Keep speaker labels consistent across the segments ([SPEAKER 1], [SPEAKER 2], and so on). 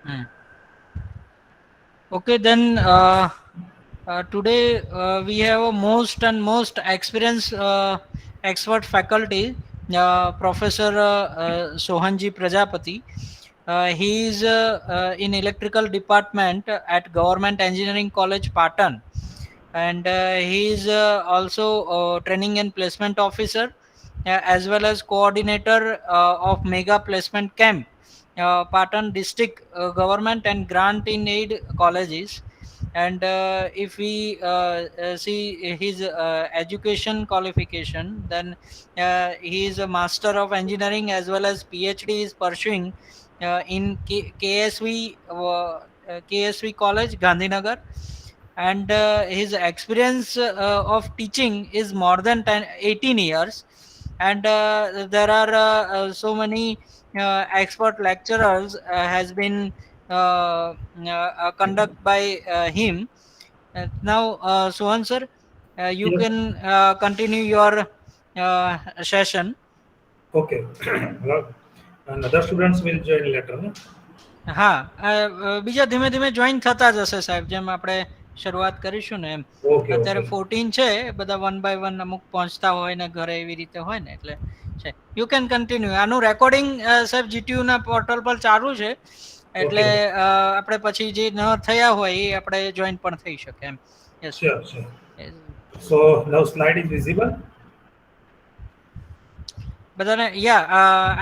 [SPEAKER 1] Hmm. Okay, then today we have a most experienced expert faculty, Professor Sohanji Prajapati. He is in electrical department at Government Engineering College, Patan, and he is also training and placement officer, as well as coordinator of mega placement camp, Patan district government and grant in aid colleges. And if we see his education qualification, then he is a master of engineering as well as PhD is pursuing in KSV college, Gandhinagar. And his experience of teaching is more than 18 years. And there are so many expert lecturers has been conducted by him. Now, Suhan sir, you
[SPEAKER 2] Yes.
[SPEAKER 1] can continue your session.
[SPEAKER 2] Okay. And other students will join later. No?
[SPEAKER 1] હા, બીજા ધીમે ધીમે join થતા જશે સાહેબ, જેમ આપણે શરૂઆત કરીશું ને એમ.
[SPEAKER 2] Okay,
[SPEAKER 1] અત્યારે
[SPEAKER 2] okay.
[SPEAKER 1] 14 છે, બધા 1 by 1 અમુક પહોંચતા હોય ને ઘરે એવી રીતે હોય ને એટલે છે. You can continue. આનું રેકોર્ડિંગ સાહેબ જીટીયુ ના પોર્ટલ પર ચાલુ છે, એટલે
[SPEAKER 2] Okay.
[SPEAKER 1] આપણે પછી જે ન થયા હોય એ આપણે જોઈન પણ થઈ શકે એમ. Yes.
[SPEAKER 2] Sure, sure. So now slide is visible.
[SPEAKER 1] બધાને yeah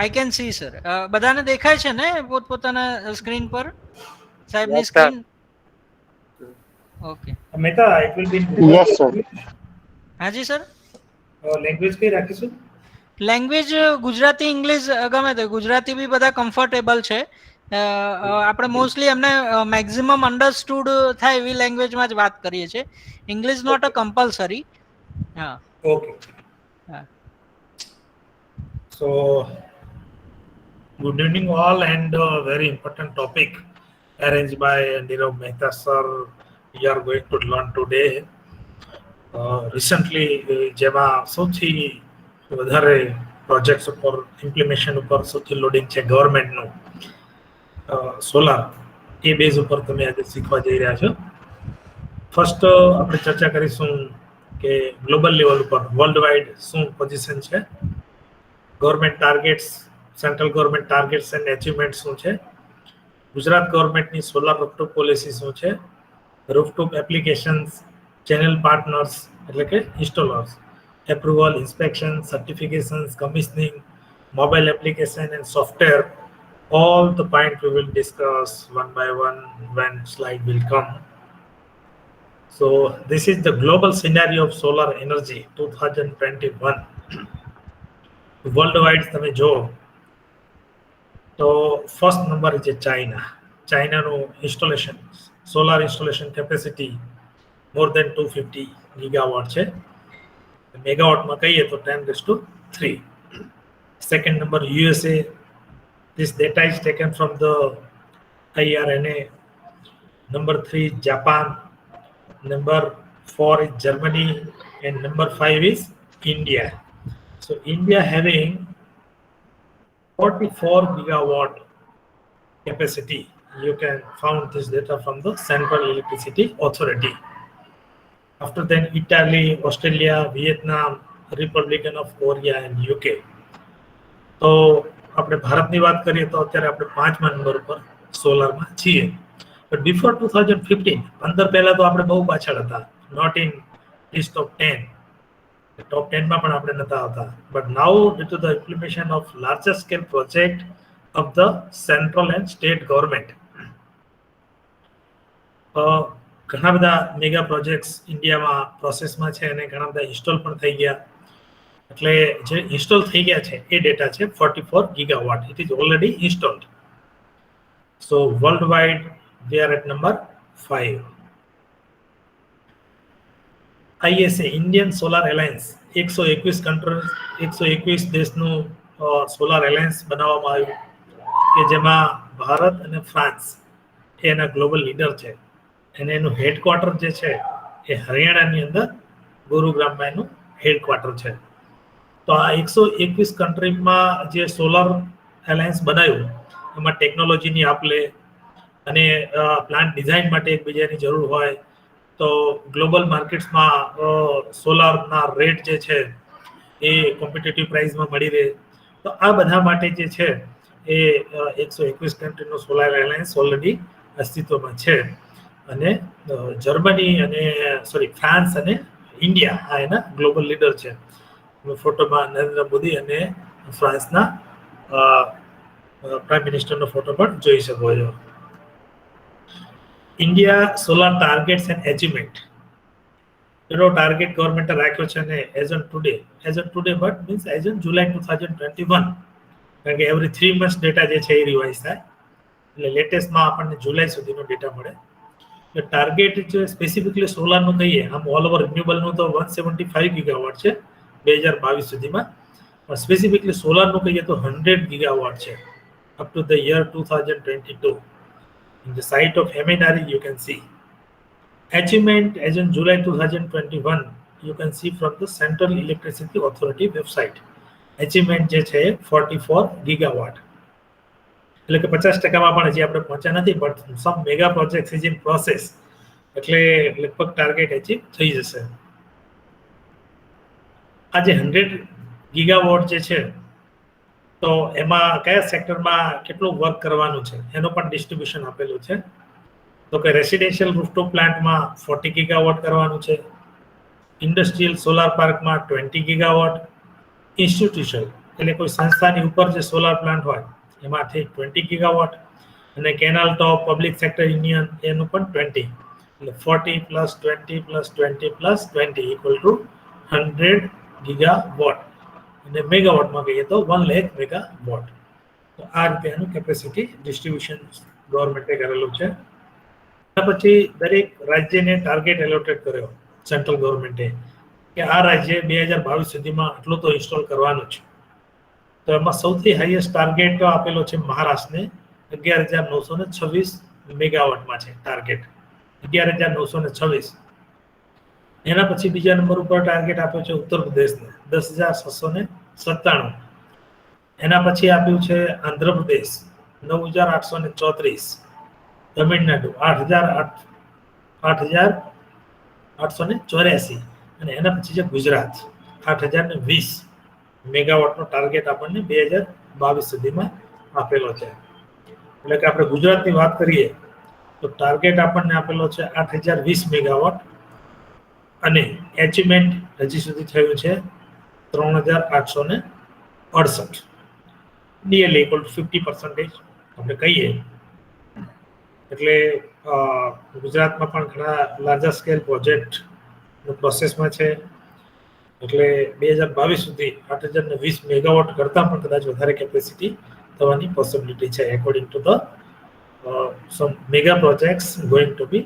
[SPEAKER 1] I can see sir. બધાને દેખાય છે ને પોતપોતાના સ્ક્રીન પર સાહેબની
[SPEAKER 3] Yes, sir.
[SPEAKER 1] Screen? Okay.
[SPEAKER 2] Mehta, it will be in
[SPEAKER 3] Yes,
[SPEAKER 2] Gujarati
[SPEAKER 3] sir.
[SPEAKER 2] language.
[SPEAKER 1] હાજી સર.
[SPEAKER 2] Language કઈ રાખીશું?
[SPEAKER 1] લેંગ્વેજ ગુજરાતી, ઇંગ્લિશ ગમે તે. ગુજરાતી બી બધા કમ્ફર્ટેબલ છે. આપણે મોસ્ટલી એમને મેક્સિમમ અન્ડરસ્ટુડ થાય એવી લેંગ્વેજમાં જ વાત કરીએ છીએ. English not a
[SPEAKER 2] Okay.
[SPEAKER 1] Compulsory. હા.
[SPEAKER 2] Okay.
[SPEAKER 1] હા.
[SPEAKER 2] So good evening all, and very important topic arranged by Nirav Mehta sir. We are going to learn today. Recently, જેમાં સૌથી વધારે પ્રોજેક્ટ્સ ઉપર ઇમ્પ્લિમેશન ઉપર સૌથી લોડિંગ છે ગવર્મેન્ટનું સોલાર, એ બેઝ ઉપર તમે આજે શીખવા જઈ રહ્યા છો. ફર્સ્ટ આપણે ચર્ચા કરીશું કે ગ્લોબલ લેવલ ઉપર વર્લ્ડ વાઇડ શું પોઝિશન છે, government targets, central government targets and achievement શું છે, ગુજરાત ગવર્મેન્ટની સોલાર રૂફટોપ પોલિસી શું છે, રૂફટોપ એપ્લિકેશન્સ, ચેનલ પાર્ટનર્સ એટલે કે installers, approval, inspection, certifications, commissioning, mobile application and software. All the point we will discuss one by one when slide will come. So this is the global scenario of solar energy 2021. Worldwide તમે જો તો first number છે China. ચાઇનાનું installation, solar installation capacity more than 250 gigawatt છે. મેગાવોટમાં કહીએ તો 10⁻3. Second number USA. This data is taken from the IRNA. Number 3 Japan. Number 4 is Germany, and number 5 is India. So India having 44 gigawatt capacity. You can found this data from the Central Electricity Authority. After then Italy, Australia, Vietnam, Republic of Korea and UK. તો આપણે ભારતની વાત કરીએ તો અત્યારે આપણે 5મા number ઉપર સોલારમાં છીએ. બટ બિફોર 2015, 15 પહેલા તો આપણે બહુ પાછળ હતા, not in list of 10. Top 10માં પણ આપણે નતા આવતા. But now due to the implementation of larger scale project of the central and state government, ઘણા બધા મેગા પ્રોજેક્ટ્સ ઇન્ડિયામાં પ્રોસેસમાં છે અને ઘણા બધા ઇન્સ્ટોલ પણ થઈ ગયા. એટલે જે ઇન્સ્ટોલ થઈ ગયા છે એ ડેટા છે 44 gigawatt. It is already installed. So world wide we are at number 5. ISA Indian solar alliance 121 country, 121 દેશનું સોલાર એલાયન્સ બનાવવામાં આવ્યું, કે જેમાં ભારત અને ફ્રાન્સ એના ગ્લોબલ લીડર છે. અને એનું હેડક્વાર્ટર જે છે એ હરિયાણાની અંદર ગુરુગ્રામમાં એનું હેડક્વાર્ટર છે. તો આ 121 કન્ટ્રીમાં જે સોલાર એલાયન્સ બનાવ્યું એમાં ટેકનોલોજીની આપલે, અને પ્લાન્ટ ડિઝાઇન માટે એકબીજાની જરૂર હોય તો ગ્લોબલ માર્કેટ્સમાં સોલારના રેટ જે છે એ કોમ્પિટિટિવ પ્રાઇસમાં મળી રહે. તો આ બધા માટે જે છે એ 121 કન્ટ્રીનો સોલાર એલાયન્સ ઓલરેડી અસ્તિત્વમાં છે. અને જર્મની અને ફ્રાન્સ અને ઇન્ડિયા આ એના ગ્લોબલ લીડર છે. ફોટોમાં નરેન્દ્ર મોદી અને ફ્રાન્સના પ્રાઇમ મિનિસ્ટરનો ફોટો પણ જોઈ શકો છો. India solar targets and achievement એનો ટાર્ગેટ ગવર્મેન્ટે રાખ્યો છે અને as on today but means as on July 2021, કારણ કે એવરી 3 months ડેટા જે છે એ રિવાઇઝ થાય, એટલે લેટેસ્ટમાં આપણને જુલાઈ સુધીનો ડેટા મળે. ટાર્ગેટ જે સ્પેસિફિકલી સોલારનું કહીએ, આમ ઓલ ઓવર રિન્યુએબલનું તો 175 ગીગાવોટ છે 2022 સુધીમાં, પણ સ્પેસિફિકલી સોલારનું કહીએ તો 100 ગીગાવોટ છે up to the year 2022. In the site of MNRE you can see. Achievement as in July 2021 you can see from the Central Electricity Authority website. Achievement જે છે 44 gigawatt, એટલે કે 50%માં પણ હજી આપણે પહોંચ્યા નથી, but some mega project is in process, એટલે લગભગ ટાર્ગેટ અચીવ થઈ જશે. આ જે 100 ગીગાવોટ જે છે તો એમાં કયા સેક્ટરમાં કેટલું વર્ક કરવાનું છે એનું પણ ડિસ્ટ્રીબ્યુશન આપેલું છે. તો કે રેસિડેન્શિયલ રૂફટોપ પ્લાન્ટમાં 40 ગીગાવોટ કરવાનું છે, ઇન્ડસ્ટ્રીયલ સોલાર પાર્કમાં 20 ગીગાવોટ, ઇન્સ્ટિટ્યુશનલ એટલે કોઈ સંસ્થાની ઉપર જે સોલાર પ્લાન્ટ હોય એમાંથી 20 ગીગાવોટ, અને કેનાલ ટોપ પબ્લિક સેક્ટર યુનિયન એનું પણ 20, એટલે 40 plus 20 plus 20 plus 20 equal to 100 gigawatt. અને મેગાવોટમાં કહીએ તો 1 લાખ મેગાવોટ. તો આ રીતે એનું કેપેસિટી ડિસ્ટ્રીબ્યુશન ગવર્મેન્ટે કરેલું છે. પછી દરેક રાજ્યને ટાર્ગેટ એલોટેડ કર્યો સેન્ટ્રલ ગવર્મેન્ટે કે આ રાજ્ય 2022 સુધીમાં આટલું તો ઇન્સ્ટોલ કરવાનું છે. તો એમાં સૌથી હાઈએસ્ટ ટાર્ગેટ આપેલો છે મહારાષ્ટ્રને, 11,926 મેગાવોટમાં છે ટાર્ગેટ, 11,926. એના પછી બીજા નંબર ઉપર ટાર્ગેટ આપ્યો છે ઉત્તર પ્રદેશને 10,697. એના પછી આપ્યું છે આંધ્રપ્રદેશ 9,834, તમિલનાડુ 8,884, અને એના પછી છે ગુજરાત 8,020 મેગાવોટનો ટાર્ગેટ આપણને 2022 સુધીમાં આપેલો છે. એટલે કે આપણે ગુજરાતની વાત કરીએ તો ટાર્ગેટ આપણને આપેલો છે 8,020 મેગાવોટ, અને એચિવમેન્ટ હજી સુધી થયું છે 3,868, નિયરલી ઇક્વલ ટુ 50% આપણે કહીએ. એટલે ગુજરાતમાં પણ ઘણા લાર્જર સ્કેલ પ્રોજેક્ટ પ્રોસેસમાં છે, એટલે 2022 સુધી 8,020 મેગાવોટ કરતાં પણ કદાચ વધારે કેપેસિટી થવાની પોસિબિલિટી છે according to the some mega projects going to be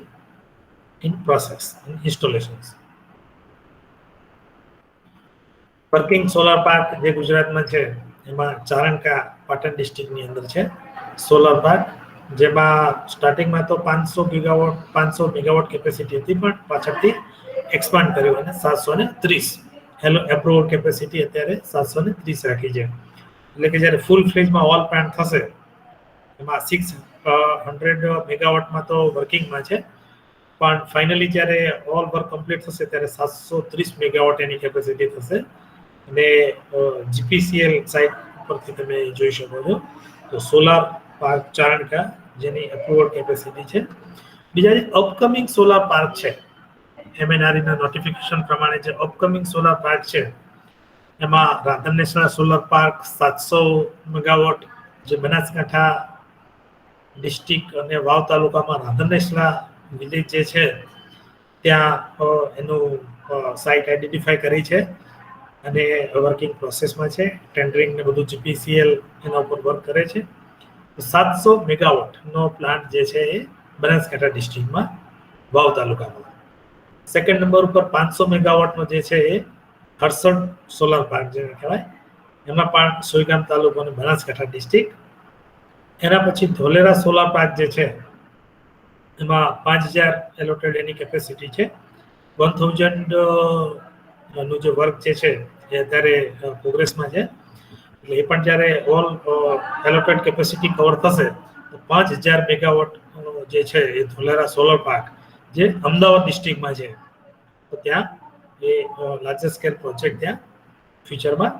[SPEAKER 2] in process in installations. Working solar park જે ગુજરાતમાં છે એમાં ચારણકા પાટણ ડિસ્ટ્રિક્ટની અંદર છે સોલાર પાર્ક, જેમાં સ્ટાર્ટિંગમાં તો 500 મેગાવોટ કેપેસિટી હતી, પણ પાછળથી એક્સપાન્ડ કર્યું અને 730 એપ્રુવલ કેપેસિટી અત્યારે 730 રાખી છે. એટલે કે જ્યારે ફૂલ ફ્લેજમાં ઓલ પ્લાન્ટ થશે એમાં 600 મેગાવોટમાં તો વર્કિંગમાં છે, પણ ફાઇનલી જ્યારે ઓલ વર્ક કમ્પ્લીટ થશે ત્યારે 730 મેગાવોટ એની કેપેસિટી થશે. અને જીપીસીએલ સાઇટ પરથી તમે જોઈ શકો છો તો સોલાર પાર્ક ચારણકા જેની એપ્રુવલ કેપેસિટી છે. બીજા જે અપકમિંગ સોલાર પાર્ક છે એમએનઆરઈના નોટિફિકેશન પ્રમાણે જે અપકમિંગ સોલાર પાર્ક છે એમાં રાધનનેસડા સોલાર પાર્ક 700 મેગાવોટ, જે બનાસકાંઠા ડિસ્ટ્રિક્ટ અને વાવ તાલુકામાં રાધનનેસડા વિલેજ જે છે ત્યાં એનું સાઇટ આઈડેન્ટિફાઈ કરી છે અને વર્કિંગ પ્રોસેસમાં છે. ટેન્ડરિંગ ને બધું જીપીસીએલ એના ઉપર વર્ક કરે છે. 700 મેગાવોટનો પ્લાન્ટ જે છે એ બનાસકાંઠા ડિસ્ટ્રિક્ટમાં વાવ તાલુકામાં. સેકન્ડ નંબર ઉપર 500 મેગાવોટનો જે છે એ હરસદ સોલાર પાર્ક જેને કહેવાય, એમાં પણ સોયગામ તાલુકો અને બનાસકાંઠા ડિસ્ટ્રિક્ટ. એના પછી ધોલેરા સોલાર પાર્ક જે છે એમાં 5,000 એલોટેડ એની કેપેસિટી છે. 1,000 નું જે વર્ક જે છે એ અત્યારે પ્રોગ્રેસમાં છે. એટલે એ પણ જ્યારે ઓલ એલોટેડ કેપેસિટી કવર થશે તો 5000 મેગાવોટ જે છે એ ધોલેરા સોલર પાર્ક જે અમદાવાદ ડિસ્ટ્રિક્ટમાં છે, તો ત્યાં એ લાર્જર સ્કેલ પ્રોજેક્ટ ત્યાં ફ્યુચરમાં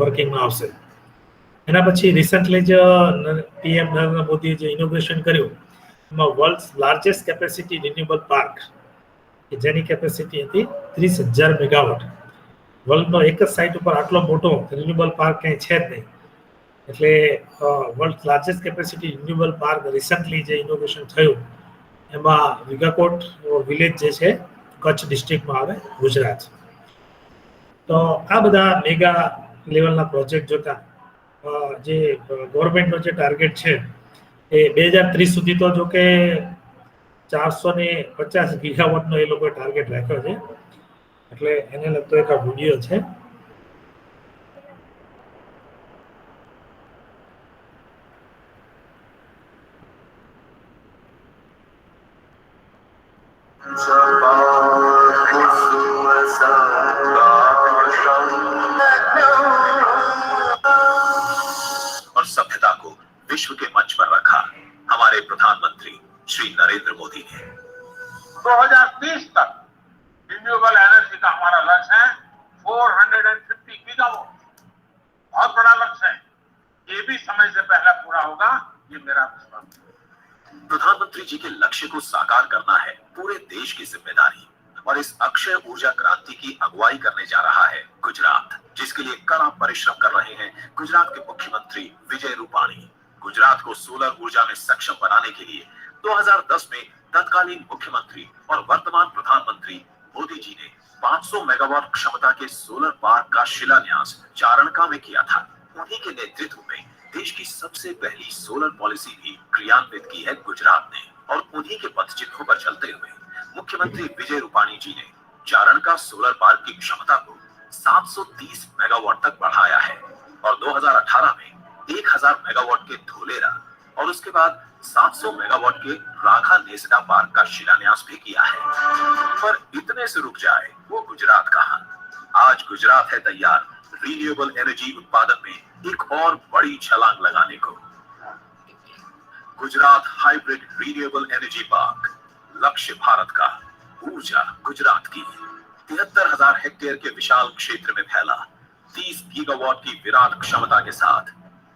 [SPEAKER 2] વર્કિંગમાં આવશે. એના પછી રિસન્ટલી જ પીએમ નરેન્દ્ર મોદીએ જે ઇનોગ્રેશન કર્યું એમાં world's largest capacity renewable park, કે જેની કેપેસિટી હતી 30,000 મેગાવોટ. વર્લ્ડનો એક જ સાઇટ ઉપર આટલો મોટો રિન્યુએબલ પાર્ક ક્યાંય છે જ નહીં. એટલે world largest capacity renewable park recently જે ઇનોગ્રેશન થયું એમાં વિગાકોટ વિલેજ જે છે કચ્છ ડિસ્ટ્રિક્ટમાં આવે, ગુજરાત. તો આ બધા મેગા લેવલના પ્રોજેક્ટ જોતા જે ગવર્મેન્ટનો જે ટાર્ગેટ છે એ 2030 સુધી તો જો કે 450 ગીગાવોટનો એ લોકોએ ટાર્ગેટ રાખ્યો છે. એટલે એને લગતો એક આ વિડીયો છે.
[SPEAKER 3] और सभ्यता को विश्व के मंच पर रखा हमारे प्रधानमंत्री श्री नरेंद्र मोदी ने.
[SPEAKER 4] 2030 तक रिन्यूएबल एनर्जी का हमारा लक्ष्य है 450 गीगावाट. बहुत बड़ा लक्ष्य है. ये भी समय से पहले पूरा होगा, ये मेरा विश्वास है.
[SPEAKER 3] प्रधानमंत्री जी के लक्ष्य को साकार करना है पूरे देश की जिम्मेदारी, और इस अक्षय ऊर्जा क्रांति की अगुवाई करने जा रहा है गुजरात, जिसके लिए कड़ा परिश्रम कर रहे हैं गुजरात के मुख्यमंत्री विजय रूपाणी. गुजरात को सोलर ऊर्जा में सक्षम बनाने के लिए 2010 में तत्कालीन मुख्यमंत्री और वर्तमान प्रधानमंत्री मोदी जी ने 500 मेगावाट क्षमता के सोलर पार्क का शिलान्यास चारणका में किया था. उन्हीं के नेतृत्व में देश की सबसे पहली सोलर पॉलिसी भी क्रियान्वित की है गुजरात ने, और उन्हीं के पथ चिन्हों पर चलते हुए मुख्यमंत्री विजय रूपाणी जी ने चारणका सोलर पार्क की क्षमता को 730 मेगावाट तक बढ़ाया है, और 2018 में 1000 मेगावाट के धोलेरा और उसके बाद 700 मेगावाट के राघा नेसडा पार्क का शिलान्यास भी किया है. पर इतने से रुक जाए वो गुजरात कहां? आज गुजरात है तैयार रिन्यूएबल एनर्जी उत्पादन में एक और बड़ी छलांग लगाने को. Gujarat hybrid renewable energy park, लक्ष्य भारत का, ऊर्जा गुजरात की. 73,000 हेक्टेयर के विशाल क्षेत्र में फैला 30 गीगावाट की विराट क्षमता के साथ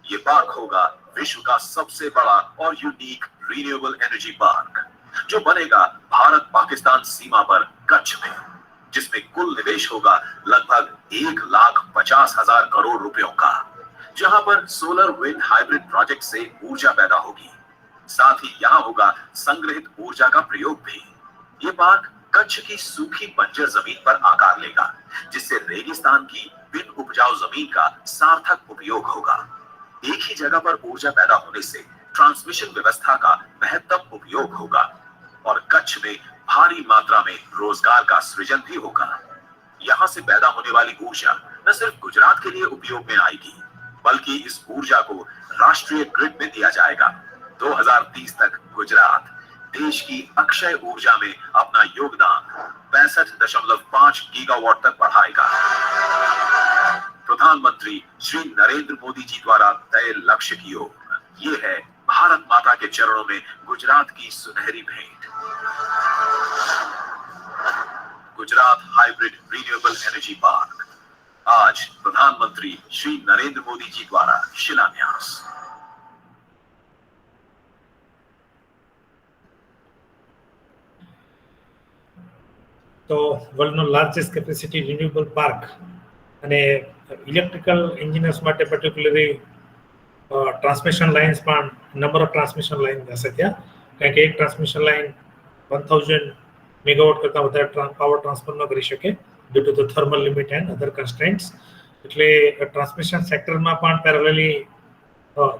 [SPEAKER 3] ये पार्क होगा विश्व का सबसे बड़ा और यूनिक रिन्यूएबल एनर्जी पार्क, जो बनेगा भारत पाकिस्तान सीमा पर कच्छ में, जिसमें कुल निवेश होगा लगभग 1,50,000 करोड़ रुपयों का, जहां पर सोलर विंड हाइब्रिड प्रोजेक्ट से ऊर्जा पैदा होगी. साथ ही यहाँ होगा संग्रहित ऊर्जा का प्रयोग भी. ये पार्क कच्छ की सूखी बंजर जमीन पर आकार लेगा, जिससे रेगिस्तान की बिन उपजाऊ जमीन का सार्थक उपयोग होगा. एक ही जगह पर ऊर्जा पैदा होने से ट्रांसमिशन व्यवस्था का बेहतर उपयोग होगा, और कच्छ में भारी मात्रा में रोजगार का सृजन भी होगा. यहाँ से पैदा होने वाली ऊर्जा न सिर्फ गुजरात के लिए उपयोग में आएगी, बल्कि इस ऊर्जा को राष्ट्रीय ग्रिड में दिया जाएगा. 2030 तक गुजरात देश की अक्षय ऊर्जा में अपना योगदान 65.5 गीगावाट तक बढ़ाएगा. प्रधानमंत्री श्री नरेंद्र मोदी जी द्वारा तय लक्ष्य की ओर ये है भारत माता के चरणों में गुजरात की सुनहरी भेंट. Gujarat hybrid renewable energy park, आज प्रधानमंत्री श्री नरेंद्र मोदी जी द्वारा शिलान्यास.
[SPEAKER 2] તો વર્લ્ડનો લાર્જેસ્ટ કેપેસિટી રિન્યુએબલ પાર્ક અને ઇલેક્ટ્રિકલ એન્જિનિયર્સ માટે પર્ટિક્યુલરલી ટ્રાન્સમિશન લાઇન્સ પણ નંબર ઓફ ટ્રાન્સમિશન લાઇન હશે ત્યાં, કારણ કે એક ટ્રાન્સમિશન લાઇન 1000 મેગાવોટ કરતાં વધારે પાવર ટ્રાન્સફર ન કરી શકે due to the thermal limit and other constraints. એટલે ટ્રાન્સમિશન સેક્ટરમાં પણ પેરેલલી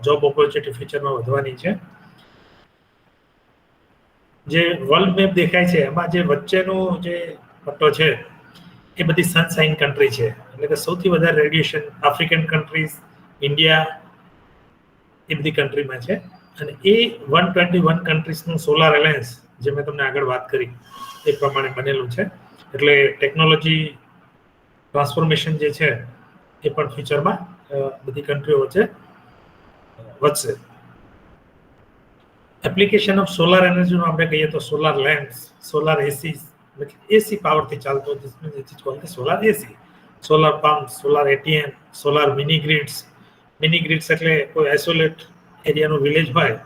[SPEAKER 2] જોબ ઓપોર્ચ્યુનિટી ફ્યુચરમાં વધવાની છે. જે વર્લ્ડ મેપ દેખાય છે એમાં જે વચ્ચેનો જે પટ્ટો છે એ બધી સનશાઇન કન્ટ્રી છે, એટલે કે સૌથી વધારે રેડિયેશન આફ્રિકન કન્ટ્રીઝ, ઇન્ડિયા, એ બધી કન્ટ્રીમાં છે. અને એ 121 કન્ટ્રીઝનું સોલાર એલાયન્સ જે મેં તમને આગળ વાત કરી એ પ્રમાણે બનેલું છે. એટલે ટેકનોલોજી ટ્રાન્સફોર્મેશન જે છે એ પણ ફ્યુચરમાં બધી કન્ટ્રીઓ વચ્ચે વધશે. એપ્લિકેશન ઓફ સોલાર એનર્જીનું આપણે કહીએ તો solar lamps, solar AC, AC પાવરથી ચાલતો solar AC, solar pump, solar ATM, solar mini grids. Mini grids એટલે કોઈ આઇસોલેટ એરિયાનું વિલેજ હોય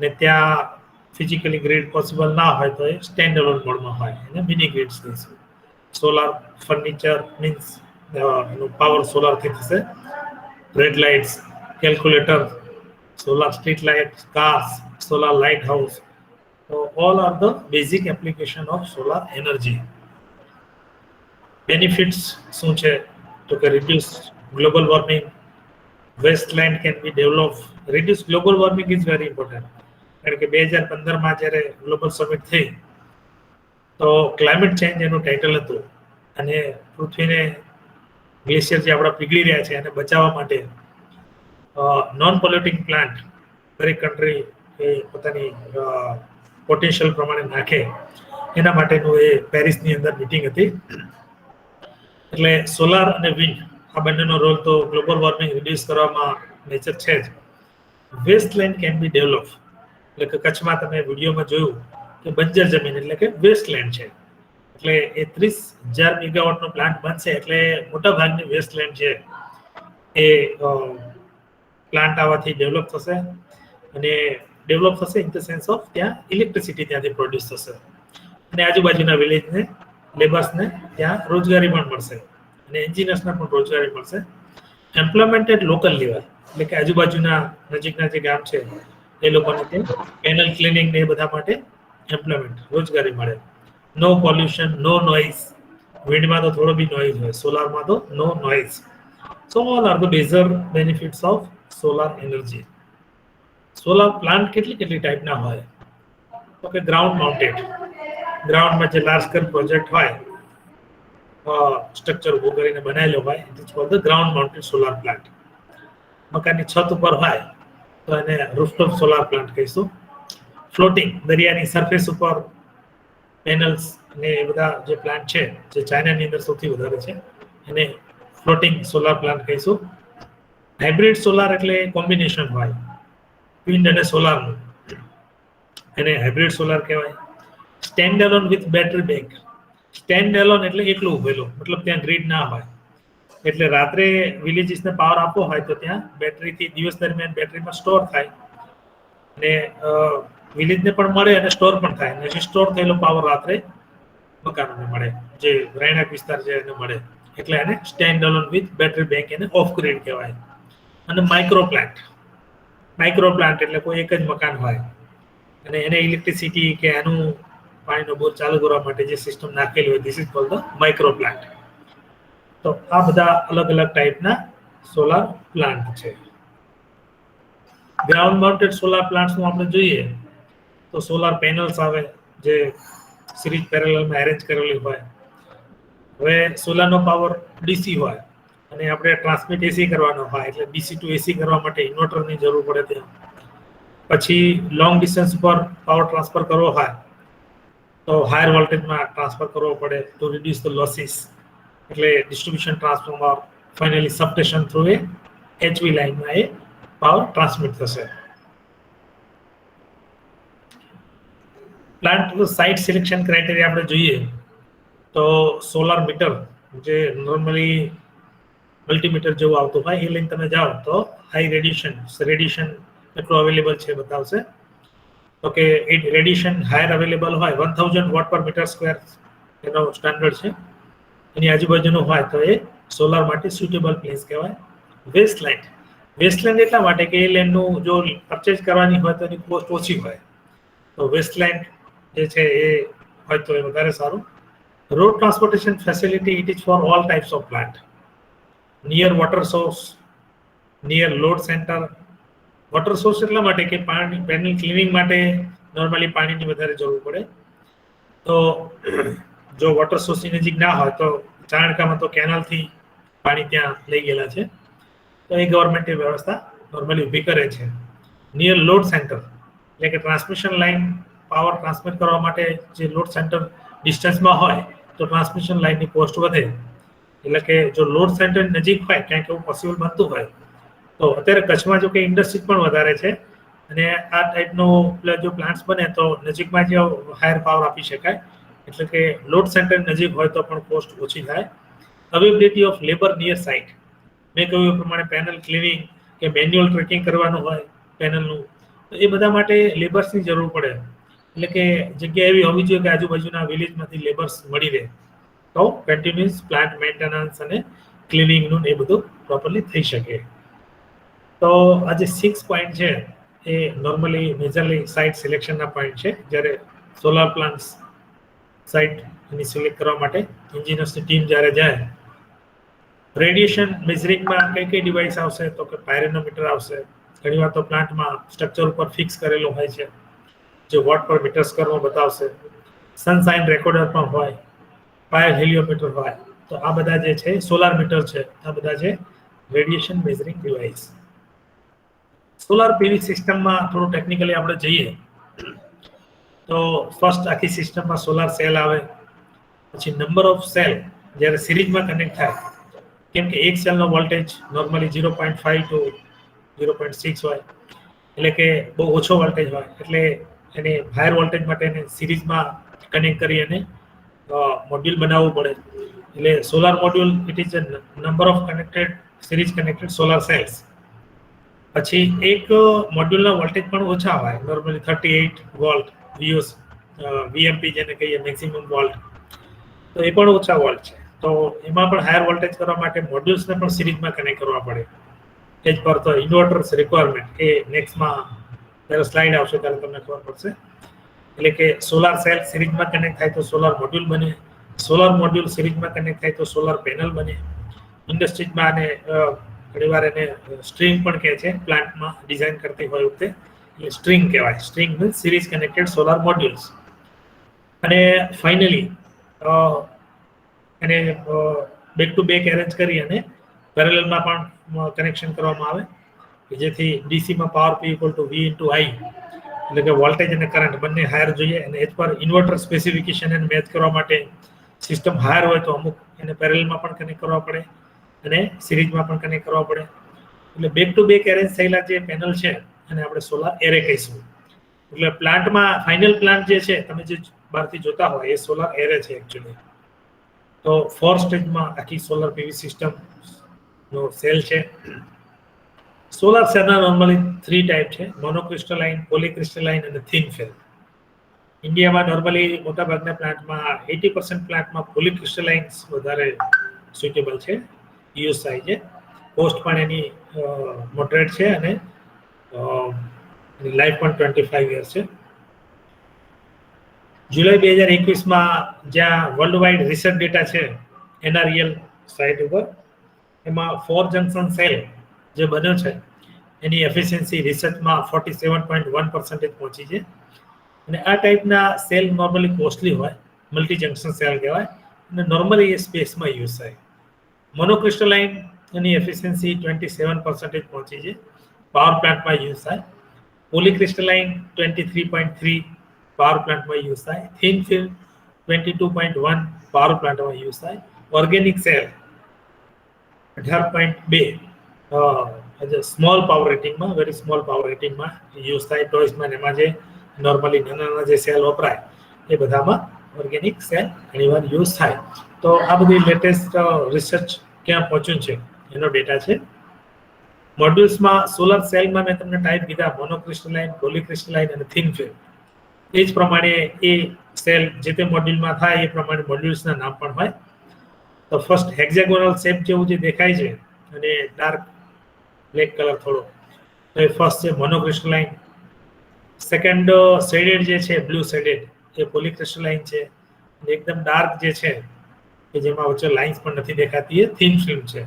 [SPEAKER 2] ને ત્યાં ફિઝિકલી ગ્રીડ પોસિબલ ના હોય તો એ સ્ટેન્ડ અલોન મોડમાં હોય, એને મિની ગ્રીડ્સ કહીશું. સોલાર ફર્નિચર મીન્સ એનું પાવર સોલારથી થશે. Red lights, calculator, solar street lights, cars, solar lighthouse. So all are the basic application of solar energy. Benefits શું છે તો કે reduce global warming, wasteland can be developed. Reduce global warming is very important. કારણ કે 2015માં જ્યારે global summit થઈ તો climate change એનું ટાઇટલ હતું અને પૃથ્વીને ગ્લેશિયર જે આપણા પીગળી રહ્યા છે એને બચાવવા માટે નોન પોલ્યુટિંગ પ્લાન્ટ દરેક કન્ટ્રી એ પોતાની પોટેન્શિયલ પ્રમાણે નાખે એના માટેનું એ પેરિસની અંદર મિટિંગ હતી. એટલે સોલાર અને વિન્ડ આ બંનેનો રોલ તો ગ્લોબલ વોર્મિંગ રિડ્યુસ કરવામાં નેચર છે જ. વેસ્ટલેન્ડ કેન બી ડેવલપ, એટલે કે કચ્છમાં તમે વિડીયોમાં જોયું કે બંજર જમીન એટલે કે વેસ્ટલેન્ડ છે. એટલે એ 30,000 મેગાવોટનો પ્લાન્ટ બનશે એટલે મોટા ભાગની વેસ્ટલેન્ડ છે એ પ્લાન્ટ આવવાથી ડેવલપ થશે. અને ડેવલપ થશે ઇન ધ સેન્સ ઓફ ત્યાં ઇલેક્ટ્રિસિટી ત્યાંથી પ્રોડ્યુસ થશે અને આજુબાજુના વિલેજને લેબર્સને ત્યાં રોજગારી પણ મળશે અને એન્જિનિયર્સને પણ રોજગારી મળશે. એમ્પ્લોયમેન્ટ એટ લોકલ લેવલ, એટલે કે આજુબાજુના નજીકના જે ગામ છે એ લોકોને ત્યાં પેનલ ક્લિનિંગ ને એ બધા માટે એમ્પ્લોયમેન્ટ રોજગારી મળે. નો પોલ્યુશન, નો નોઇઝ. વિન્ડમાં તો થોડો બી નોઇઝ હોય, સોલારમાં તો no noise. So all are the major benefits of solar energy. Solar plant કેટલી ટાઈપના હોય તો કે ગ્રાઉન્ડ માઉન્ટેડ, ગ્રાઉન્ડમાં જે લાર્જ સ્કેલ પ્રોજેક્ટ હોય સ્ટ્રક્ચર ઊભું કરીને બનાવેલો હોય it is called the ground mounted solar plant. મકાનની છત ઉપર હોય તો એને રૂફટોપ સોલાર પ્લાન્ટ કહીશું. ફ્લોટિંગ, દરિયાની સરફેસ ઉપર પેનલ્સ ને એ બધા જે પ્લાન્ટ છે જે ચાઇનાની અંદર સૌથી વધારે છે એને ફ્લોટિંગ સોલાર પ્લાન્ટ કહીશું. હાઇબ્રિડ સોલાર એટલે કોમ્બિનેશન હોય વિન્ડ અને સોલારનું, એને હાઇબ્રિડ સોલાર કહેવાય. Stand alone with battery bank. Stand alone એટલે એકલું ઉભેલું, મતલબ ત્યાં ગ્રીડ ના હોય એટલે રાત્રે વિલેજીસને પાવર આપવો હોય તો ત્યાં બેટરીથી દિવસ દરમિયાન બેટરીમાં સ્ટોર થાય અને વિલેજને પણ મળે અને સ્ટોર પણ થાય અને જે સ્ટોર થયેલો પાવર રાત્રે મકાનોને મળે, જે રહેણાંક વિસ્તાર છે એને મળે. એટલે એને stand alone with battery bank એને ઓફ ગ્રીડ કહેવાય. અને માઇક્રો પ્લાન્ટ એટલે કોઈ એક જ મકાન હોય અને એને ઇલેક્ટ્રિસિટી કે એનું પાણીનો બોર ચાલુ કરવા માટે જે સિસ્ટમ નાખેલી હોય this is called the micro plant. તો આ બધા અલગ અલગ ટાઈપના સોલાર પ્લાન્ટ છે. ગ્રાઉન્ડ માઉન્ટેડ સોલાર પ્લાન્ટ્સનું આપણે જોઈએ તો સોલાર પેનલ્સ આવે જે સિરીઝ પેરેલલમાં એરેન્જ કરેલી હોય. હવે સોલારનો પાવર ડીસી હોય અને આપણે ટ્રાન્સમિટ એસી કરવાનો હોય એટલે ડીસી ટુ એસી કરવા માટે ઇન્વર્ટરની જરૂર પડે ત્યાં. પછી લોંગ ડિસ્ટન્સ પર પાવર ટ્રાન્સફર કરવો હોય તો હાયર વોલ્ટેજમાં ટ્રાન્સફર કરવો પડે ટુ રિડ્યુસ ધ લોસીસ. એટલે distribution transformer finally substation through એ એચવી લાઇનમાં એ પાવર ટ્રાન્સમિટ થશે. પ્લાન્ટ સાઇટ સિલેક્શન ક્રાઇટેરિયા આપણે જોઈએ તો સોલાર મીટર જે નોર્મલી મલ્ટીમીટર જેવું આવતું હોય એ લઈને તમે જાઓ તો હાઈ રેડિયેશન એટલું અવેલેબલ છે બતાવશે. તો કે રેડિયેશન હાયર અવેલેબલ હોય 1000 વોટ પર મીટર સ્ક્વેર એનો સ્ટાન્ડર્ડ છે. એની આજુબાજુનું હોય તો એ સોલાર માટે સુટેબલ પ્લેસ કહેવાય. વેસ્ટલેન્ડ એટલા માટે કે એ લેન્ડનું જો પરચેઝ કરવાની હોય તો એની કોસ્ટ ઓછી હોય તો વેસ્ટલેન્ડ જે છે એ હોય તો એ વધારે સારું. Road transportation facility it is for all types of plant. Near water source, near load centre. Water source એટલા માટે કે પાણી પેનલ ક્લિનિંગ માટે નોર્મલી પાણીની વધારે જરૂર પડે તો જો વોટર સોર્સની નજીક ના હોય તો ચાણકામાં તો કેનાલથી પાણી ત્યાં લઈ ગયેલા છે તો એ ગવર્મેન્ટ એ વ્યવસ્થા નોર્મલી ઊભી કરે છે. નિયર લોડ સેન્ટર એટલે કે ટ્રાન્સમિશન લાઇન પાવર ટ્રાન્સમિટ કરવા માટે જે લોડ સેન્ટર ડિસ્ટન્સમાં હોય તો ટ્રાન્સમિશન લાઇનની કોસ્ટ વધે. એટલે કે જો લોડ સેન્ટર નજીક હોય ક્યાંક એવું પોસિબલ બનતું હોય તો અત્યારે કચ્છમાં જો કે ઇન્ડસ્ટ્રી પણ વધારે છે અને આ ટાઈપનો જો પ્લાન્ટ્સ બને તો નજીકમાં જ હાયર પાવર આપી શકાય, એટલે કે લોડ સેન્ટર નજીક હોય તો પણ કોસ્ટ ઓછી થાય. Availability of labour near site, મેં કહ્યું એ પ્રમાણે પેનલ ક્લિનિંગ કે મેન્યુઅલ ટ્રેકિંગ કરવાનું હોય પેનલનું, તો એ બધા માટે લેબર્સની જરૂર પડે. એટલે કે જગ્યા એવી હોવી જોઈએ કે આજુબાજુના વિલેજમાંથી લેબર્સ મળી રહે, તો કન્ટિન્યુઅસ પ્લાન્ટ મેન્ટેનન્સ અને ક્લિનિંગનું એ બધું પ્રોપરલી થઈ શકે. તો આ જે 6 પોઈન્ટ છે એ નોર્મલી મેજરલી સાઇટ સિલેક્શનના પોઈન્ટ છે. જ્યારે સોલાર પ્લાન્ટ્સ સાઇટ એની સિલેક્ટ કરવા માટે એન્જિનિયર્સની ટીમ જ્યારે જાય, રેડિયેશન મેઝરિંગમાં કઈ કઈ ડિવાઇસ આવશે, તો કે પાયરોનોમીટર આવશે. ઘણીવાર તો પ્લાન્ટમાં સ્ટ્રક્ચર ઉપર ફિક્સ કરેલું હોય છે, જે વોટ પર મીટર સ્ક્વેરમાં બતાવશે. સનસાઇન રેકોર્ડર પણ હોય, પાયર હેલિયોમીટર હોય. તો આ બધા જે છે સોલાર મીટર છે, આ બધા છે radiation measuring device. Solar PV સિસ્ટમમાં થોડું ટેકનિકલી આપણે જઈએ તો ફર્સ્ટ આખી સિસ્ટમમાં સોલાર સેલ આવે, પછી નંબર ઓફ સેલ જ્યારે સિરીઝમાં કનેક્ટ થાય, કેમ કે એક સેલનો વોલ્ટેજ નોર્મલી 0.5 ટુ 0.6 હોય, એટલે કે બહુ ઓછો વોલ્ટેજ હોય, એટલે એને હાયર વોલ્ટેજ માટે એને સિરીઝમાં કનેક્ટ કરી અને મોડ્યુલ બનાવવું પડે. એટલે solar module it is number of connected series connected solar cells. પછી એક મોડ્યુલના વોલ્ટેજ પણ ઓછા હોય, નોર્મલી 38 વોલ્ટ વીએમપી જેને કહીએ મેક્સિમમ વોલ્ટ, તો એ પણ ઓછા વોલ્ટ છે. તો એમાં પણ હાયર વોલ્ટેજ કરવા માટે મોડ્યુલ્સને પણ સિરીઝમાં કનેક્ટ કરવા પડે. એજ પર તો ઇન્વર્ટર્સ રિક્વાયરમેન્ટ એ નેક્સ્ટમાં જ્યારે સ્લાઇડ આવશે ત્યારે તમને ખબર પડશે. એટલે કે સોલાર સેલ સિરીઝમાં કનેક્ટ થાય તો સોલાર મોડ્યુલ બને, સોલાર મોડ્યુલ સિરીઝમાં કનેક્ટ થાય તો સોલાર પેનલ બને. ઇન્ડસ્ટ્રીઝમાં આને ઘણીવાર એને સ્ટ્રિંગ પણ કહે છે, પ્લાન્ટમાં ડિઝાઇન કરતી હોય વખતે, એટલે સ્ટ્રિંગ કહેવાય. String means series connected solar modules. અને ફાઇનલી એને બેક ટુ બેક એરેન્જ કરી અને પેરેલલમાં પણ કનેક્શન કરવામાં આવે, કે જેથી ડીસીમાં પાવર P = V × I, એટલે કે વોલ્ટેજ અને કરંટ બંને હાયર જોઈએ. અને એજ પર ઇન્વર્ટર સ્પેસિફિકેશન એને મેચ કરવા માટે સિસ્ટમ હાયર હોય તો અમુક એને પેરેલલમાં પણ કનેક્ટ કરવા પડે અને સિરીઝમાં પણ કનેક્ટ કરવા પડે. એટલે બેક ટુ બેક એરેન્જ થયેલા જે પેનલ છે એને આપણે સોલાર એરે કહીશું. એટલે પ્લાન્ટમાં ફાઇનલ પ્લાન્ટ જે છે તમે જે બહારથી જોતા હોય એ સોલાર એરે છે એકચ્યુઅલી. તો 4 સ્ટેજમાં આખી સોલાર પીવી સિસ્ટમનો સેલ છે. સોલાર સેલના નોર્મલી 3 ટાઈપ છે, મોનોક્રિસ્ટલાઇન, પોલીક્રિસ્ટલાઇન અને થિન ફિલ્મ. ઇન્ડિયામાં નોર્મલી મોટાભાગના પ્લાન્ટમાં 80% પ્લાન્ટમાં પોલીક્રિસ્ટલાઇન્સ વધારે સુટેબલ છે, યુઝ થાય છે. કોસ્ટ પણ એની મોડરેટ છે અને એની લાઈફ પણ 25 યર્સ છે. જુલાઈ 2021માં જ્યાં વર્લ્ડ વાઇડ રિસર્ચ ડેટા છે NREL સાઇટ ઉપર, એમાં 4 જંકશન સેલ જે બન્યો છે એની એફિશિયન્સી રિસર્ચમાં 47.1% પહોંચી છે. અને આ ટાઈપના સેલ નોર્મલી કોસ્ટલી હોય, મલ્ટી જંકશન સેલ કહેવાય, અને નોર્મલી એ સ્પેસમાં યુઝ થાય. મોનોક્રિસ્ટલાઇન એની એફિશિયન્સી 27% પહોંચી છે, પાવર પ્લાન્ટમાં યુઝ થાય. પોલીક્રિસ્ટલાઇન 23.3 પાવર પ્લાન્ટમાં યુઝ થાય. થિન ફિલ્મ 22.1 પાવર પ્લાન્ટમાં યુઝ થાય. ઓર્ગેનિક સેલ 18.2 સ્મોલ પાવર રેટિંગમાં, વેરી સ્મોલ પાવર રેટિંગમાં યુઝ થાય. ટોયસમાં એમાં જે નોર્મલી નાના જે સેલ વપરાય એ બધામાં ઓર્ગેનિક સેલ ઘણીવાર યુઝ થાય. તો આ બધી લેટેસ્ટ રિસર્ચ ક્યાં પહોંચ્યું છે એનો ડેટા છે. મોડ્યુલ્સમાં સોલાર સેલમાં મેં તમને ટાઈપ કીધા, મોનોક્રિસ્ટલાઇન, પોલીક્રિસ્ટલાઇન અને થિન ફિલ્મ. એ જ પ્રમાણે એ સેલ જે તે મોડ્યુલમાં થાય એ પ્રમાણે મોડ્યુલ્સના નામ પણ હોય. તો ફર્સ્ટ હેક્ઝાગોનલ શેપ જેવું જે દેખાય છે અને ડાર્ક બ્લેક કલર થોડો, તો એ ફર્સ્ટ છે મોનોક્રિસ્ટલાઇન. સેકન્ડ શેડેડ જે છે બ્લુ શેડેડ એ પોલીક્રિસ્ટલાઇન છે. એકદમ ડાર્ક જે છે કે જેમાં વચ્ચે લાઇન્સ પણ નથી દેખાતી એ થિન ફિલ્મ છે.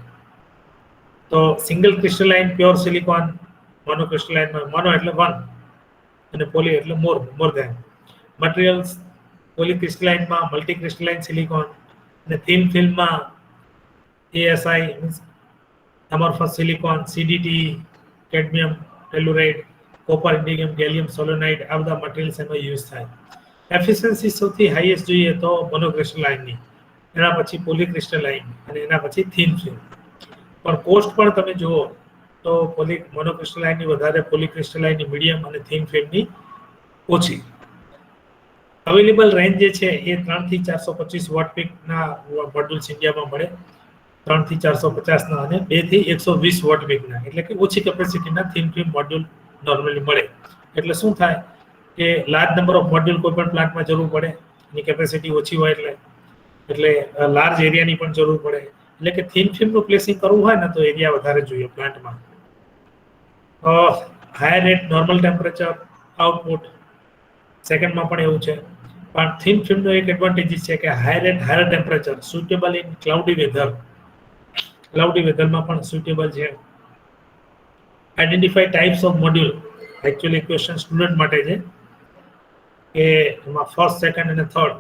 [SPEAKER 2] તો સિંગલ ક્રિસ્ટલાઇન પ્યોર સિલિકોન મોનોક્રિસ્ટલાઇનમાં, મોનો એટલે 1 અને પોલી એટલે મોર ધેન. મટીરિયલ્સ પોલીક્રિસ્ટલાઇનમાં મલ્ટી ક્રિસ્ટલાઇન સિલિકોન, અને થિન ફિલ્મમાં ASI means amorphous silicon, CDT, cadmium telluride, copper, indium, gallium selenide, આ બધા મટીરિયલ્સ એમાં યુઝ થાય. એફિશિયન્સી સૌથી હાઈએસ્ટ જોઈએ તો મોનોક્રિસ્ટલાઇનની, એના પછી પોલીક્રિસ્ટલાઇન અને એના પછી થિન ફિલ્મ. પણ કોસ્ટ પણ તમે જુઓ તો મોનોક્રિસ્ટલાઇનની વધારે, પોલીક્રિસ્ટલાઇનની મીડિયમ અને થિન ફિલ્મની ઓછી. અવેલેબલ રેન્જ જે છે એ 3 થી 425 વોટ પીકના મોડ્યુલ્સ ઇન્ડિયામાં મળે, 3 થી 450 ના અને 2 થી 120 વોટ પીકના, એટલે કે ઓછી કેપેસિટીના થિન ફિલ્મ મોડ્યુલ નોર્મલી મળે. એટલે શું થાય કે લાર્જ નંબર ઓફ મોડ્યુલ કોઈ પણ પ્લાન્ટમાં જરૂર પડે, એની કેપેસિટી ઓછી હોય એટલે લાર્જ એરિયાની પણ જરૂર પડે. એટલે કે થિન ફિલ્મનું પ્લેસિંગ કરવું હોય ને તો એરિયા વધારે જોઈએ પ્લાન્ટમાં. Higher rate normal temperature output, સેકન્ડમાં પણ એવું છે. પણ થિન ફિલ્મનો એક એડવાન્ટેજ છે કે higher rate higher temperature suitable in cloudy weather, cloudy વેધરમાં પણ સુટેબલ છે. Identify types of module, actually question student માટે છે કે એમાં ફર્સ્ટ, સેકન્ડ અને થર્ડ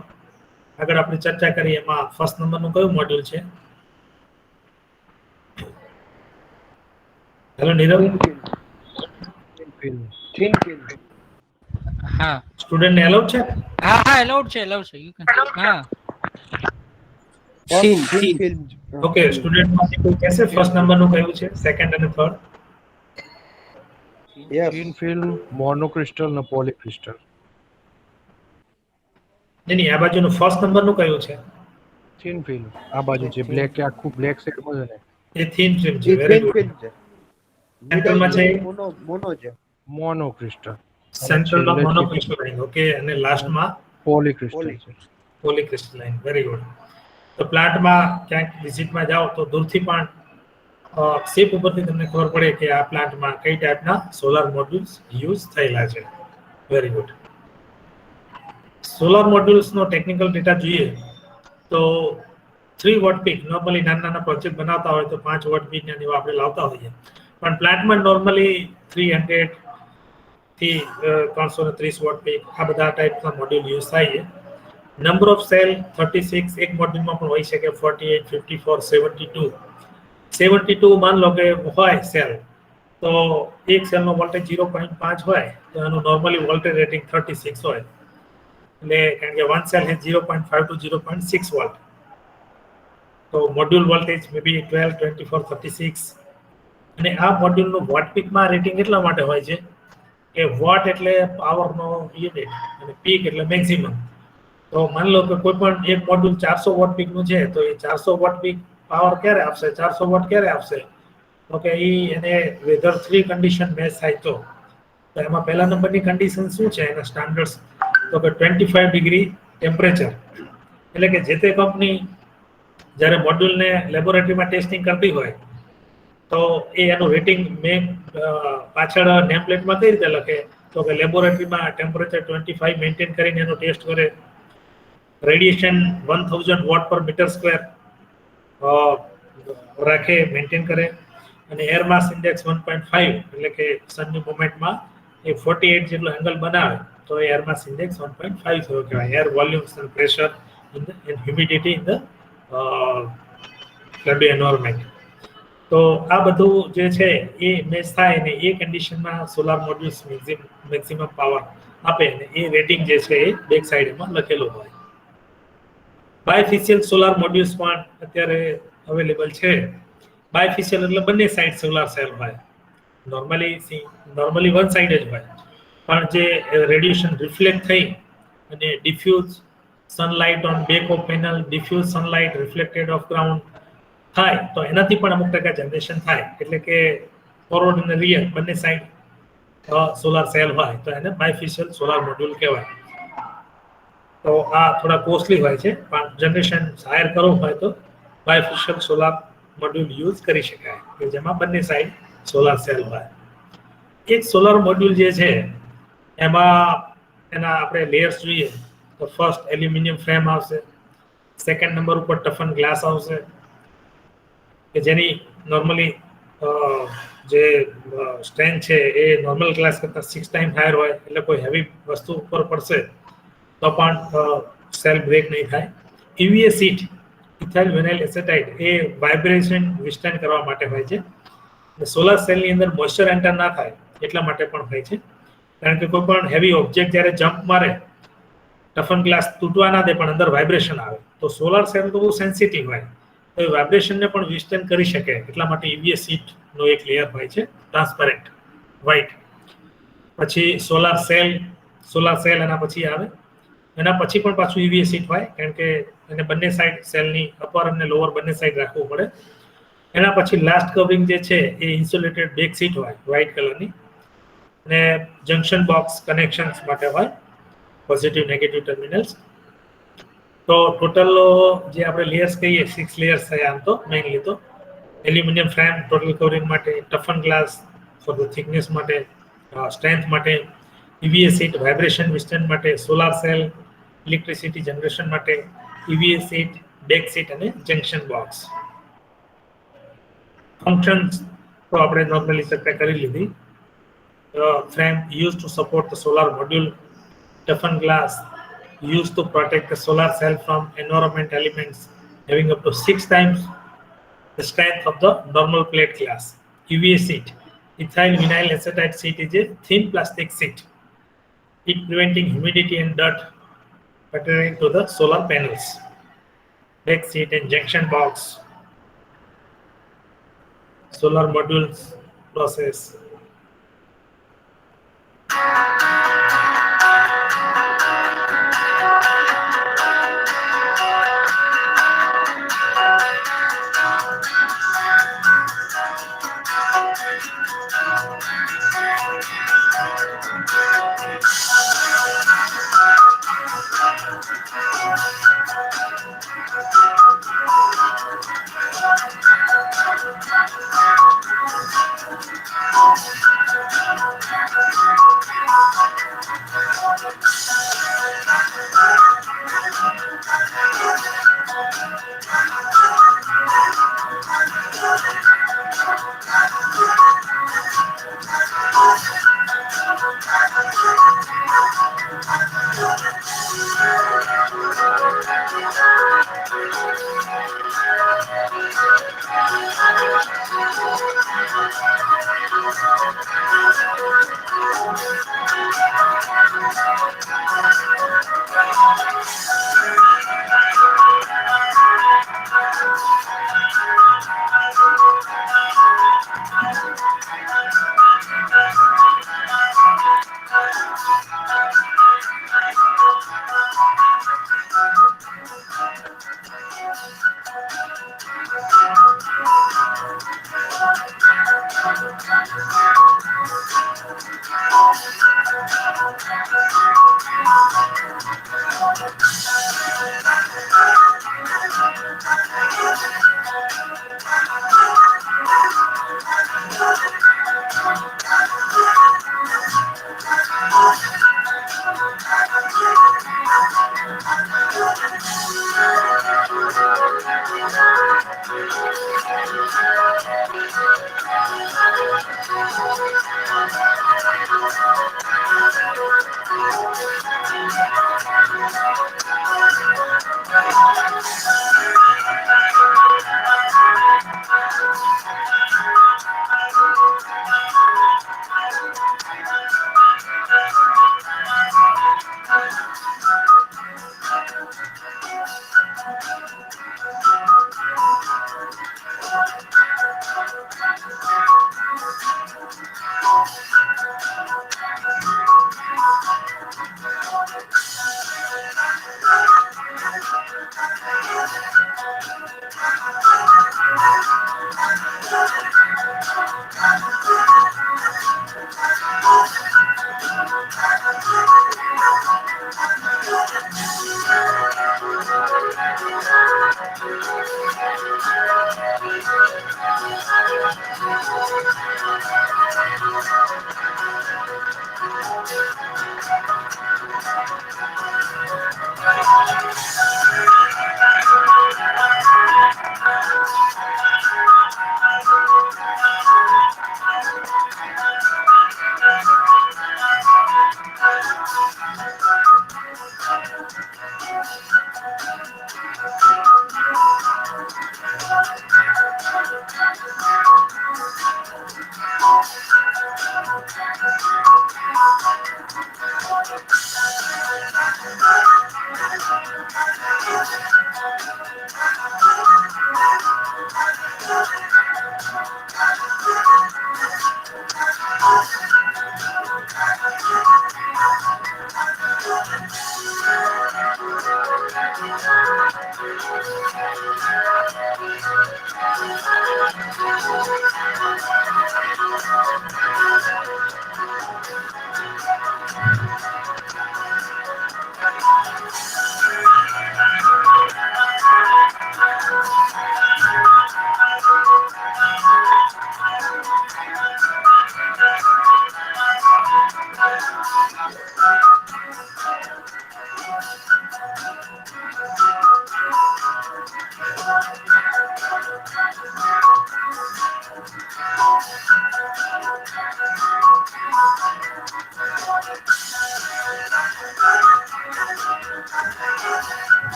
[SPEAKER 2] આગળ આપણે ચર્ચા કરી. એમાં ફર્સ્ટ નંબરનું કયું મોડ્યુલ છે? હેલો નીરવ,
[SPEAKER 1] હા
[SPEAKER 2] સ્ટુડન્ટ ને એલાઉડ છે?
[SPEAKER 1] હા એલાઉડ છે યુ કેન. હા
[SPEAKER 2] ઓકે, સ્ટુડન્ટ માંથી કોઈ કહેશે ફર્સ્ટ નંબરનું કયું છે, સેકન્ડ અને થર્ડ?
[SPEAKER 5] થિન ફિલ્મ, મોનોક્રિસ્ટલ ને પોલીક્રિસ્ટલ.
[SPEAKER 2] નહીં, આ બાજુનું ફર્સ્ટ નંબરનું કયું છે?
[SPEAKER 5] થિન ફિલ્મ આ બાજુ છે, બ્લેક કે આખું બ્લેક સાઈડમાં છે ને
[SPEAKER 2] એ થિન ફિલ્મ છે. Very good. સેન્ટ્રલમાં છે
[SPEAKER 5] મોનોક્રિસ્ટલ,
[SPEAKER 2] સેન્ટ્રલમાં મોનોક્રિસ્ટલાઇન. ઓકે, અને લાસ્ટમાં
[SPEAKER 5] પોલીક્રિસ્ટલ છે.
[SPEAKER 2] પોલીક્રિસ્ટલાઇન. Very good. તો પ્લાન્ટમાં ક્યાંક વિઝિટમાં જાઓ તો દૂરથી પણ શેપ ઉપરથી તમને ખબર પડે કે આ પ્લાન્ટમાં કઈ ટાઈપના સોલાર મોડ્યુલ્સ યુઝ થયેલા છે. Very good. સોલાર મોડ્યુલ્સનો ટેકનિકલ ડેટા જોઈએ તો 3 વોટ પીક, નોર્મલી નાના પ્રોજેક્ટ બનાવતા હોય તો 5 વોટ પીકના એવા આપણે લાવતા હોઈએ, પણ પ્લાન્ટમાં નોર્મલી 300 થી 330 વોટ પીક આ બધા ટાઈપના મોડ્યુલ યુઝ થાય છે. નંબર ઓફ સેલ 36, એક મોડ્યુલમાં પણ હોઈ શકે 48, 54, 72. 72 માન લો કે હોય સેલ, તો એક સેલનો વોલ્ટેજ 0.5 હોય તો એનું નોર્મલી વોલ્ટેજ રેટિંગ 36 હોય. એટલે કારણ કે one cell has 0.5 to 0.6 volt, તો મોડ્યુલ વોલ્ટેજ મે બી 12, 24, 36. અને આ મોડ્યુલનું વોટ પીકમાં રેટિંગ એટલા માટે હોય છે કે વોટ એટલે પાવરનો યુનિટ અને પીક એટલે મેક્સિમમ. તો માની લો કે કોઈ પણ એક મોડ્યુલ 400 વોટ પીકનું છે, તો એ 400 વોટ પીક પાવર ક્યારે આપશે, 400 વોટ ક્યારે આપશે? તો કે એને વેધર 3 કન્ડિશન મેચ થાય તો એમાં પહેલા નંબરની કન્ડિશન શું છે એના સ્ટાન્ડર્ડ્સ? તો કે 25 ડિગ્રી ટેમ્પરેચર. એટલે કે જે તે કંપની જ્યારે મોડ્યુલને લેબોરેટરીમાં ટેસ્ટિંગ કરતી હોય તો એનું રેટિંગ પાછળ નેમ પ્લેટમાં કઈ રીતે લખે? તો કે લેબોરેટરીમાં ટેમ્પરેચર 25 મેન્ટેન કરીને એનો ટેસ્ટ કરે, રેડિયેશન 1000 વોટ પર મીટર સ્ક્વેર રાખે, મેન્ટેન કરે, અને એર માસ ઇન્ડેક્સ 1.5 એટલે કે સનની મોમેન્ટમાં એ 48 જેટલો એંગલ બનાવે તો એ એર માસ ઇન્ડેક્સ 1.5 થયો કહેવાય. Air volumes and pressure in the and humidity in the cloudy environment. તો આ બધું જે છે એ મેચ થાય ને એ કન્ડિશનમાં સોલાર મોડ્યુલ્સ મેક્સિમમ પાવર આપે ને એ રેટિંગ જે છે એ બેક સાઈડમાં લખેલું હોય. બાયફેશિયલ સોલાર મોડ્યુલ્સ પણ અત્યારે અવેલેબલ છે. બાયફેશિયલ એટલે બંને સાઈડ સોલાર સેલ હોય. નોર્મલી વન સાઈડ જ હોય, પણ જે રેડિયેશન રિફ્લેક્ટ થઈ અને diffuse sunlight on back of panel, diffuse sunlight reflected of ground થાય તો એનાથી પણ અમુક ટકા જનરેશન થાય. એટલે કે ફોરવર્ડ અને રિયર બંને સાઈડ સોલાર સેલ હોય તો એને બાયફેશિયલ સોલાર મોડ્યુલ કહેવાય. તો આ થોડા કોસ્ટલી હોય છે, પણ જનરેશન હાયર કરવું હોય તો બાયફેશિયલ સોલાર મોડ્યુલ યુઝ કરી શકાય કે જેમાં બંને સાઈડ સોલાર સેલ હોય. એક સોલાર મોડ્યુલ જે છે એમાં એના આપણે લેયર્સ જોઈએ તો ફર્સ્ટ એલ્યુમિનિયમ ફ્રેમ આવશે, સેકન્ડ નંબર ઉપર ટફન ગ્લાસ આવશે કે જેની નોર્મલી જે સ્ટ્રેન્થ છે એ નોર્મલ ગ્લાસ કરતાં 6 ટાઈમ હાયર હોય, એટલે કોઈ હેવી વસ્તુ ઉપર પડશે તો પણ સેલ બ્રેક નહીં થાય. EVA સીટ, ઇથાઇલ વિનાઇલ એસેટાઇડ, એ વાઇબ્રેશન વિસ્ટેન્ડ કરવા માટે હોય છે. સોલાર સેલની અંદર મોઇસ્ચર એન્ટર ના થાય એટલા માટે પણ હોય છે, કારણ કે કોઈ પણ હેવી ઓબ્જેક્ટ જ્યારે જમ્પ મારે, ટફન ગ્લાસ તૂટવા ના દે પણ અંદર વાઇબ્રેશન આવે. તો સોલાર સેલ તો બહુ સેન્સિટિવ હોય, તો એ વાઇબ્રેશનને પણ વિસ્ટેન કરી શકે એટલા માટે EVA સીટનો એક લેયર હોય છે ટ્રાન્સપેરેન્ટ વ્હાઇટ. પછી સોલાર સેલ એના પછી આવે. એના પછી પણ પાછું EVA સીટ હોય કારણ કે એને બંને સાઈડ સેલની અપર અને લોઅર બંને સાઈડ રાખવું પડે. એના પછી લાસ્ટ કવરિંગ જે છે એ ઇન્સ્યુલેટેડ બેક સીટ હોય વ્હાઇટ કલરની અને જંક્શન બોક્સ કનેક્શન્સ માટે હોય પોઝિટિવ નેગેટિવ ટર્મિનલ્સ. તો ટોટલ જે આપણે લેયર્સ કહીએ 6 લેયર્સ થયા આમ તો મેઇનલી તો એલ્યુમિનિયમ ફ્રેમ ટોટલ કવરિંગ માટે, toughen glass for the thickness માટે, સ્ટ્રેન્થ માટે, EVA સીટ વાઇબ્રેશન વિસ્ટેન માટે, સોલાર સેલ ઇલેક્ટ્રિસિટી જનરેશન માટે, EVA સીટ બેક સીટ અને જંક્શન બોક્સ. ફંક્શન્સ તો આપણે નોર્મલી ચર્ચા કરી લીધી. Frame used to support the solar module, toughen glass used to protect the solar cell from environment elements having up to 6 times the strength of the normal plate glass. EVA seat, ethyl vinyl acetate seat is a thin plastic seat. It preventing humidity and dirt pertaining to the solar panels. Back seat and junction box, solar modules process.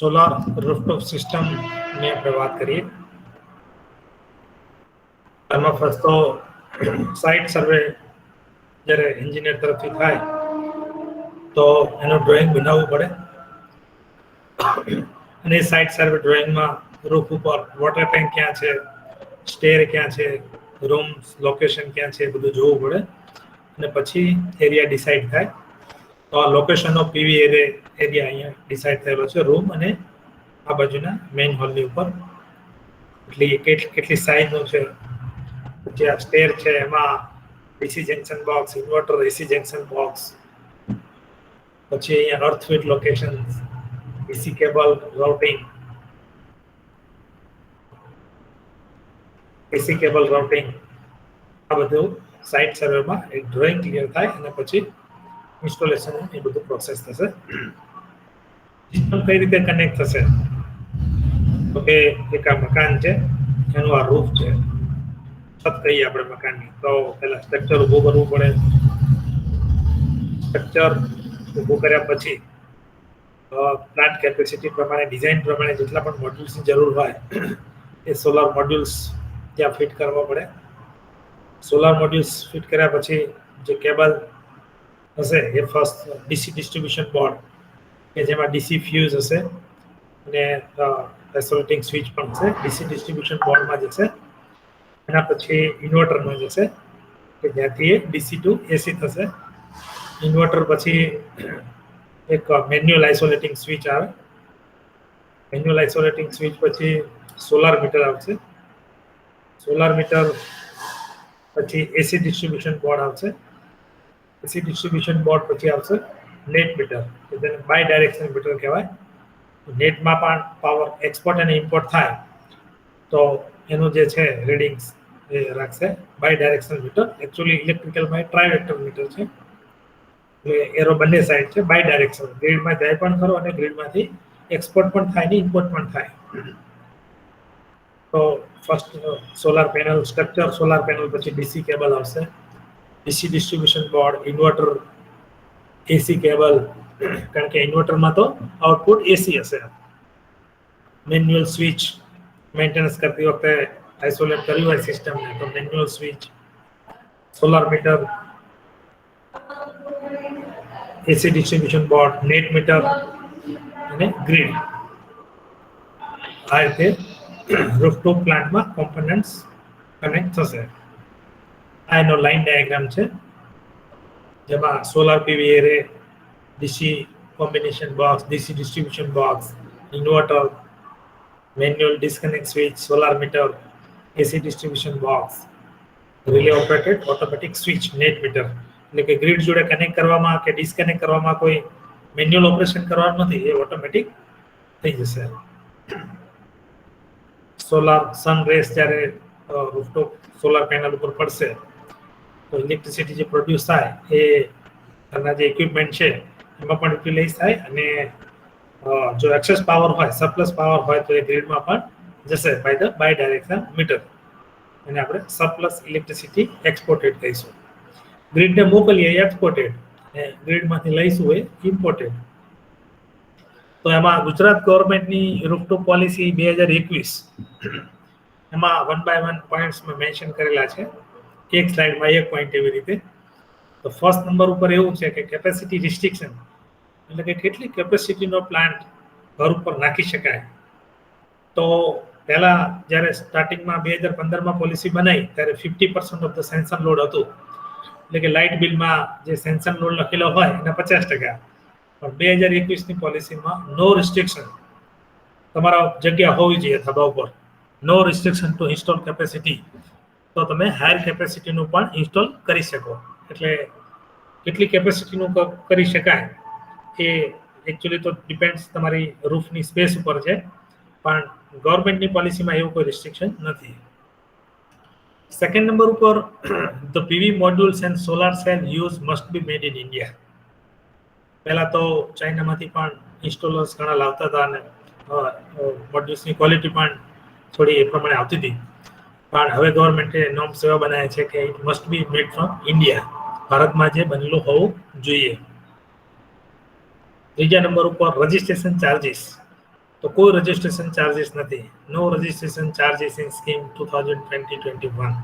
[SPEAKER 2] Solar rooftop સિસ્ટમની આપણે વાત કરીએ. એમાં first તો site સર્વે જ્યારે engineer તરફથી થાય તો એનું ડ્રોઈંગ બનાવવું પડે અને એ સાઇટ સર્વે ડ્રોઈંગમાં રૂફ ઉપર વોટર ટેન્ક ક્યાં છે, સ્ટેર ક્યાં છે, રૂમ્સ લોકેશન ક્યાં છે, એ બધું જોવું પડે અને પછી એરિયા ડિસાઇડ થાય. તો આ લોકેશન ઓફ પીવી એરિયા અહીંયા ડિસાઇડ થયેલો છે રૂમ અને આ બાજુના મેઇન હોલની ઉપર. એટલે કેટલી સાઇઝનું છે, પછી આ સ્ટેર છે એમાં ડીસી જંક્શન બોક્સ, ઇન્વર્ટર એસી જંક્શન બોક્સ, પછી અહીંયા અર્થફિટ લોકેશન, ડીસી કેબલ રાઉટિંગ, એસી કેબલ રાઉટિંગ, આ બધું સાઇટ સર્વેમાં એક ડ્રોઈંગ ક્લિયર થાય અને પછી ઇન્સ્ટોલેશન એ બધું પ્રોસેસ થશે. સિસ્ટમ કઈ રીતે કનેક્ટ થશે તો કે એક આ મકાન છે, એનું આ રૂફ છે, છત કહીએ આપણે મકાનની. તો પહેલા સ્ટ્રક્ચર ઊભું કરવું પડે. સ્ટ્રક્ચર ઊભું કર્યા પછી પ્લાન્ટ કેપેસિટી પ્રમાણે, ડિઝાઇન પ્રમાણે જેટલા પણ મોડ્યુલ્સની જરૂર હોય એ સોલાર મોડ્યુલ્સ ત્યાં ફિટ કરવા પડે. સોલાર મોડ્યુલ્સ ફિટ કર્યા પછી જે કેબલ હશે એ ફર્સ્ટ ડીસી ડિસ્ટ્રીબ્યુશન બોર્ડ કે જેમાં ડીસી ફ્યુઝ હશે અને આઇસોલેટિંગ સ્વિચ પણ હશે, ડીસી ડિસ્ટ્રીબ્યુશન બોર્ડમાં જશે. એના પછી ઇન્વર્ટરમાં જશે કે જ્યાંથી એ ડીસી ટુ એસી થશે. ઇન્વર્ટર પછી એક મેન્યુઅલ આઇસોલેટિંગ સ્વિચ આવે. મેન્યુઅલ આઇસોલેટિંગ સ્વિચ પછી સોલાર મીટર આવશે. સોલાર મીટર પછી એસી ડિસ્ટ્રીબ્યુશન બોર્ડ આવશે. એસી ડિસ્ટ્રીબ્યુશન બોર્ડ પછી આવશે નેટ મીટર, જેને બાય ડાયરેક્શનલ મીટર કહેવાય. નેટમાં પણ પાવર એક્સપોર્ટ અને ઇમ્પોર્ટ થાય તો એનું જે છે રીડિંગ્સ એ રાખશે બાય ડાયરેક્શનલ મીટર. એકચ્યુઅલી ઇલેક્ટ્રિકલમાં ટ્રાઇવેક્ટર મીટર છે, એટલે એરો બંને સાઈડ છે. બાય ડાયરેક્શનલ ગ્રીડમાં જાય પણ ખરો અને ગ્રીડમાંથી એક્સપોર્ટ પણ થાય ને ઇમ્પોર્ટ પણ થાય. તો first solar panel structure, solar panel પછી ડીસી કેબલ આવશે, ડીસી ડિસ્ટ્રીબ્યુશન બોર્ડ, ઇન્વર્ટર, એસી કેબલ, કારણ કે ઇન્વર્ટરમાં તો આઉટપુટ એસી હશે. મેન્યુઅલ સ્વિચ, મેન્ટેનન્સ કરતી વખતે આઇસોલેટ કર્યું હોય સિસ્ટમને તો manual switch, solar meter, AC distribution board, net metre અને ગ્રીડ. આ રીતે રૂફટોપ પ્લાન્ટમાં કોમ્પોનન્ટ્સ કનેક્ટ થશે. આ એનો લાઇન ડાયાગ્રામ છે, જેમાં solar PV array, DC combination box, DC distribution box, inverter, manual disconnect switch, solar meter, AC distribution box, relay operated automatic switch, net meter. એટલે કે ગ્રીડ જોડે કનેક્ટ કરવામાં કે ડિસ્કનેક્ટ કરવામાં કોઈ મેન્યુઅલ ઓપરેશન કરવાનું નથી, એ ઓટોમેટિક થઈ જશે. સોલાર સન રેસ જ્યારે રૂફટોપ સોલાર પેનલ ઉપર પડશે તો ઇલેક્ટ્રિસિટી જે પ્રોડ્યુસ થાય એ ઘરના જે ઇક્વિપમેન્ટ છે એમાં પણ યુટિલાઇઝ થાય, અને જો એક્સેસ પાવર હોય, સરપ્લસ પાવર હોય તો એ ગ્રીડમાં પણ જશે બાય ડાયરેક્શન મીટર, અને આપણે સરપ્લસ ઇલેક્ટ્રિસિટી એક્સપોર્ટેડ કહીશું. ગ્રીડને મોકલીએ એ એક્સપોર્ટેડ, ગ્રીડમાંથી લઈશું એ ઇમ્પોર્ટેડ. તો એમાં ગુજરાત ગવર્મેન્ટની રૂફટોપ પોલિસી 2021 એમાં 1 by 1 પોઈન્ટ્સ મેં મેન્શન કરેલા છે, એક સ્લાઇડમાં એક પોઈન્ટ એવી રીતે. તો ફર્સ્ટ નંબર ઉપર એવું છે કે કેપેસિટી રિસ્ટ્રિક્શન, એટલે કે કેટલી કેપેસિટીનો પ્લાન્ટ ઘર ઉપર નાખી શકાય. તો પહેલા જ્યારે સ્ટાર્ટિંગમાં 2015માં પોલિસી બનાવી ત્યારે 50% ઓફ ધ સેન્સર લોડ હતું, એટલે કે લાઇટ બિલમાં જે સેન્સર લોડ લખેલો હોય એના 50%. પણ 2021ની પોલિસીમાં નો રિસ્ટ્રિક્શન, તમારા જગ્યા હોવી જોઈએ ધાબા ઉપર, નો રિસ્ટ્રિક્શન ટુ ઇન્સ્ટોલ કેપેસિટી. તો તમે હાયર કેપેસિટીનું પણ ઇન્સ્ટોલ કરી શકો. એટલે કેટલી કેપેસિટીનું કરી શકાય એ એકચ્યુઅલી તો ડિપેન્ડ્સ તમારી રૂફની સ્પેસ ઉપર છે, પણ ગવર્મેન્ટની પોલિસીમાં એવું કોઈ રિસ્ટ્રિક્શન નથી. સેકન્ડ નંબર ઉપર, the PV modules and solar cell use must be made in India. પહેલાં તો ચાઇનામાંથી પણ ઇન્સ્ટોલર્સ ઘણા લાવતા હતા અને મોડ્યુલ્સની ક્વોલિટી પણ થોડી એ પ્રમાણે આવતી હતી, પણ હવે ગવર્મેન્ટે નોર્મ્સ એવા બનાવ્યા છે કે it must be made from India, ભારતમાં જે બનેલું હોવું જોઈએ. ત્રીજા નંબર ઉપર રજિસ્ટ્રેશન ચાર્જીસ, તો કોઈ રજિસ્ટ્રેશન ચાર્જીસ નથી, નો રજિસ્ટ્રેશન ચાર્જીસ ઇન સ્કીમ 2020-21.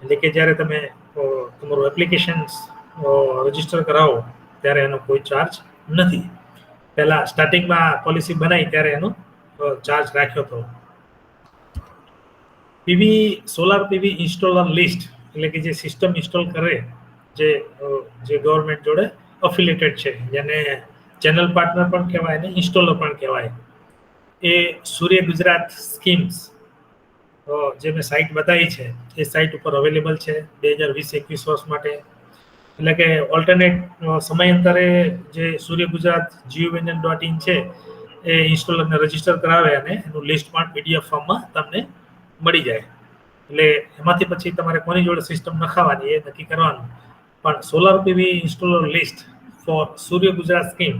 [SPEAKER 2] એટલે કે જ્યારે તમે તમારું એપ્લિકેશન રજિસ્ટર કરાવો ત્યારે એનો કોઈ ચાર્જ નથી. પહેલાં સ્ટાર્ટિંગમાં પોલિસી બનાવી ત્યારે એનો ચાર્જ રાખ્યો હતો. PV solar PV installer list, એટલે કે જે સિસ્ટમ ઇન્સ્ટોલ કરે જે ગવર્મેન્ટ જોડે અફિલિએટેડ છે, જેને ચેનલ પાર્ટનર પણ કહેવાય ને ઇન્સ્ટોલર પણ કહેવાય, એ સૂર્ય ગુજરાત સ્કીમ્સ જે મેં સાઇટ બતાવી છે એ સાઇટ ઉપર અવેલેબલ છે 2020-21 વર્ષ માટે. એટલે કે ઓલ્ટરનેટ સમયાંતરે જે સૂર્ય ગુજરાત gov.in છે એ ઇન્સ્ટોલરને રજીસ્ટર કરાવે અને એનું લિસ્ટ પણ PDF ફોર્મમાં તમને મળી જાય. એટલે એમાંથી પછી તમારે કોની જોડે સિસ્ટમ નખાવાની એ નક્કી કરવાનું. પણ solar PV installer list four Surya Gujarat scheme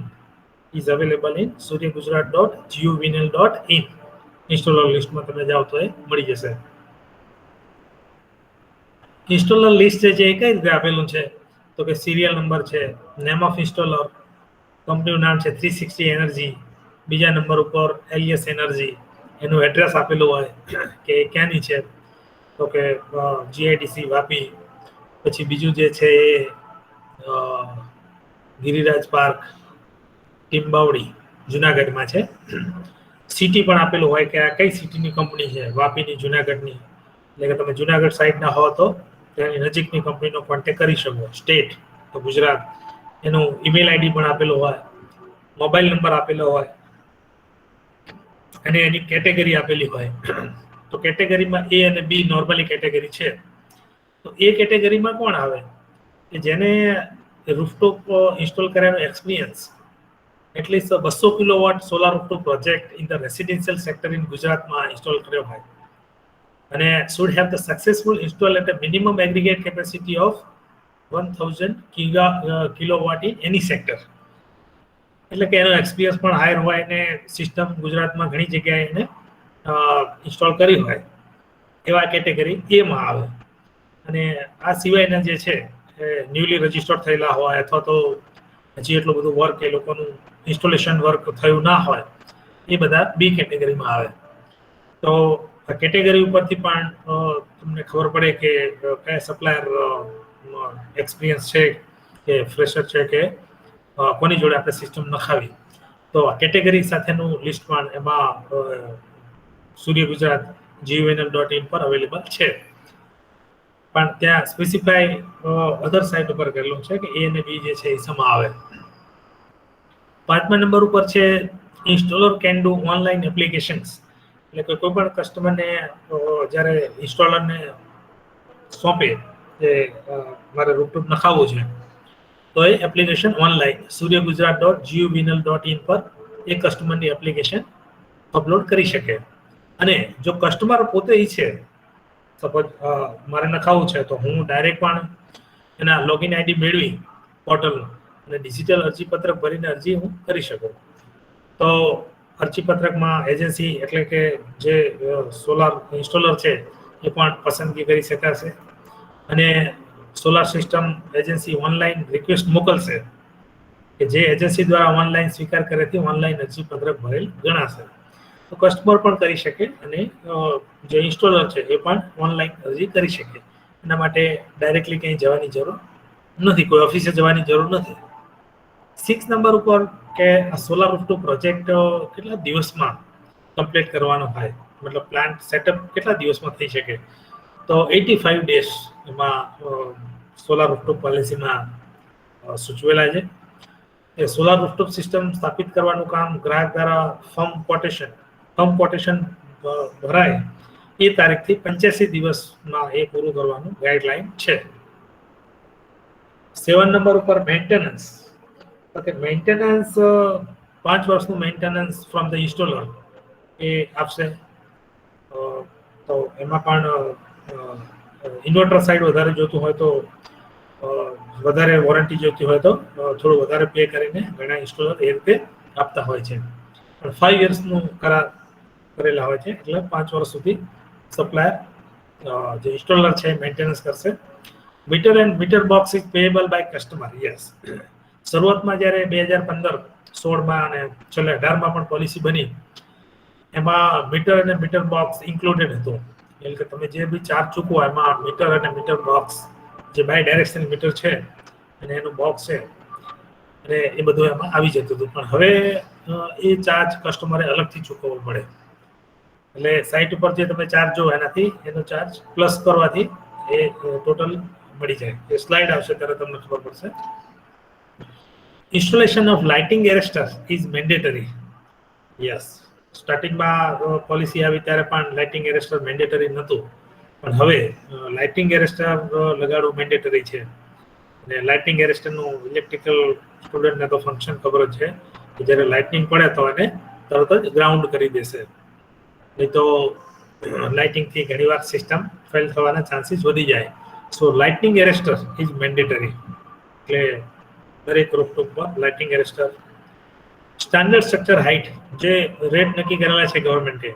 [SPEAKER 2] is available in suryagujarat.gov.in. Installer લિસ્ટમાં તમે જાઓ તો એ મળી જશે. ઇન્સ્ટોલર લિસ્ટ જે છે એ કઈ રીતે આપેલું છે, તો કે સિરિયલ નંબર છે, નેમ ઓફ ઇન્સ્ટોલર, કંપનીનું નામ છે 360 એનર્જી, બીજા નંબર ઉપર એલિયસ એનર્જી, એનું એડ્રેસ આપેલું હોય કે ક્યાંની છે, તો કે GIDC વાપી. પછી બીજું જે છે એ ગિરિરાજ પાર્ક ટીમ્બાવડી જુનાગઢમાં છે. સિટી પણ આપેલું હોય કે આ કઈ સિટીની કંપની છે, વાપીની, જુનાગઢની. એટલે કે તમે જુનાગઢ સાઈડના હો તો તેની નજીકની કંપનીનો કોન્ટેક્ટ કરી શકો. સ્ટેટ તો ગુજરાત એનું ઈમેલ આઈડી પણ આપેલો હોય, મોબાઈલ નંબર આપેલો હોય અને એની કેટેગરી આપેલી હોય. તો કેટેગરીમાં એ અને બી નોર્મલી કેટેગરી છે. તો એ કેટેગરીમાં કોણ આવે કે જેને રૂફટોપ ઇન્સ્ટોલ કર્યાનો experience at least 200 kilowatt solar rooftop project in the residential sector in ગુજરાતમાં ઇન્સ્ટોલ કર્યો હોય અને should have the successful install at a minimum aggregate capacity of 1000 kilowatt in any sector. એટલે કે એનો એક્સપિરિયન્સ પણ હાયર હોય ને સિસ્ટમ ગુજરાતમાં ઘણી જગ્યાએ એને ઇન્સ્ટોલ કરી હોય એવા કેટેગરી એમાં આવે. અને આ સિવાયના જે છે ન્યૂલી રજિસ્ટર્ડ થયેલા હોય અથવા તો હજી એટલું બધું વર્ક એ લોકોનું ઇન્સ્ટોલેશન વર્ક થયું ના હોય એ બધા બી કેટેગરીમાં આવે. તો આ કેટેગરી ઉપરથી પણ તમને ખબર પડે કે કયા સપ્લાયર એક્સપિરિયન્સ છે કે ફ્રેશર છે કે કોની જોડે આપણે સિસ્ટમ નખાવી. તો આ કેટેગરી સાથેનું લિસ્ટ પણ એમાં સૂર્ય ગુજરાત GUVNL.in પર અવેલેબલ છે. પણ ત્યાં સ્પેસિફાઈ અધર સાઇટ ઉપર કરેલું છે કે એ અને બી જે છે એ સમા આવે. 5મા નંબર ઉપર છે installer can do online applications. એટલે કોઈ પણ કસ્ટમરને જ્યારે ઇન્સ્ટોલરને સોંપે કે મારે રૂફટોપ નખાવવું છે તો એ એપ્લિકેશન ઓનલાઈન suryagujarat.guvnl.in પર એ કસ્ટમરની એપ્લિકેશન અપલોડ કરી શકે. અને જો કસ્ટમર પોતે ઈચ્છે સપોઝ મારે નખાવવું છે તો હું ડાયરેક્ટ પણ એના લોગિન આઈડી મેળવી પોર્ટલનો અને ડિજિટલ અરજીપત્રક ભરીને અરજી હું કરી શકું. તો અરજીપત્રકમાં એજન્સી એટલે કે જે સોલાર ઇન્સ્ટોલર છે એ પણ પસંદગી કરી શકાશે અને solar system agency online request મોકલશે કે જે એજન્સી દ્વારા ઓનલાઈન સ્વીકાર કરેથી ઓનલાઈન અરજીપત્રક ભરેલ ગણાશે. તો કસ્ટમર પણ કરી શકે અને જે ઇન્સ્ટોલર છે એ પણ ઓનલાઈન અરજી કરી શકે. એના માટે ડાયરેક્ટલી કંઈ જવાની જરૂર નથી, કોઈ ઓફિસે જવાની જરૂર નથી. 6 નંબર ઉપર કે આ સોલાર રૂફટોપ પ્રોજેક્ટ કેટલા દિવસમાં કમ્પ્લીટ કરવાનો હોય, મતલબ પ્લાન્ટ સેટઅપ કેટલા દિવસમાં થઈ શકે. તો 85 ડેઝ એમાં સોલાર રૂફટોપ પોલિસીમાં સૂચવેલા છે. એ સોલાર રૂફટોપ સિસ્ટમ સ્થાપિત કરવાનું કામ ગ્રાહક દ્વારા ફર્મ કોટેશન ભરાય એ તારીખથી 85 દિવસમાં એ પૂરું કરવાનું ગાઈડલાઈન છે. 7 નંબર ઉપર મેન્ટેનન્સ. ઓકે, મેન્ટેનન્સ 5 વર્ષનું મેન્ટેનન્સ ફ્રોમ ધ ઇન્સ્ટોલર એ આપશે. તો એમાં પણ ઇન્વર્ટર સાઈડ વધારે જોતું હોય તો વધારે વોરંટી જોઈતી હોય તો થોડું વધારે પે કરીને ઘણા ઇન્સ્ટોલર એ રીતે આપતા હોય છે. પણ 5 યર્સનું કરાર કરેલા હોય છે એટલે 5 વર્ષ સુધી સપ્લાયર જે ઇન્સ્ટોલર છે મેન્ટેનન્સ કરશે. Meter and meter box is payable by customer. Yes, શરૂઆતમાં જ્યારે 2015-16માં અને છેલ્લે 18માં પણ પોલિસી બની એમાં મીટર અને મીટર બોક્સ ઇન્ક્લુડેડ હતું. એટલે કે તમે જે બી ચાર્જ ચૂકવો એમાં મીટર અને મીટર બોક્સ જે બાય ડાયરેક્શનલ મીટર છે અને એનું બોક્સ છે અને એ બધું એમાં આવી જતું હતું. પણ હવે એ ચાર્જ કસ્ટમરે અલગથી ચૂકવવો પડે. એટલે સાઇટ ઉપર જે તમે ચાર્જ જો એનાથી એનો ચાર્જ પ્લસ કરવાથી એ ટોટલ મળી જાય. એ સ્લાઇડ આવશે ત્યારે તમને ખબર પડશે. Installation of lighting arrester is mandatory. Yes, સ્ટાર્ટિંગમાં પોલિસી આવી ત્યારે પણ લાઇટિંગ એરેસ્ટર મેન્ડેટરી નહોતું, પણ હવે લાઇટિંગ એરેસ્ટર લગાડવું મેન્ડેટરી છે. અને લાઇટિંગ એરેસ્ટરનું ઇલેક્ટ્રિકલ સ્ટુડન્ટને તો ફંક્શન ખબર જ છે કે જ્યારે લાઇટિંગ પડે તો એને તરત જ ગ્રાઉન્ડ કરી દેશે, નહીં તો લાઇટિંગથી ઘણીવાર સિસ્ટમ ફેલ થવાના ચાન્સીસ વધી જાય. So lighting arrester is mandatory. એટલે દરેક રૂફટોપ પર lighting arrester. Standard structure height જે રેટ નક્કી કરેલા છે ગવર્મેન્ટે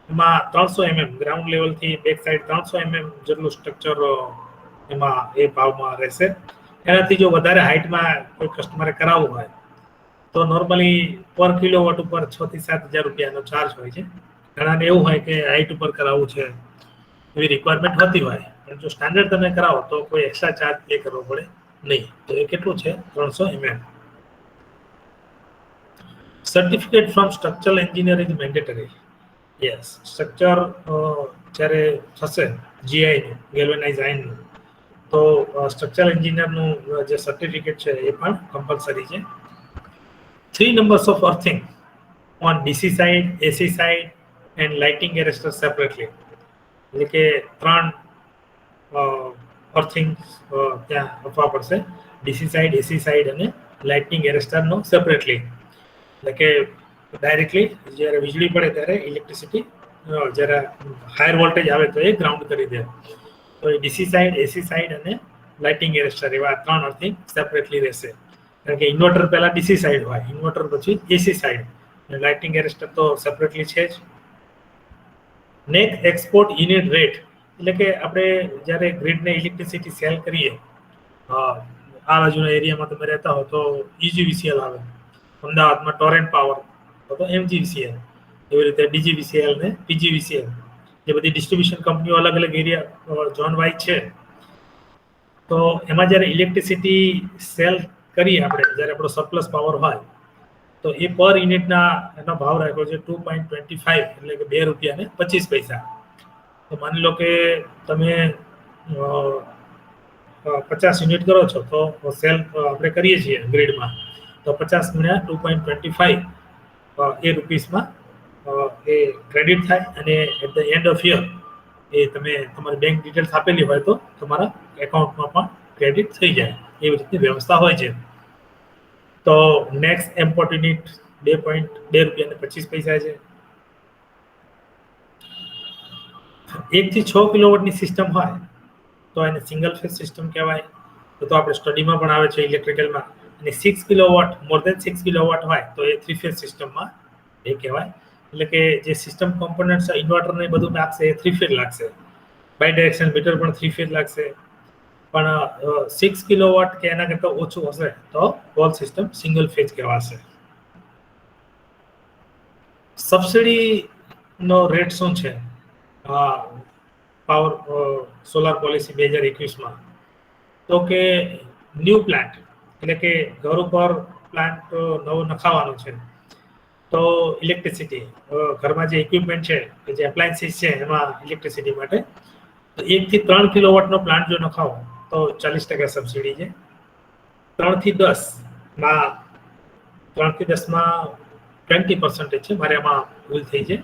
[SPEAKER 2] એમાં 300 mm ગ્રાઉન્ડ લેવલથી બેક સાઇડ 300 mm જેટલું સ્ટ્રક્ચર એમાં એ ભાવમાં રહેશે. એનાથી જો વધારે હાઇટમાં કોઈ કસ્ટમરે કરાવવું હોય તો નોર્મલી પર કિલોવોટ ઉપર 6 થી 7 હજાર રૂપિયાનો ચાર્જ હોય છે. ઘણાને એવું હોય કે હાઇટ ઉપર કરાવવું છે એવી રિક્વાયરમેન્ટ હોતી હોય, પણ જો સ્ટાન્ડર્ડ તમે કરાવો તો કોઈ એક્સ્ટ્રા ચાર્જ પે કરવો પડે નહીં. તો એ કેટલું છે? 300 mm. Certificate from structural engineer is mandatory. Yes, structure જ્યારે થશે GI ગેલ્વેનાઇઝ આયર્નનું તો સ્ટ્રક્ચરલ એન્જિનિયરનું જે સર્ટિફિકેટ છે એ પણ કમ્પલસરી છે. 3 numbers of earthing on DC side, AC side and lighting arrestor separately. એટલે કે 3 અર્થિંગ ત્યાં આપવા પડશે, ડીસી સાઇડ, એસી સાઇડ અને લાઇટનિંગ એરેસ્ટરનો સેપરેટલી. એટલે કે ડાયરેક્ટલી જ્યારે વીજળી પડે ત્યારે ઇલેક્ટ્રિસિટી જ્યારે હાયર વોલ્ટેજ આવે તો એ ગ્રાઉન્ડ કરી દે. તો એ ડીસી સાઇડ, એસી સાઇડ અને લાઇટિંગ એરેસ્ટર એવા 3 અર્થિંગ સેપરેટલી રહેશે. કારણ કે ઇન્વર્ટર પહેલા ડીસી સાઇડ હોય, ઇન્વર્ટર પછી એસી સાઇડ, અને લાઇટિંગ એરેસ્ટર તો સેપરેટલી છે જ. નેટ એક્સપોર્ટ યુનિટ રેટ એટલે કે આપણે જ્યારે ગ્રીડને ઇલેક્ટ્રિસિટી સેલ કરીએ, આ બાજુના એરિયામાં તમે રહેતા હો તો EGVCL આવે, અમદાવાદમાં ટોરેન્ટ પાવર તો MGVCL, એવી રીતે DGVCL ને PGVCL, જે બધી ડિસ્ટ્રીબ્યુશન કંપનીઓ અલગ અલગ એરિયા ઝોન વાઇઝ છે. તો એમાં જ્યારે ઇલેક્ટ્રિસિટી સેલ કરીએ આપણે, જ્યારે આપણો સરપ્લસ પાવર હોય તો એ પર યુનિટના એનો ભાવ રાખ્યો છે 2.25, એટલે કે ₹2.25. તો માની લો કે તમે 50 યુનિટ કરો છો તો સેલ આપણે કરીએ છીએ ગ્રીડમાં, તો 50 ગુણ્યા 2.25 એ રૂપીસમાં એ ક્રેડિટ થાય, અને at the end of year એ તમે તમારી બેંક ડિટેલ્સ આપેલી હોય તો તમારા એકાઉન્ટમાં પણ ક્રેડિટ થઈ જાય, એવી રીતની વ્યવસ્થા હોય છે. તો નેક્સ્ટ એમ્પોર્ટ યુનિટ ₹2.25 છે. 1 થી 6 કિલોવોટની સિસ્ટમ હોય તો એને સિંગલ ફેઝ સિસ્ટમ કહેવાય. તો આપણે સ્ટડીમાં પણ આવે છે ઇલેક્ટ્રિકલમાં. અને 6 કિલોવોટ, મોર દેન 6 કિલોવોટ હોય તો એ 3 ફેઝ સિસ્ટમમાં એ કહેવાય. એટલે કે જે સિસ્ટમ કોમ્પોનન્ટ છે, ઇન્વર્ટર ને બધું લાગશે એ 3 ફેઝ લાગશે, બાય ડાયરેક્શન મીટર પણ 3 ફેઝ લાગશે. પણ 6 કિલોવોટ કે એના કરતાં ઓછું હશે તો હોલ સિસ્ટમ સિંગલ ફેઝ કહેવાશે. સબસિડીનો રેટ શું છે પાવર સોલાર પોલિસી 2021માં? તો કે ન્યૂ પ્લાન્ટ, એટલે કે ઘર ઉપર પ્લાન્ટ નવો નખાવાનો છે તો ઇલેક્ટ્રિસિટી, ઘરમાં જે ઇક્વિપમેન્ટ છે, જે એપ્લાયન્સીસ છે એમાં ઇલેક્ટ્રિસિટી માટે, તો 1 થી 3 કિલોવોટનો પ્લાન્ટ જો નખાવો તો 40% સબસિડી છે. 3 થી 10માં 20% છે, મારે આમાં ભૂલ થઈ છે,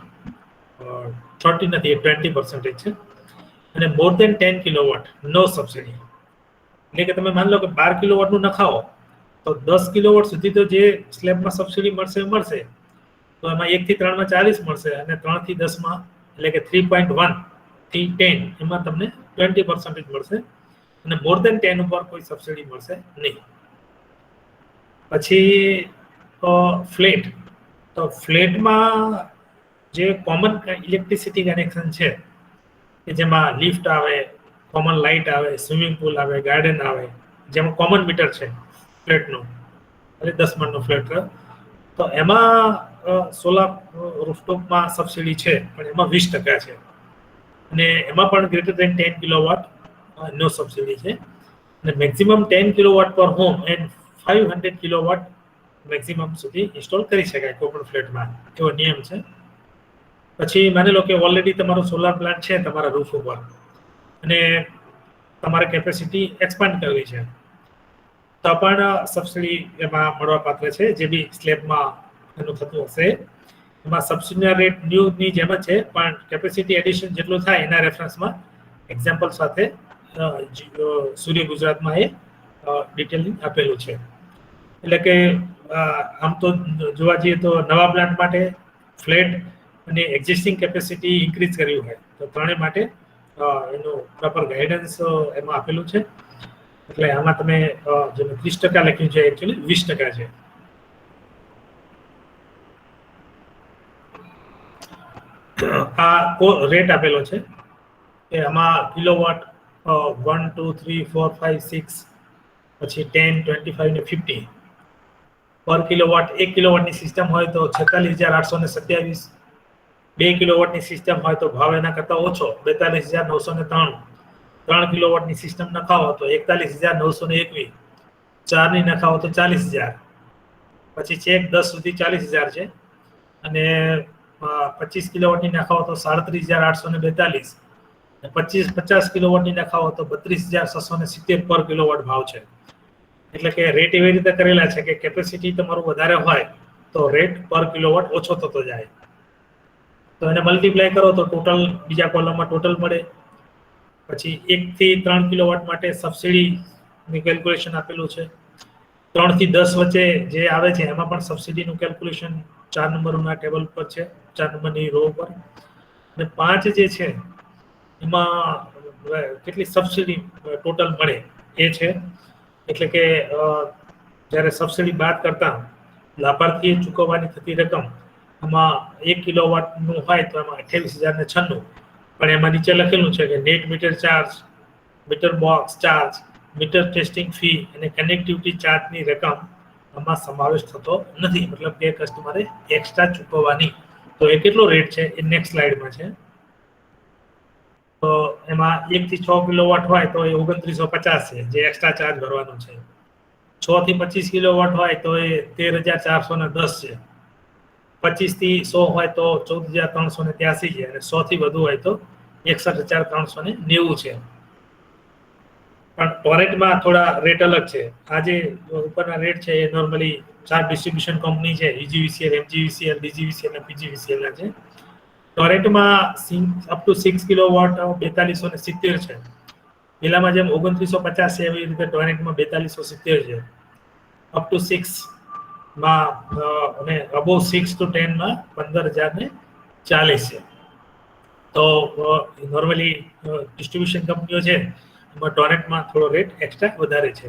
[SPEAKER 2] 30 નથી, 20% છે. અને મોર દેન 10 કિલોવોટ નો સબસિડી. એટલે કે તમે માની લો કે 12 કિલોવોટનું નખાવો તો 10 કિલોવોટ સુધી તો જે સ્લેબમાં સબસિડી મળશે, તો એમાં 1 થી 3માં 40 મળશે, અને 3 થી 10માં એટલે કે 3.1 થી 10 એમાં તમને 20% મળશે, અને મોર દેન 10 ઉપર કોઈ સબસિડી મળશે નહીં. પછી ફ્લેટ, તો ફ્લેટમાં જે કોમન ઇલેક્ટ્રિસિટી કનેક્શન છે કે જેમાં લિફ્ટ આવે, કોમન લાઇટ આવે, સ્વિમિંગ પુલ આવે, ગાર્ડન આવે, જેમાં કોમન મીટર છે ફ્લેટનું, એટલે 10 માળનો ફ્લેટ, તો એમાં સોલાર રૂફટોપમાં સબસિડી છે પણ એમાં 20% છે. અને એમાં પણ ગ્રેટર દેન 10 કિલોવોટ નો સબસિડી છે. અને મેક્સિમમ 10 કિલોવોટ પર હોમ એન્ડ 500 કિલોવોટ મેક્સિમમ સુધી ઇન્સ્ટોલ કરી શકાય કોઈ પણ ફ્લેટમાં, એવો નિયમ છે. પછી માની લો કે ઓલરેડી તમારો સોલાર પ્લાન્ટ છે તમારા રૂફ ઉપર, અને તમારે કેપેસિટી એક્સપાન્ડ કરવી છે તો પણ સબસિડી એમાં મળવાપાત્ર છે. જે બી સ્લેબમાં એનું થતું હશે એમાં સબસિડીના રેટ ન્યૂની જેમ જ છે, પણ કેપેસિટી એડિશન જેટલું થાય એના રેફરન્સમાં એક્ઝામ્પલ સાથે સૂર્ય ગુજરાતમાં એ ડિટેલિંગ આપેલું છે. એટલે કે આમ તો જોવા જઈએ તો નવા પ્લાન્ટ માટે, ફ્લેટ અને એક્ઝિસ્ટિંગ કેપેસિટી ઇન્ક્રીઝ કર્યું હોય તો ત્રણેય માટે એનું પ્રોપર ગાઈડન્સ એમાં આપેલું છે. એટલે આમાં તમે જે 30% લખ્યું છે એકચ્યુઅલી 20% છે. આ રેટ આપેલો છે કે આમાં કિલોવોટ 1, 2, 3, 4, 5, 6, પછી 10, 25 ને 50 પર કિલોવોટ. 1 કિલોવોટની સિસ્ટમ હોય તો 46,827, 2 કિલોવોટની સિસ્ટમ હોય તો ભાવ એના કરતાં ઓછો 42,993, 3 કિલોવોટની સિસ્ટમ નખાવો તો 41,921, 4ની નખાવો તો 40,000, પછી ચેક 10 સુધી 40,000 છે, અને 25 કિલોવોટની નખાવો તો 37,842, 50 કિલોવોટની નખાવો તો 32,670 પર કિલોવોટ ભાવ છે. એટલે કે રેટ એવી રીતે કરેલા છે કે કેપેસિટી તમારું વધારે હોય તો રેટ પર કિલોવોટ ઓછો થતો જાય. તો એને મલ્ટીપ્લાય કરો તો ટોટલ બીજા કોલમમાં ટોટલ મળે. પછી 1 થી 3 કિલોવોટ માટે સબસિડીની કેલ્ક્યુલેશન આપેલું છે. 3 થી 10 વચ્ચે જે આવે છે એમાં પણ સબસિડીનું કેલ્ક્યુલેશન 4 નંબરના ટેબલ પર છે, 4 નંબરની રો પર. અને 5 જે છે એમાં કેટલી સબસિડી ટોટલ મળે એ છે. એટલે કે જ્યારે સબસિડી બાદ કરતા લાભાર્થીએ ચૂકવવાની થતી રકમ આમાં 1 કિલોવોટનું હોય તો એમાં 28,096, પણ એમાં નીચે લખેલું છે કે net meter charge, meter box charge, meter testing fee અને કનેક્ટિવિટી ચાર્જની રકમ આમાં સમાવેશ થતો નથી. મતલબ કે કસ્ટમરે એક્સ્ટ્રા ચૂકવવાની. તો એ કેટલો રેટ છે એ નેક્સ્ટ સ્લાઇડમાં છે. તો એમાં 1 થી 6 કિલોવોટ હોય તો એ 2950 છે, જે એક્સ્ટ્રા ચાર્જ ભરવાનો છે. 6 થી 25 કિલોવોટ હોય તો એ 13,410 છે. 25 થી 100 હોય તો 14,383 છે. અને 100 થી વધુ હોય તો 61,390 છે. પણ ટોરેન્ટમાં થોડા રેટ અલગ છે. આ જે ઉપરના રેટ છે એ નોર્મલી 4 ડિસ્ટ્રીબ્યુશન કંપની છે, EGVCL, MGVCL, DGVCL અને PGVCL ના છે. ટોરેન્ટમાં અપ ટુ 6 કિલોવોટ 4270 છે. પેલામાં જેમ 2950 છે એવી રીતે ટોરેન્ટમાં 4270 છે. અપ ટુ 6 માં અને અબોવ 6 to 10 માં 15,040 છે. તો નોર્મલી ડિસ્ટ્રીબ્યુશન કંપનીઓ છે એમાં ટોરેન્ટમાં થોડો રેટ એક્સ્ટ્રા વધારે છે.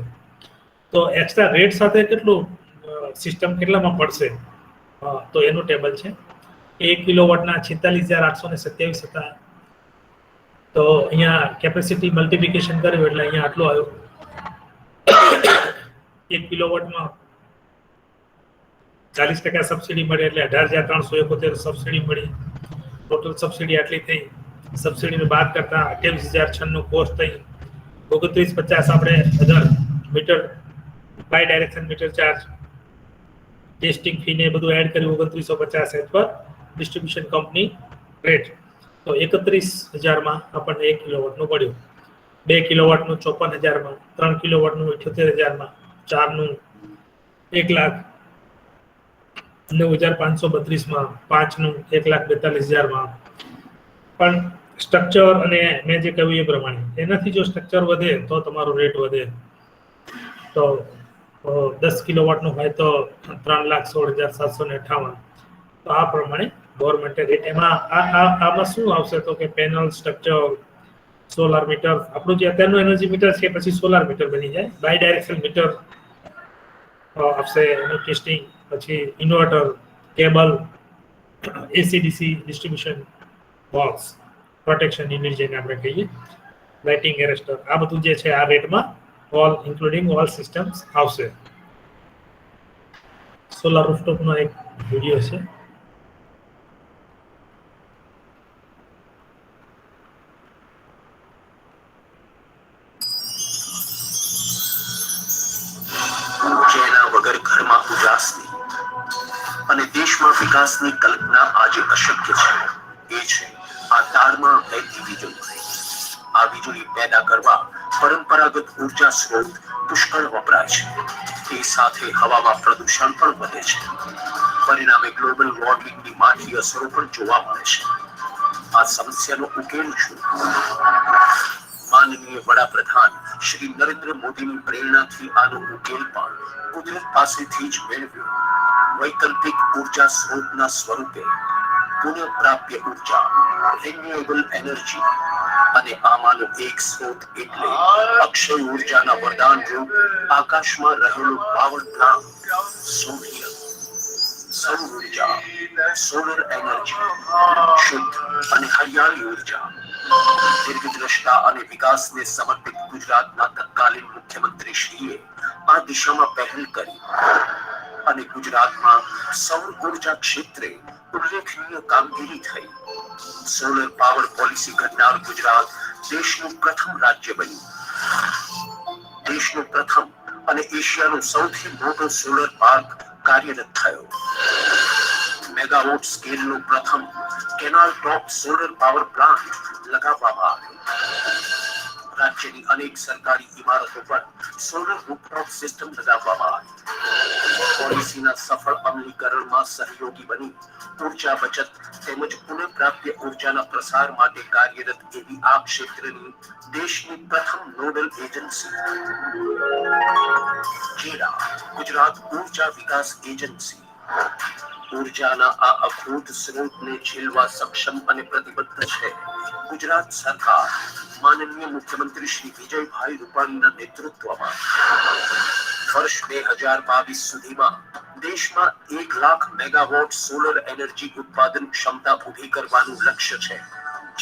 [SPEAKER 2] તો એક્સ્ટ્રા રેટ સાથે કેટલું સિસ્ટમ કેટલામાં પડશે તો એનું ટેબલ છે. 1 કિલોવોટના 46,827 હતા. તો અહીંયા કેપેસિટી મલ્ટિપ્લિકેશન કર્યું એટલે અહીંયા આટલું આવ્યું. 1 કિલોવોટમાં 40% સબસિડી મળે એટલે 18,371 સબસિડી મળી. ટોટલ સબસિડી આટલી થઈ. સબસિડીને બાદ કરતા 28,096 કોસ્ટ થઈ. 2950 આપણે other meter bi direction meter charge, testing fee ને બધું એડ કર્યું. 2950 as per distribution company rate. તો 31,000માં આપણને 1 કિલોવોટનું પડ્યું. 2 કિલોવોટનું 54,000માં, 3 કિલોવોટનું 78,000માં, 4નું 1,09,532માં, 5નું 1,42,000માં. પણ સ્ટ્રક્ચર અને મેં જે કહ્યું એ પ્રમાણે એનાથી જો સ્ટ્રક્ચર વધે તો તમારો રેટ વધે. તો 10 કિલોવોટનું હોય તો 3,16,758. તો આ પ્રમાણે ગવર્મેન્ટે રેટ. એમાં આમાં શું આવશે તો કે પેનલ, સ્ટ્રક્ચર, સોલાર મીટર, આપણું જે અત્યારનું એનર્જી મીટર છે પછી સોલાર મીટર બની જાય. બાય ડાયરેક્શન મીટર આપશે, એનું ટેસ્ટિંગ, પછી inverter, cable, AC DC distribution box, protection unit જેને આપણે કહીએ, લાઇટિંગ એરેસ્ટર, આ બધું જે છે આ રેટમાં ઓલ ઇન્ક્લુડિંગ ઓલ સિસ્ટમ્સ આવશે. સોલાર રૂફટોપનો એક વિડીયો છે.
[SPEAKER 3] જેના વગર ઘરમાં ઉજાસની અને દેશમાં વિકાસની કલ્પના આજે અશક્ય છે. એ છે આ તારમાં વહેતી વીજળી. આ વીજળી પેદા કરવા પરંપરાગત ઉર્જા સ્ત્રોત પુષ્કળ વપરાય છે. એ સાથે હવામાં પ્રદૂષણ પણ વધે છે. પરિણામે ગ્લોબલ વોર્મિંગની માઠી અસરો પણ જોવા મળે છે. આ સમસ્યાનો ઉકેલ શું? માનનીય વડાપ્રધાન શ્રી નરેન્દ્ર મોદીની પ્રેરણાથી આનો ઉકેલ પણ કુદરત પાસેથી જ મેળવ્યો. વૈકલ્પિક ઉર્જા સ્ત્રોતના સ્વરૂપે પુનઃપ્રાપ્ય ઉર્જા, રિન્યુએબલ એનર્જી. અને આમાંનો એક સ્ત્રોત એટલે અક્ષય ઉર્જાના વરદાન રૂપ આકાશમાં રહેલો પાવર પ્લાન્ટ, સૂર્ય. સૌર ઉર્જા, સોલર એનર્જી, શુદ્ધ અને હરિયાળી ઉર્જા. દીર્ઘદ્રષ્ટા અને વિકાસને સમર્પિત ગુજરાતના તત્કાલીન મુખ્યમંત્રી શ્રીએ આ દિશામાં પહેલ કરી અને ગુજરાતમાં સૌર ઉર્જા ક્ષેત્રે ઉલ્લેખનીય કામગીરી થઈ. સોલર પાવર પોલિસી ઘડનાર ગુજરાત દેશનું પ્રથમ રાજ્ય બન્યું. દેશનો પ્રથમ અને એશિયાનો સૌથી મોટો સોલર પાર્ક કાર્યરત થયો. મેગાવોટ સ્કેલનો પ્રથમ કેનાલ ટોપ સોલર પાવર પ્લાન્ટ લગાવવામાં આવ્યો. રાજ્યની અનેક સરકારી ઇમારતો પર સોલર રૂફટોપ સિસ્ટમ લગાવવામાં આવી. પોલિસીના સફળ અમલીકરણમાં સહયોગી બની ઉર્જા બચત તેમજ પુનઃપ્રાપ્ય ઉર્જાના પ્રસાર માટે કાર્યરત એવી આ ક્ષેત્રની દેશની પ્રથમ નોડલ એજન્સી જેડા ગુજરાત ઉર્જા વિકાસ એજન્સી ઉર્જાના આ અખૂટ સ્ત્રોતને ઝીલવા સક્ષમ અને પ્રતિબદ્ધ છે. ગુજરાત સરકાર માનનીય મુખ્યમંત્રી શ્રી વિજયભાઈ રૂપાણીના નેતૃત્વમાં વર્ષ 2022 સુધીમાં દેશમાં 1 લાખ મેગાવોટ સોલર એનર્જી ઉત્પાદન ક્ષમતા ઊભી કરવાનું લક્ષ્ય છે,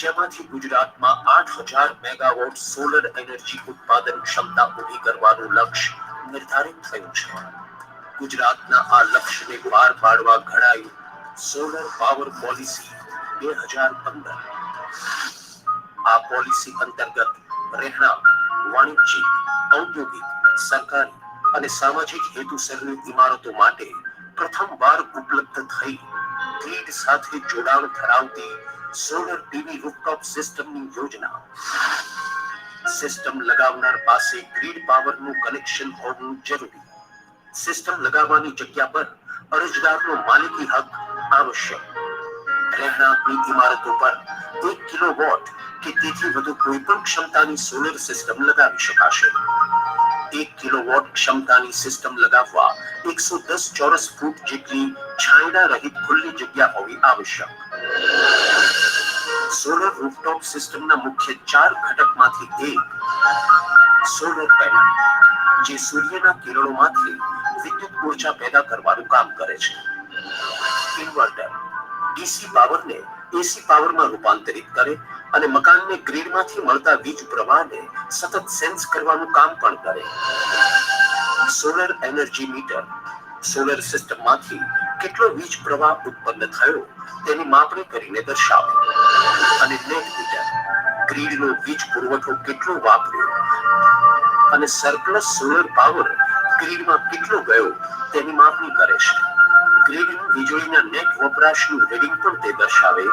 [SPEAKER 3] જેમાંથી ગુજરાતમાં 8000 મેગાવોટ સોલર એનર્જી ઉત્પાદન ક્ષમતા ઊભી કરવાનું લક્ષ્ય નિર્ધારિત થયું છે. ગુજરાતના આ લક્ષ્યને પાર પાડવા ઘડાઈ સોલર પાવર પોલિસી 2015. આ પોલિસી અંતર્ગત રહેણાંક, વાણિજ્યિક, ઔદ્યોગિક, સરકારી અને સામાજિક હેતુસરની ઇમારતો માટે પ્રથમવાર ઉપલબ્ધ થઈ ગ્રીડ સાથે જોડાણ ધરાવતી સોલર પીવી રૂફટોપ સિસ્ટમની યોજના. સિસ્ટમ લગાવનાર પાસે ગ્રીડ પાવરનું કનેક્શન હોવું જરૂરી. સિસ્ટમ લગાવવાની જગ્યા પર અરજદારનો માલિકી હક આવશ્યક. રહેણાંકની ઇમારતો પર 1 કિલોવોટ કે તેથી વધુ કોઈપણ ક્ષમતાની સોલર સિસ્ટમ લગાવી શકાશે. 1 કિલોવોટ ક્ષમતાની સિસ્ટમ લગાવવા 110 ચોરસ ફૂટ જેટલી છાંયડા રહિત ખુલ્લી જગ્યા હોવી આવશ્યક. સોલર રૂફટોપ સિસ્ટમના મુખ્ય 4 ઘટકમાંથી એક સોલર પેનલ, જે સૂર્યના કિરણોમાંથી વિદ્યુત ઉર્જા પેદા કરવાનું કામ કરે છે. ઇન્વર્ટર ડીસી પાવરને એસી પાવરમાં રૂપાંતરિત કરે અને મકાનને ગ્રીડમાંથી મળતા વીજ પ્રવાહને સતત સેન્સ કરવાનું કામ પણ કરે. સોલર એનર્જી મીટર સોલર સિસ્ટમમાંથી કેટલો વીજ પ્રવાહ ઉત્પન્ન થયો તેની માપણી કરીને દર્શાવે. અને નેટ મીટર ગ્રીડનો વીજ પુરવઠો કેટલો વાપર્યો અને સરપ્લસ સોલર પાવર ગ્રીડમાં કેટલો ગયો તેની માપણી કરે છે. ગ્રીડની વીજળીના નેટ વપરાશનું રીડિંગ પણ તે દર્શાવે,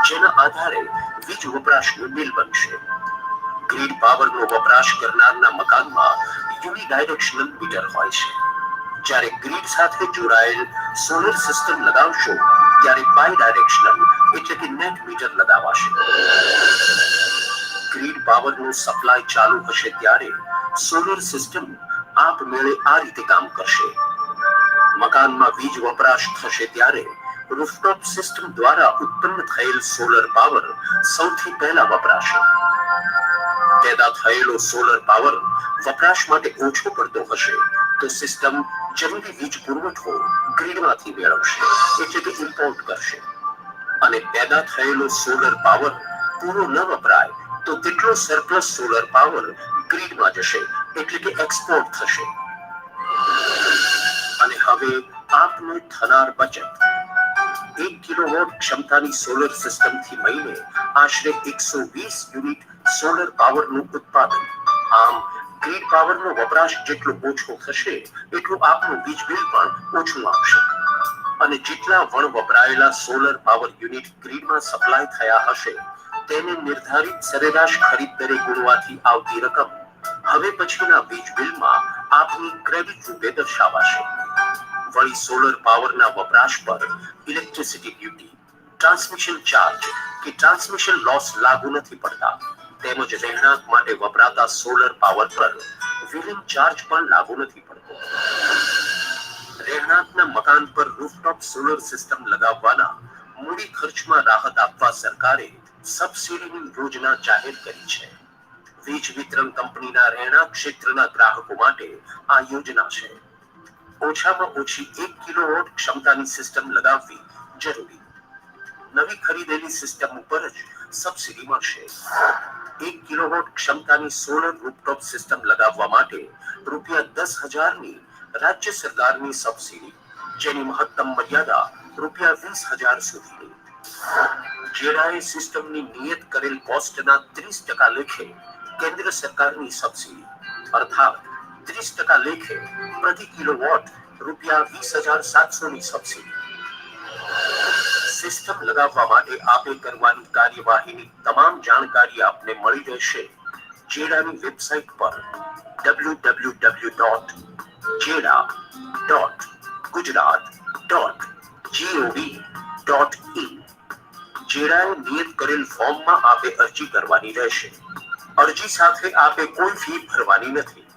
[SPEAKER 3] જેના આધારે વીજ વપરાશનું બિલ બનશે. ગ્રીડ પાવરનો વપરાશ કરનારના મકાનમાં યુનિડાયરેક્શનલ મીટર હોય છે. જ્યારે ગ્રીડ સાથે જોડાયેલ સોલર સિસ્ટમ લગાવશો ત્યારે બાયડાયરેક્શનલ એટલે કે નેટ મીટર લગાવાશે. ગ્રીડ પાવરનો સપ્લાય ચાલુ હશે ત્યારે સોલર સિસ્ટમ આપમેળે આ રીતે કામ કરશે. મકાનમાં વીજ વપરાશ થશે ત્યારે રૂફટોપ સિસ્ટમ દ્વારા ઉત્પન્ન થયેલ સોલર પાવર સૌથી પહેલા વપરાશે. પેદા થયેલો સોલર પાવર વપરાશ માટે ઓછો પડતો હશે તો સિસ્ટમ જરૂરી વીજ પુરવઠો ગ્રીડમાંથી મેળવશે એટલે કે ઇમ્પોર્ટ કરશે. અને પેદા થયેલો સોલર પાવર પૂરો ન વપરાય તો તેટલો સરપ્લસ સોલર પાવર ગ્રીડમાં જશે એટલે કે એક્સપોર્ટ થશે. અને હવે આપને થનાર બચત 1 કિલોવોટ ક્ષમતાની સોલર સિસ્ટમથી મળીને આશરે 120 યુનિટ સોલર પાવરનું ઉત્પાદન. આમ ગ્રીડ પાવરનો વપરાશ જેટલો ઓછો થશે એટલું આપનું વીજ બિલ પણ ઓછું આવશે. અને જેટલા વણ વપરાયેલા સોલર પાવર યુનિટ ગ્રીડમાં સપ્લાય થયા હશે તેને નિર્ધારિત સરેરાશ ખરીદ દરે ગુણવાથી આવતી રકમ હવે પછીના વીજ બિલમાં આપની ક્રેડિટ રૂપે દર્શાવાશે. વળી સોલર પાવરના વપરાશ પર ઇલેક્ટ્રિસિટી ડ્યુટી, ટ્રાન્સમિશન ચાર્જ કે ટ્રાન્સમિશન લોસ લાગુ નથી પડતા. તેમજ રહેણાંક માટે વપરાતા સોલર પાવર પર વિલિંગ ચાર્જ પણ લાગુ નથી પડતો. રહેણાંકના મકાન પર રૂફટોપ સોલર સિસ્ટમ લગાવવાના મૂડી ખર્ચમાં રાહત આપવા સરકારે સબસિડીની યોજના જાહેર કરી છે. વીજ વિતરણ કંપનીના રહેણાંક ક્ષેત્રના ગ્રાહકો માટે આ યોજના છે. ઓછામાં ઓછી 1 કિલોવોટ ક્ષમતાની સિસ્ટમ લગાવવી જરૂરી. નવી ખરીદેલી સિસ્ટમ ઉપર જ સબસિડી મળશે. 1 કિલોવોટ ક્ષમતાની સોલર રૂફટોપ સિસ્ટમ લગાવવા માટે ₹10,000ની રાજ્ય સરકારની સબસિડી, જેની મહત્તમ મર્યાદા ₹20,000 સુધીની. જેડાએ સિસ્ટમની નિયત કરેલ કોસ્ટના 30% લેખે કેન્દ્ર સરકારની સબસિડી અર્થાત 30% લેખે પ્રતિ કિલોવોટ ₹20,700ની સબસિડી. સિસ્ટમ લગાવવા માટે આપે કરવાની કાર્યવાહીની તમામ જાણકારી આપને મળી રહેશે જેડાની વેબસાઇટ પર www.jeda.gujarat.gov.in જેડાએ નિયત કરેલ ફોર્મમાં આપે અરજી કરવાની રહેશે અરજી સાથે આપે કોઈ ફી ભરવાની નથી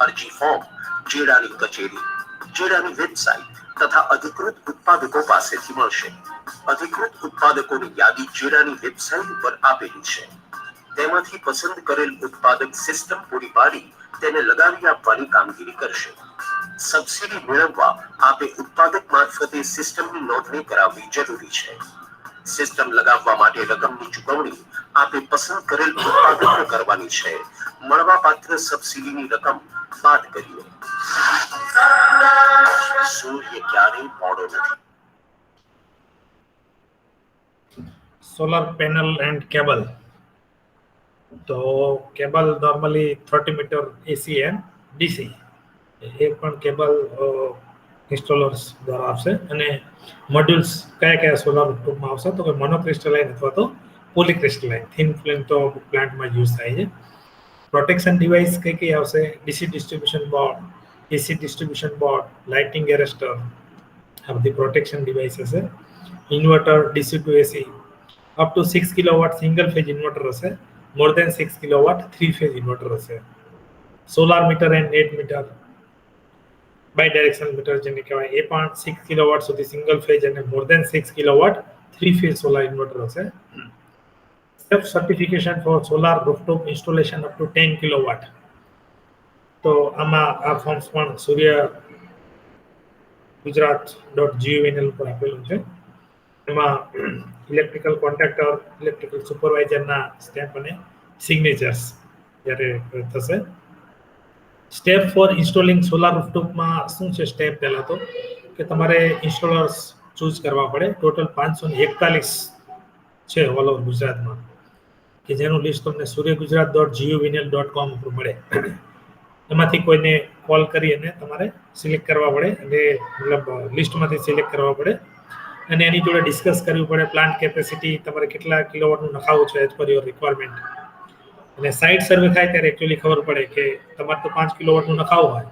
[SPEAKER 3] અરજી ફોર્મ જેડાની કચેરી જેડાની વેબસાઇટ તથા અધિકૃત ઉત્પાદકો પાસેથી મળશે અધિકૃત ઉત્પાદકોની યાદી જેડાની વેબસાઇટ ઉપર આપેલી છે તેમાંથી પસંદ કરેલ ઉત્પાદક સિસ્ટમ પૂરી પાડી તેને લગાવી આપવાની કામગીરી કરશે સબસિડી મેળવવા આપે ઉત્પાદક મારફતે સિસ્ટમની નોંધણી કરાવવી જરૂરી છે સિસ્ટમ લગાવવા માટે રકમની ચૂકવણી આપે પસંદ કરેલ ઉત્પાદકને કરવાની છે મળવાપાત્ર સબસિડીની રકમ બાદ કરીએ સૂર્ય ક્યારેય મોડો નથી
[SPEAKER 2] સોલર પેનલ એન્ડ કેબલ તો cable normally 30 meter AC and DC એ પણ કેબલ ઇન્સ્ટોલર્સ દ્વારા આપશે અને મોડ્યુલ્સ કયા સોલર રૂફટોપમાં આવશે તો કે મોનોક્રિસ્ટલાઇન અથવા તો પોલીક્રિસ્ટલાઇન થિન ફિલ્મ તો પ્લાન્ટમાં યુઝ થાય છે પ્રોટેક્શન ડિવાઇસ કઈ આવશે DC distribution board AC distribution board lightning arrester આ બધી પ્રોટેક્શન ડિવાઇસ હશે inverter DC to AC up to 6 kilowatt single phase inverter હશે more than 6 kilowatt 3 phase inverter હશે solar meter and net meter bidirectional meter જેને કહેવાય એ પણ 6 kilowatt સુધી single phase અને more than 6 kilowatt 3 phase solar inverter હશે self certification for solar rooftop installation up to 10 kilowatt તો આમાં આ ફોર્મ્સ પણ સૂર્ય ગુજરાત.gov.in ઉપર આપેલું છે એમાં ઇલેક્ટ્રિકલ કોન્ટ્રાક્ટર ઇલેક્ટ્રિકલ સુપરવાઇઝરના સ્ટેમ્પ અને સિગ્નેચર્સ જ્યારે થશે સ્ટેપ ફોર ઇન્સ્ટોલિંગ સોલાર રૂફટોપમાં શું છે સ્ટેપ પહેલા તો કે તમારે ઇન્સ્ટોલર્સ ચૂઝ કરવા પડે ટોટલ 541 છે ઓલ ઓવર ગુજરાતમાં કે જેનું લિસ્ટ તમને suryagujarat.gov.in.com ઉપર મળે એમાંથી કોઈને કોલ કરી અને તમારે સિલેક્ટ કરવા પડે અને મતલબ લિસ્ટમાંથી સિલેક્ટ કરવા પડે અને એની જોડે ડિસ્કસ કરવું પડે પ્લાન્ટ કેપેસિટી તમારે કેટલા કિલોવોટનું નખાવું છે એઝ પર યોર રિક્વાયરમેન્ટ અને સાઇટ સર્વે થાય ત્યારે એકચ્યુઅલી ખબર પડે કે તમારે તો 5 કિલોવોટનું નખાવું હોય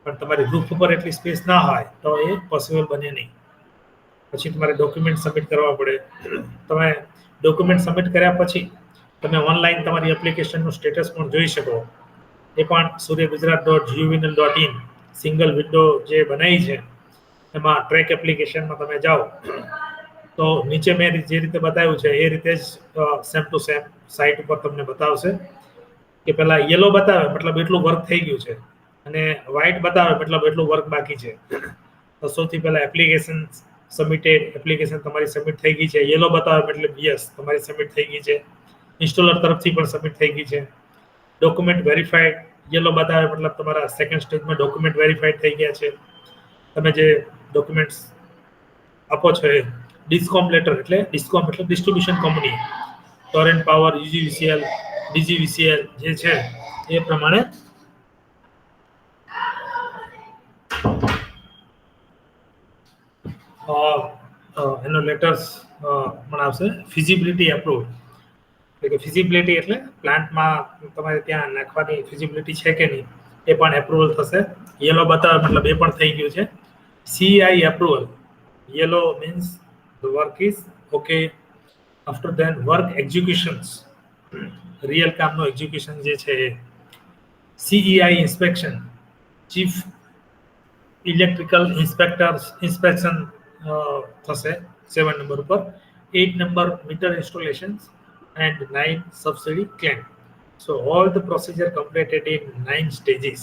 [SPEAKER 2] પણ તમારી રૂફ ઉપર એટલી સ્પેસ ના હોય તો એ પોસિબલ બને નહીં પછી તમારે ડોક્યુમેન્ટ સબમિટ કરવા પડે તમે ડોક્યુમેન્ટ સબમિટ કર્યા પછી તમે ઓનલાઈન તમારી એપ્લિકેશનનું સ્ટેટસ પણ જોઈ શકો એ પણ suryagujarat.gov.in સિંગલ વિન્ડો જે બનાવી છે એમાં ટ્રેક એપ્લિકેશનમાં તમે જાઓ તો નીચે મેં જે રીતે બતાવ્યું છે એ રીતે જ સેમ ટુ સેમ સાઇટ ઉપર તમને બતાવશે કે પહેલા યલો બતાવે મતલબ એટલું વર્ક થઈ ગયું છે અને વ્હાઇટ બતાવે મતલબ એટલું વર્ક બાકી છે તો સૌથી પહેલા એપ્લિકેશન સબમિટેડ એપ્લિકેશન તમારી સબમિટ થઈ ગઈ છે યલો બતાવે મતલબ યસ તમારી સબમિટ થઈ ગઈ છે ઇન્સ્ટોલર તરફથી પણ સબમિટ થઈ ગઈ છે ડોક્યુમેન્ટ વેરીફાઈડ યલો બતાવે મતલબ તમારા સેકન્ડ સ્ટેજમાં ડોક્યુમેન્ટ વેરીફાઈડ થઈ ગયા છે તમે જે ડોક્યુમેન્ટ્સ આપો છો એ ડિસ્કોમ લેટર એટલે ડિસ્કોમ એટલે distribution company Torrent power UGVCL DGVCL જે છે એ પ્રમાણે એનો લેટર્સ પણ આવશે ફિઝિબિલિટી એપ્રુવ એટલે કે ફિઝિબિલિટી એટલે પ્લાન્ટમાં તમારે ત્યાં નાખવાની ફિઝિબિલિટી છે કે નહીં એ પણ એપ્રુવલ થશે યલો બતાવે મતલબ એ પણ થઈ ગયું છે CI approval yellow means the work is okay after then work executions real કામનો execution જે છે CEI inspection chief electrical inspectors inspection થશે 7 નંબર ઉપર 8 number meter installations and 9 subsidy claim so all the procedure completed in 9 stages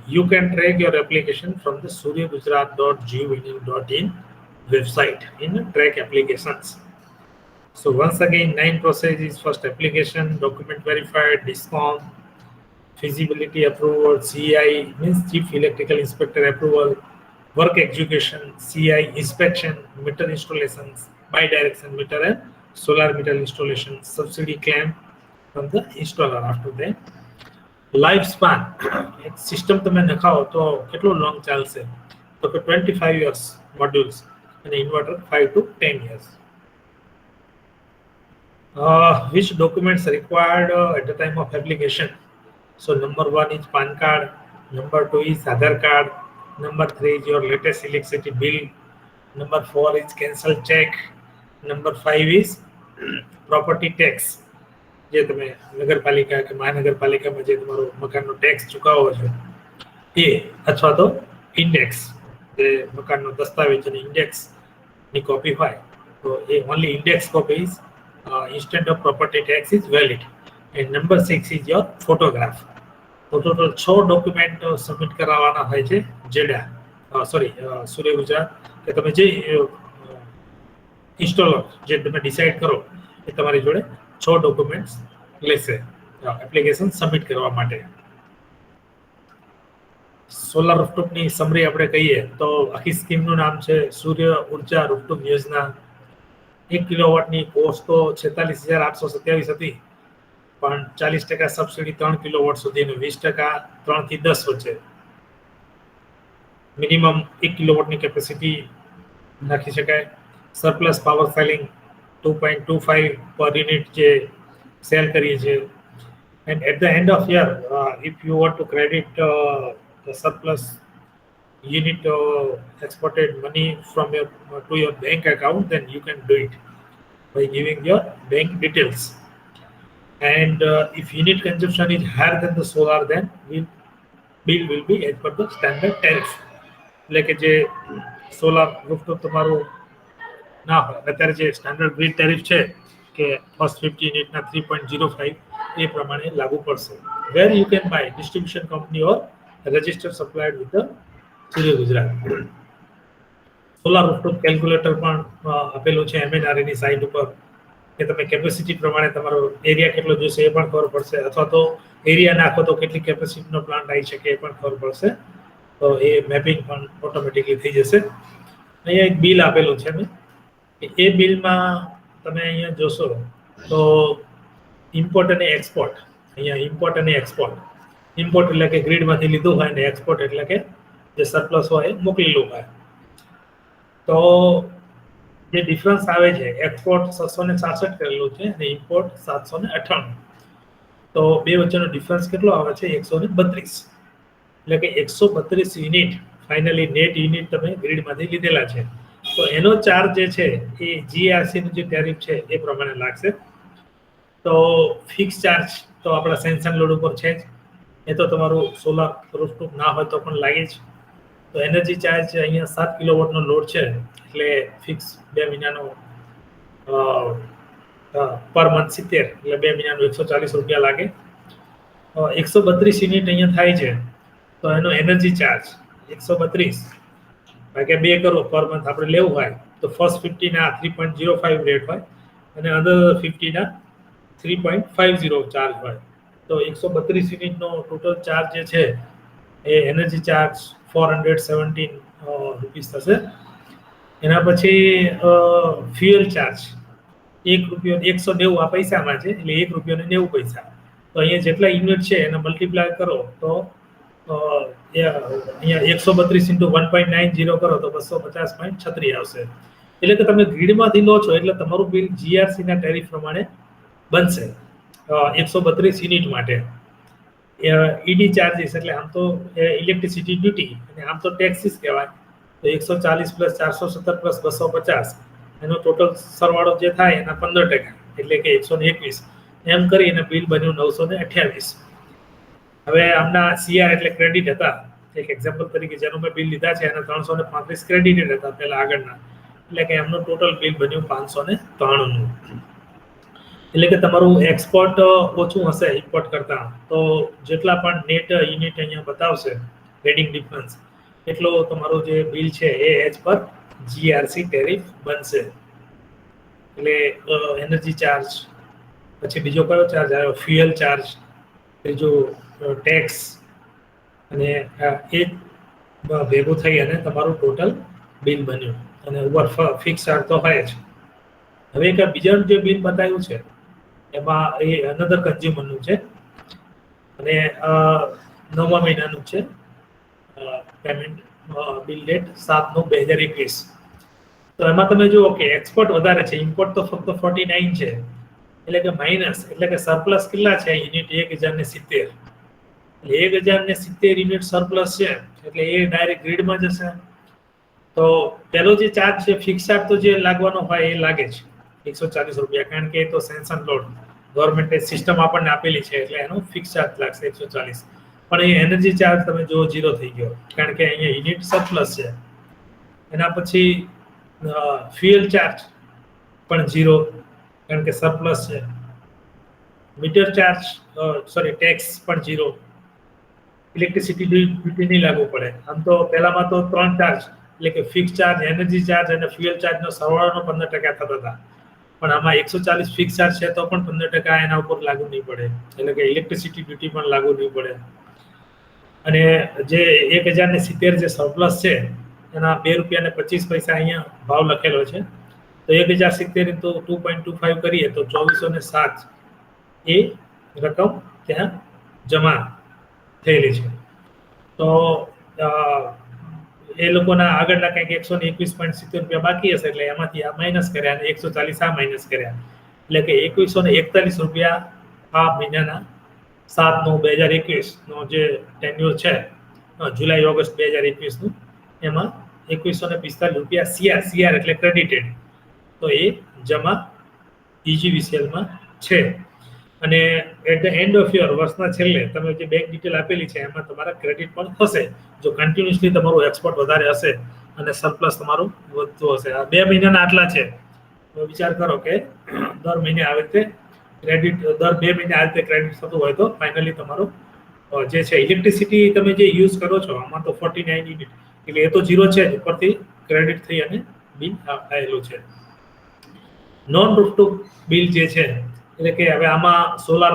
[SPEAKER 2] you can track your application from the suryagujarat.gov.in website in track applications. So once again, 9 processes: first application, document verified, DISCOM, feasibility approval, CI means Chief Electrical Inspector approval, work execution, CI inspection, meter installations, bi-direction meter and solar meter installation, subsidy claim from the installer after that. Life span એક system તમે નખાવો તો કેટલું long ચાલશે તો કે 25 years modules અને inverter 5 to 10 years. Which documents required at the time of application? So number 1 is PAN card, number 2 is Aadhaar card, number 3 is your latest electricity bill, number 4 is cancelled check, number 5 is property tax. જે તમે નગરપાલિકા કે મહાનગરપાલિકામાં જે તમારો મકાનનો tax ચૂકવો છો એ અથવા તો ઇન્ડેક્સ જે મકાનનો દસ્તાવેજ અને ઇન્ડેક્સની કોપી હોય તો એ only index copy is instead of property tax is valid. And number 6 is your photograph. તો ટોટલ 6 ડોક્યુમેન્ટ સબમિટ કરાવવાના હોય છે જેડા સૂર્ય ગુજરાત કે તમે જે ઇન્સ્ટોલર જે તમે ડિસાઈડ કરો એ તમારી જોડે 6 ડોક્યુમેન્ટ્સ લેશે એપ્લિકેશન સબમિટ કરવા માટે. સોલાર રૂફટોપની સમરી આપણે કહીએ તો આખી સ્કીમનું નામ છે સૂર્ય ઉર્જા રૂફટોપ યોજના. 1 કિલોવોટની કોસ્ટ તો 46,827 હતી, પણ 40% સબસિડી 3 કિલોવોટ સુધી અને 20% 3 થી 10 વચ્ચે. મિનિમમ 1 કિલોવોટની કેપેસિટી નાખી શકાય. સરપ્લસ પાવર સેલિંગ 2.25 પર યુનિટ જે સેલ કરીએ છીએ. And at the end of year if you want to credit the surplus unit exported money from your to your bank account, then you can do it by giving your bank details. And if unit consumption is higher than the solar, then bill will be as per the standard tariff. એટલે કે જે solar rooftop તમારું ના હોય અત્યારે જે standard grid tariff છે કે ફર્સ્ટ 50 યુનિટના 3.05 એ પ્રમાણે લાગુ પડશે. Where you can buy distribution company or register supplied with the Surya Gujarat. Solar rooftop calculator પણ આપેલું છે MNRE ની સાઇટ ઉપર કે તમે કેપેસિટી પ્રમાણે તમારો એરિયા કેટલો જોઈશે એ પણ ખબર પડશે, અથવા તો એરિયા નાખો તો કેટલી કેપેસિટીનો પ્લાન્ટ આવી શકે એ પણ ખબર પડશે. તો એ મેપિંગ પણ ઓટોમેટિકલી થઈ જશે. અહીંયા એક બિલ આપેલું છે મેં, એ બિલમાં તમે અહીંયા જોશો તો ઇમ્પોર્ટ અને એક્સપોર્ટ. અહીંયા ઇમ્પોર્ટ અને એક્સપોર્ટ. ઇમ્પોર્ટ એટલે કે ગ્રીડમાંથી લીધું હોય અને એક્સપોર્ટ એટલે કે જે સરપ્લસ હોય મોકલેલું હોય. તો જે ડિફરન્સ આવે છે એક્સપોર્ટ 766 કરેલું છે અને ઇમ્પોર્ટ 798. તો બે વચ્ચેનો ડિફરન્સ કેટલો આવે છે 132. એટલે કે 132 યુનિટ ફાઇનલી નેટ યુનિટ તમે ગ્રીડમાંથી લીધેલા છે. તો એનો ચાર્જ જે છે એ GRC નું જે ટેરિફ છે એ પ્રમાણે લાગશે. તો ફિક્સ ચાર્જ તો આપણા સેન્સન લોડ ઉપર છે જ, એ તો તમારું સોલાર રૂફટોપ ના હોય તો પણ લાગે જ. તો એનર્જી ચાર્જ અહીંયા 7 કિલોવોટનો લોડ છે એટલે ફિક્સ 2 મહિનાનો પર મંથ 70 એટલે 2 મહિનાનો 140 રૂપિયા લાગે. 132 યુનિટ અહીંયા થાય છે તો એનો એનર્જી ચાર્જ 132 ભાગ્યા 2 કરો પર મંથ આપણે લેવું હોય તો ફર્સ્ટ 50 ના 3.05 રેટ હોય અને અધર 50 ના 3.50 ચાર્જ હોય. તો 132 યુનિટનો ટોટલ ચાર્જ જે છે એ એનર્જી ચાર્જ 417 રૂપીસ થશે. એના પછી ફ્યુઅલ ચાર્જ ₹1.190 આ પૈસામાં છે એટલે ₹1.90. તો અહીંયા જેટલા યુનિટ છે એને મલ્ટીપ્લાય કરો તો અહીંયા 132 × 1.90 કરો તો 250.36 આવશે. એટલે કે તમે ગ્રીડમાંથી લો છો એટલે તમારું બિલ GRC ના ટેરિફ પ્રમાણે બનશે 132 યુનિટ માટે. ઈડી ચાર્જીસ એટલે આમ તો ઇલેક્ટ્રિસિટી ડ્યુટી અને આમ તો ટેક્સીસ કહેવાય. તો 140 + 417 + 250 એનો ટોટલ સરવાળો જે થાય એના 15% એટલે કે 121. એમ કરીને બિલ બન્યું 928. હવે આમના CR એટલે ક્રેડિટ હતા. એક એક્ઝામ્પલ તરીકે જેનો મેં બિલ લીધા છે એના 335 ક્રેડિટેડ હતા પહેલા આગળના, એટલે કે એમનું ટોટલ બિલ બન્યું 593. એટલે કે તમારું એક્સપોર્ટ ઓછું હશે ઇમ્પોર્ટ કરતાં, તો જેટલા પણ નેટ યુનિટ અહીંયા બતાવશે રેડિંગ ડિફરન્સ એટલો તમારું જે બિલ છે એ એઝ પર GRC ટેરિફ બનશે. એટલે એનર્જી ચાર્જ, પછી બીજો કયો ચાર્જ આવ્યો ફ્યુઅલ ચાર્જ, ત્રીજો ટેક્સ, અને એ ભેગું થઈ અને તમારું ટોટલ બિલ બન્યું. અને ઉપર ફિક્સ ચાર્જ તો હોય જ. હવે એક બીજાનું જે બિલ બતાવ્યું છે એમાં એ અનધર કન્ઝ્યુમરનું છે અને 9મા મહિનાનું છે. Payment bill date 7/9/2021. તો એમાં તમે જુઓ કે એક્સપોર્ટ વધારે છે, ઇમ્પોર્ટ તો ફક્ત 49 છે, એટલે કે માઇનસ, એટલે કે સરપ્લસ કેટલા છે યુનિટ? 1070. એટલે 1070 યુનિટ સરપ્લસ છે, એટલે એ ડાયરેક્ટ ગ્રીડમાં જશે. તો પેલો જે ચાર્જ છે ફિક્સ ચાર્જ તો જે લાગવાનો હોય એ લાગે છે 140 રૂપિયા, કારણ કે એ તો સેન્સન લોડ ગવર્મેન્ટે સિસ્ટમ આપણને આપેલી છે, એટલે એનો ફિક્સ ચાર્જ લાગશે 140. પણ એ એનર્જી ચાર્જ તમે જો 0 થઈ ગયો, કારણ કે અહીંયા યુનિટ સરપ્લસ છે. એના પછી ફ્યુઅલ ચાર્જ પણ 0, કારણ કે સરપ્લસ છે. મીટર ચાર્જ ટેક્સ પણ 0. ઇલેક્ટ્રિસિટી ડ્યુટી નહીં લાગુ પડે. આમ તો પહેલામાં તો 3 ચાર્જ, એટલે કે ફિક્સ ચાર્જ, એનર્જી ચાર્જ અને ફ્યુઅલ ચાર્જનો સરવાળાનો 15% થતા હતા, પણ આમાં 140 ફિક્સ ચાર્જ છે તો પણ 15% એના ઉપર લાગુ નહીં પડે, એટલે કે ઇલેક્ટ્રિસિટી ડ્યુટી પણ લાગુ નહીં પડે. અને જે 1070 જે સરપ્લસ છે એના 2 રૂપિયા ને 25 પૈસા અહીંયા ભાવ લખેલો છે. તો 1070 તો 2.25 કરીએ તો 2407 એ રકમ ત્યાં જમા થયેલી છે. તો એ લોકોના આગળના કંઈક 121.70 રૂપિયા બાકી હશે, એટલે એમાંથી આ માઇનસ કર્યા અને 140 આ માઇનસ કર્યા, એટલે કે 2141 રૂપિયા આ મહિનાના 7/9/2021 નો જે ટેન્યુઅર છે, જુલાઈ ઓગસ્ટ 2021 નું, એમાં 2145 રૂપિયા સીઆર એટલે ક્રેડિટેડ, તો એ જમા EGVCL માં છે. અને at the end of year, વર્ષના છેલ્લે તમે જે બેંક ડિટેલ આપેલી છે એમાં તમારા ક્રેડિટ પણ થશે, જો કન્ટિન્યુઅસલી તમારું એક્સપોર્ટ વધારે હશે અને સરપ્લસ તમારું વધતું હશે. આ 2 મહિનાના આટલા છે, તો વિચાર કરો કે દર મહિને આવી રીતે ક્રેડિટ, દર 2 મહિને આ રીતે ક્રેડિટ થતું હોય તો ફાઇનલી તમારું જે છે ઇલેક્ટ્રિસિટી તમે જે યુઝ કરો છો આમાં તો 49 યુનિટ, એટલે એ તો 0 છે જ, ઉપરથી ક્રેડિટ થઈ અને બિલ આવેલું છે. નોન રૂફટોપ બિલ જે છે, એટલે કે હવે આમાં સોલાર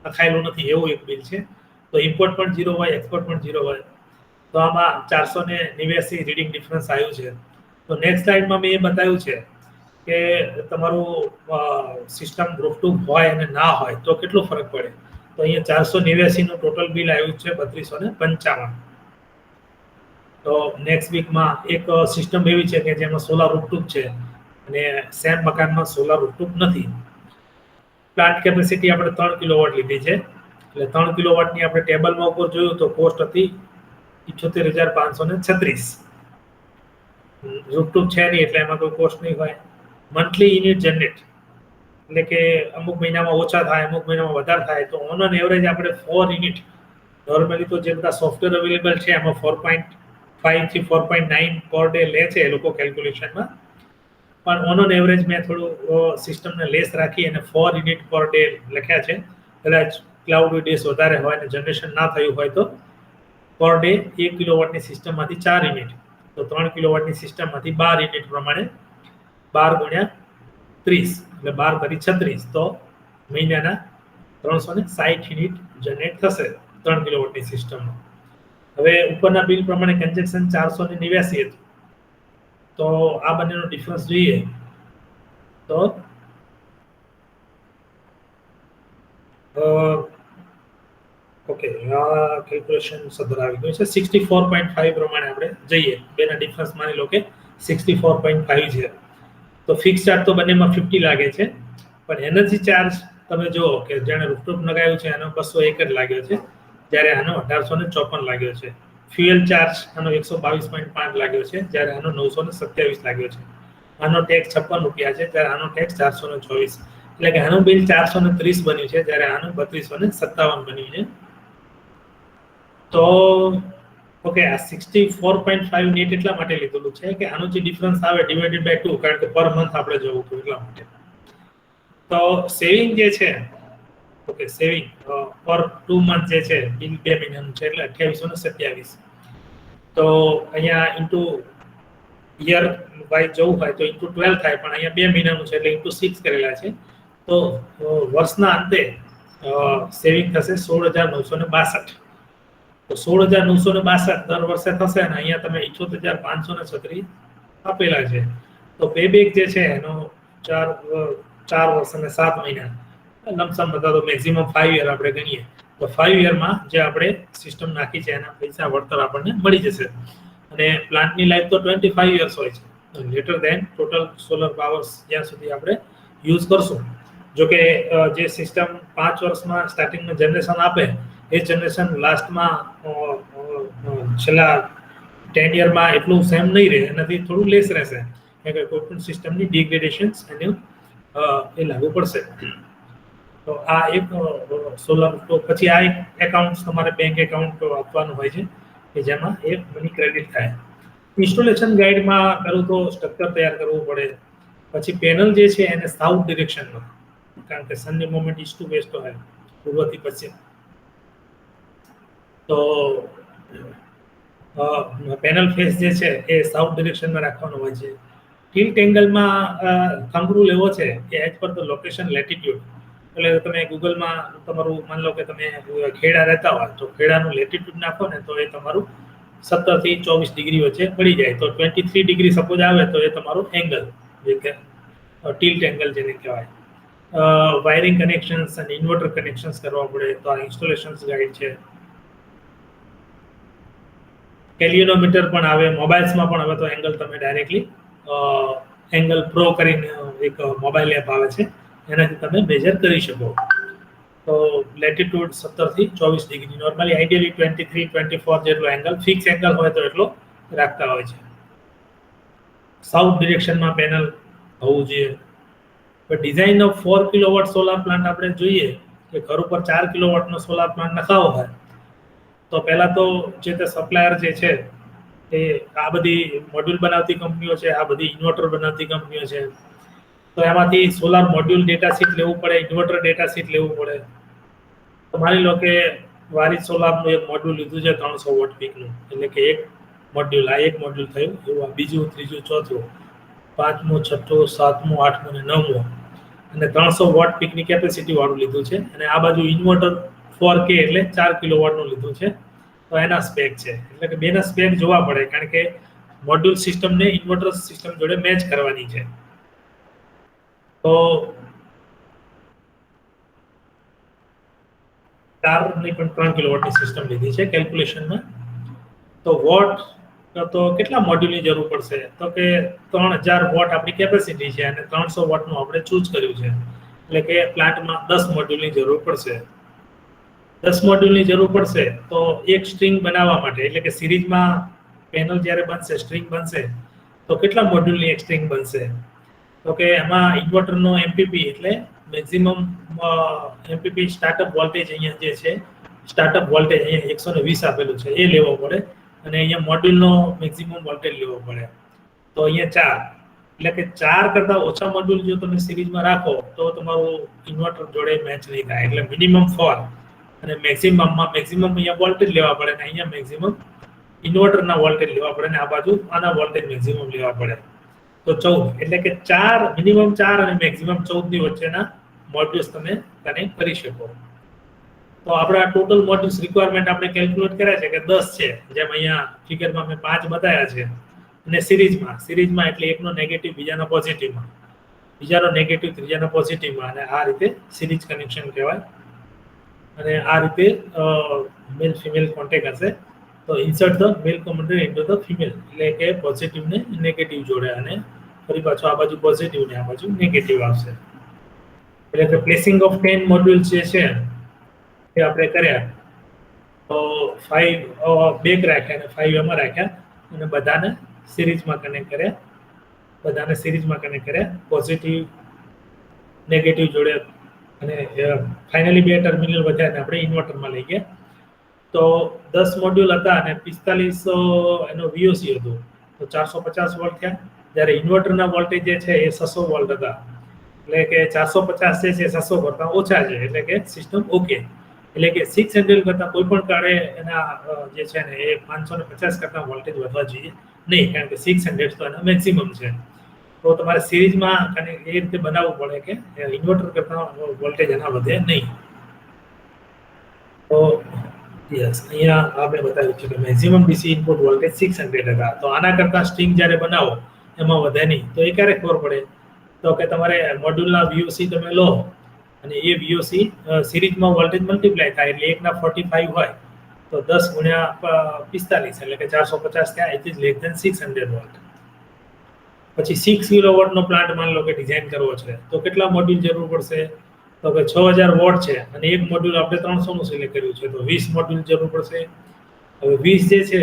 [SPEAKER 2] નખાયેલું નથી એવું એક બિલ છે, તો ઇમ્પોર્ટ પણ 0 હોય, એક્સપોર્ટ પણ 0 હોય. તો આમાં 489 રીડિંગ ડિફરન્સ આવ્યું છે. તો નેક્સ્ટ સ્લાઇડમાં મેં એ બતાવ્યું છે કે તમારું સિસ્ટમ રૂફટોપ હોય અને ના હોય તો કેટલો ફરક પડે. તો અહીંયા 489 નું ટોટલ બિલ આવ્યું છે 3255. તો નેક્સ્ટ વીકમાં એક સિસ્ટમ એવી છે કે જેમાં સોલાર રૂફટોપ છે અને સેમ મકાનમાં સોલાર રૂફટોપ નથી. પ્લાન્ટ કેપેસિટી આપણે 3 કિલોવોટ લીધી છે, એટલે 3 કિલોવોટની આપણે ટેબલમાં ઉપર જોયું તો કોસ્ટ હતી 78536. રૂફટોપ છે નહીં એટલે એમાં કોઈ કોસ્ટ નહીં હોય. મંથલી યુનિટ જનરેટ, એટલે કે અમુક મહિનામાં ઓછા થાય, અમુક મહિનામાં વધારે થાય, તો ઓન એન એવરેજ આપણે 4 યુનિટ, નોર્મલી તો જે બધા સોફ્ટવેર અવેલેબલ છે એમાં 4.5 થી 4.9 પર ડે લે છે એ લોકો કેલ્ક્યુલેશનમાં, પણ ઓન એન એવરેજ મેં થોડું સિસ્ટમને લેસ રાખી અને 4 યુનિટ પર ડે લખ્યા છે. કદાચ ક્લાઉડ ડેસ વધારે હોય અને જનરેશન ના થયું હોય તો પર ડે 1 કિલોવોટની સિસ્ટમમાંથી 4 યુનિટ, તો 3 કિલોવોટની સિસ્ટમમાંથી 12 યુનિટ પ્રમાણે 12 × 30 એટલે 12 × 36, તો મહિનાના 360 યુનિટ જનરેટ થશે 3 કિલોવોટની સિસ્ટમમાં. હવે ઉપરના બિલ પ્રમાણે કન્ઝમ્પશન 489 હતું, તો આ બંનેનો ડિફરન્સ જોઈએ તો ઓકે, આ કેલ્ક્યુલેશન સદર આવી ગયું છે. 64.5 પ્રમાણે આપણે જઈએ, બેના ડિફરન્સ માની લો કે 64.5 છે. તો ફિક્સ ચાર્જ તો બંનેમાં 50 લાગે છે, પણ એનર્જી ચાર્જ તમે જુઓ કે જેણે રૂફટોપ લગાવ્યું છે એનો 201 જ લાગ્યો છે, જ્યારે આનો 1854 લાગ્યો છે. ફ્યુઅલ ચાર્જ આનો 122.5 લાગ્યો છે, જ્યારે આનો 927 લાગ્યો છે. આનો ટેક્સ 56 રૂપિયા છે, જ્યારે આનો ટેક્સ 424, એટલે કે આનું બિલ 430 બન્યું છે, જ્યારે આનું 3257 બન્યું છે. તો ઓકે, આ 64.5 યુનિટ એટલા માટે લીધેલું છે કે આનો જે ડિફરન્સ આવે ડિવાઇડેડ બાય 2, કારણ કે પર મંથ આપણે જોવું હતું એટલા માટે. તો સેવિંગ જે છે, ઓકે, સેવિંગ પર 2 મંથ જે છે બિલ 2 મહિનાનું છે, એટલે 2827. તો અહીંયા ઇન્ટુ યર વાઇઝ જવું હોય તો ઇન્ટુ 12 થાય, પણ અહીંયા 2 મહિનાનું છે એટલે ઇન્ટુ 6 કરેલા છે. તો વર્ષના અંતે સેવિંગ થશે 16962. તો 16962 દર વર્ષે થશે, અને અહીંયા તમે 78536 આપેલા છે. તો પેબેક જે છે એનો 4 વર્ષ અને 7 મહિના, લમસમ બધા તો મેક્સિમમ 5 યર આપણે ગણીએ, તો 5 યરમાં જે આપણે સિસ્ટમ નાખી છે એના પૈસા વળતર આપણને મળી જશે. અને પ્લાન્ટની લાઈફ તો 25 યર્સ હોય છે, લેટર દેન ટોટલ સોલર પાવર જ્યાં સુધી આપણે યુઝ કરશું. જો કે જે સિસ્ટમ 5 વર્ષમાં સ્ટાર્ટિંગમાં જનરેશન આપે એ જનરેશન લાસ્ટમાં છેલ્લા 10 યરમાં એટલું સેમ નહીં રહે, એનાથી થોડું લેસ રહેશે, કારણ કે કોઈ પણ સિસ્ટમની ડિગ્રેડેશન એનું એ લાગુ પડશે. તો આ એક સોલર. તો પછી આ એક એકાઉન્ટ તમારે બેંક એકાઉન્ટ આપવાનું હોય છે કે જેમાં એ મની ક્રેડિટ થાય. ઇન્સ્ટોલેશન ગાઈડમાં પહેલું તો સ્ટ્રક્ચર તૈયાર કરવું પડે. પછી પેનલ જે છે એને સાઉથ ડિરેક્શનમાં, કારણ કે સનની મોમેન્ટ ઈસ્ટ ટુ વેસ્ટ હોય, પૂર્વથી પશ્ચિમ. તો પેનલ ફેસ જે છે એ સાઉથ ડિરેક્શનમાં રાખવાનો હોય છે. ટિલ્ટ એંગલમાં થંબ રૂલ એવો છે કે as per the location latitude, એટલે તમે ગૂગલમાં તમારું માન લો કે તમે ખેડા રહેતા હોય તો ખેડાનું લેટિટ્યુડ નાખો ને તો એ તમારું 17 થી 24 ડિગ્રી વચ્ચે પડી જાય. તો 23 ડિગ્રી સપોઝ આવે તો એ તમારું એંગલ, જે કે ટિલ્ટ એંગલ જેને કહેવાય. વાયરિંગ કનેક્શન્સ અને ઇન્વર્ટર કનેક્શન્સ કરવા પડે. તો આ ઇન્સ્ટોલેશન્સ ગાઈડ છે. કેલ્વિનોમીટર પણ આવે, મોબાઈલ્સમાં પણ હવે તો એંગલ તમે ડાયરેક્ટલી એંગલ પ્રો કરીને એક મોબાઈલ એપ આવે છે, એનાથી તમે મેજર કરી શકો. તો લેટિટ્યુડ 17 થી 24 ડિગ્રી, નોર્મલી આઈડિયલી 23-24 જેટલો એંગલ, ફિક્સ એંગલ હોય તો એટલો રાખતા હોય છે. સાઉથ ડિરેક્શનમાં પેનલ હોવું જોઈએ. Design of 4 kilowatt solar plant આપણે જોઈએ કે ઘર ઉપર 4 કિલોવોટનો સોલાર પ્લાન્ટ નખાવો હોય તો પહેલા તો જે તે સપ્લાયર જે છે એ આ બધી મોડ્યુલ બનાવતી કંપનીઓ છે, આ બધી ઇન્વર્ટર બનાવતી કંપનીઓ છે, તો એમાંથી સોલાર મોડ્યુલ ડેટા શીટ લેવું પડે, ઇન્વર્ટર ડેટા શીટ લેવું પડે. તો માની લો કે વારિસ સોલારનું એક મોડ્યુલ લીધું છે 300 વોટ પીકનું, એટલે કે એક મોડ્યુલ, આ એક મોડ્યુલ થયું, એવું બીજું, ત્રીજું, ચોથું, 5મું, 6મું, 7મું, 8મું અને 9મું, અને 300 વોટ પીકની કેપેસિટી વાળું લીધું છે. અને આ બાજુ ઇન્વર્ટર 4K એટલે 4 કિલોવોટનું લીધું છે. તો એના સ્પેક છે, એટલે કે બેના સ્પેક જોવા પડે, કારણ કે મોડ્યુલ સિસ્ટમને ઇન્વર્ટર સિસ્ટમ જોડે મેચ કરવાની છે. તો 4 નહીં પણ 3 કિલોવોટની સિસ્ટમ લીધી છે કેલ્ક્યુલેશનમાં. તો વોટ તો કેટલા મોડ્યુલની જરૂર પડશે? તો કે 3000 વોટ આપણી કેપેસિટી છે અને 300 વોટનું આપણે ચૂઝ કર્યું છે, એટલે કે પ્લાન્ટમાં 10 મોડ્યુલની જરૂર પડશે. 10 મોડ્યુલની જરૂર પડશે તો એક સ્ટ્રિંગ બનાવવા માટે, એટલે કે સિરીઝમાં પેનલ જ્યારે બનશે, સ્ટ્રિંગ બનશે, તો કેટલા મોડ્યુલની એક સ્ટ્રિંગ બનશે? તો કે એમાં ઇન્વર્ટરનો એમપીપી એટલે મેક્સિમમ એમપીપી સ્ટાર્ટઅપ વોલ્ટેજ અહીંયા જે છે, સ્ટાર્ટઅપ વોલ્ટેજ અહીંયા 120 આપેલું છે, એ લેવો પડે, અને અહીંયા મોડ્યુલનો મેક્સિમમ વોલ્ટેજ લેવો પડે. તો અહીંયા 4, એટલે કે 4 કરતાં ઓછા મોડ્યુલ જો તમે સિરીઝમાં રાખો તો તમારું ઇન્વર્ટર જોડે મેચ નહીં થાય. એટલે મિનિમમ 4 અને મેક્સિમમ અહીંયા વોલ્ટેજ લેવા પડે, અને અહીંયા મેક્સિમમ ઇન્વર્ટરના વોલ્ટેજ લેવા પડે, અને આ બાજુ આના વોલ્ટેજ મેક્સિમમ લેવા પડે. તો 14, એટલે કે 4, મિનિમમ 4 અને મેક્સિમમ 14 ની વચ્ચેના મોડ્યુલ્સ તમે કનેક્ટ કરી શકો. તો આપણા ટોટલ મોડ્યુલ્સ રિક્વાયરમેન્ટ આપણે કેલ્ક્યુલેટ કર્યા છે કે 10 છે, જેમ અહીંયા ફિગરમાં મેં 5 બતાવ્યા છે. અને સિરીઝમાં એટલે એકનો નેગેટિવ બીજાનો પોઝિટિવમાં, બીજાનો નેગેટિવ ત્રીજાનો પોઝિટિવમાં, અને આ રીતે સિરીઝ કનેક્શન કહેવાય. અને આ રીતે મેલ ફિમેલ કોન્ટેક્ટ હશે. તો insert the male communicator into the female, એટલે કે પોઝિટિવ ને નેગેટિવ જોડે, અને ફરી પાછો આ બાજુ પોઝિટિવ ને આ બાજુ નેગેટિવ આવશે. એટલે કે પ્લેસિંગ ઓફ 10 મોડ્યુલ્સ જે છે એ આપણે કર્યા. તો 5 બેક રાખ્યા અને 5 એમાં રાખ્યા, અને બધાને સિરીઝમાં કનેક્ટ કર્યા, પોઝિટિવ નેગેટિવ જોડે, અને ફાઇનલી 2 ટર્મિનલ વધ્યા અને આપણે ઇન્વર્ટરમાં લઈ ગયા. તો 10 મોડ્યુલ હતા અને 4500 એનો VOC હતું, તો 450 વોલ્ટ થયા. જ્યારે ઇન્વર્ટરના વોલ્ટેજ જે છે એ 600 વોલ્ટ હતા, એટલે કે 450 છે 600 કરતાં ઓછા છે, એટલે કે સિસ્ટમ ઓકે. એટલે કે 600 કરતાં કોઈ પણ કાળે એના જે છે ને એ 550 કરતાં વોલ્ટેજ વધવા જોઈએ નહીં, કારણ કે 600 તો એના મેક્સિમમ છે. તો તમારે સિરીઝમાં અને એ રીતે બનાવવું પડે કે ઇન્વર્ટર કરતાં વોલ્ટેજ એના વધે નહીં. તો યસ, અહીંયા આપણે બતાવ્યું છે કે મેક્સિમમ ડીસી ઇનપુટ વોલ્ટેજ 600 હતા. તો આના કરતાં સ્ટ્રિંગ જ્યારે બનાવો એમાં વધે નહીં. તો એ ક્યારે ખબર પડે? તો કે તમારે મોડ્યુલના VOC તમે લો, અને એ VOC સિરીઝમાં વોલ્ટેજ મલ્ટીપ્લાય થાય, એટલે 1/45 હોય તો 10 ગુણ્યા 45, એટલે કે 450 થયા. It is less than 600 volt. પછી 6 કિલોવોટનો પ્લાન્ટ માન લો કે ડિઝાઇન કરવો છે તો કેટલા મોડ્યુલ જરૂર પડશે? તો કે 6000 વોટ છે અને એક મોડ્યુલ આપણે 300 નું સિલેક્ટ કર્યું છે તો 20 મોડ્યુલ જરૂર પડશે. હવે 20 જે છે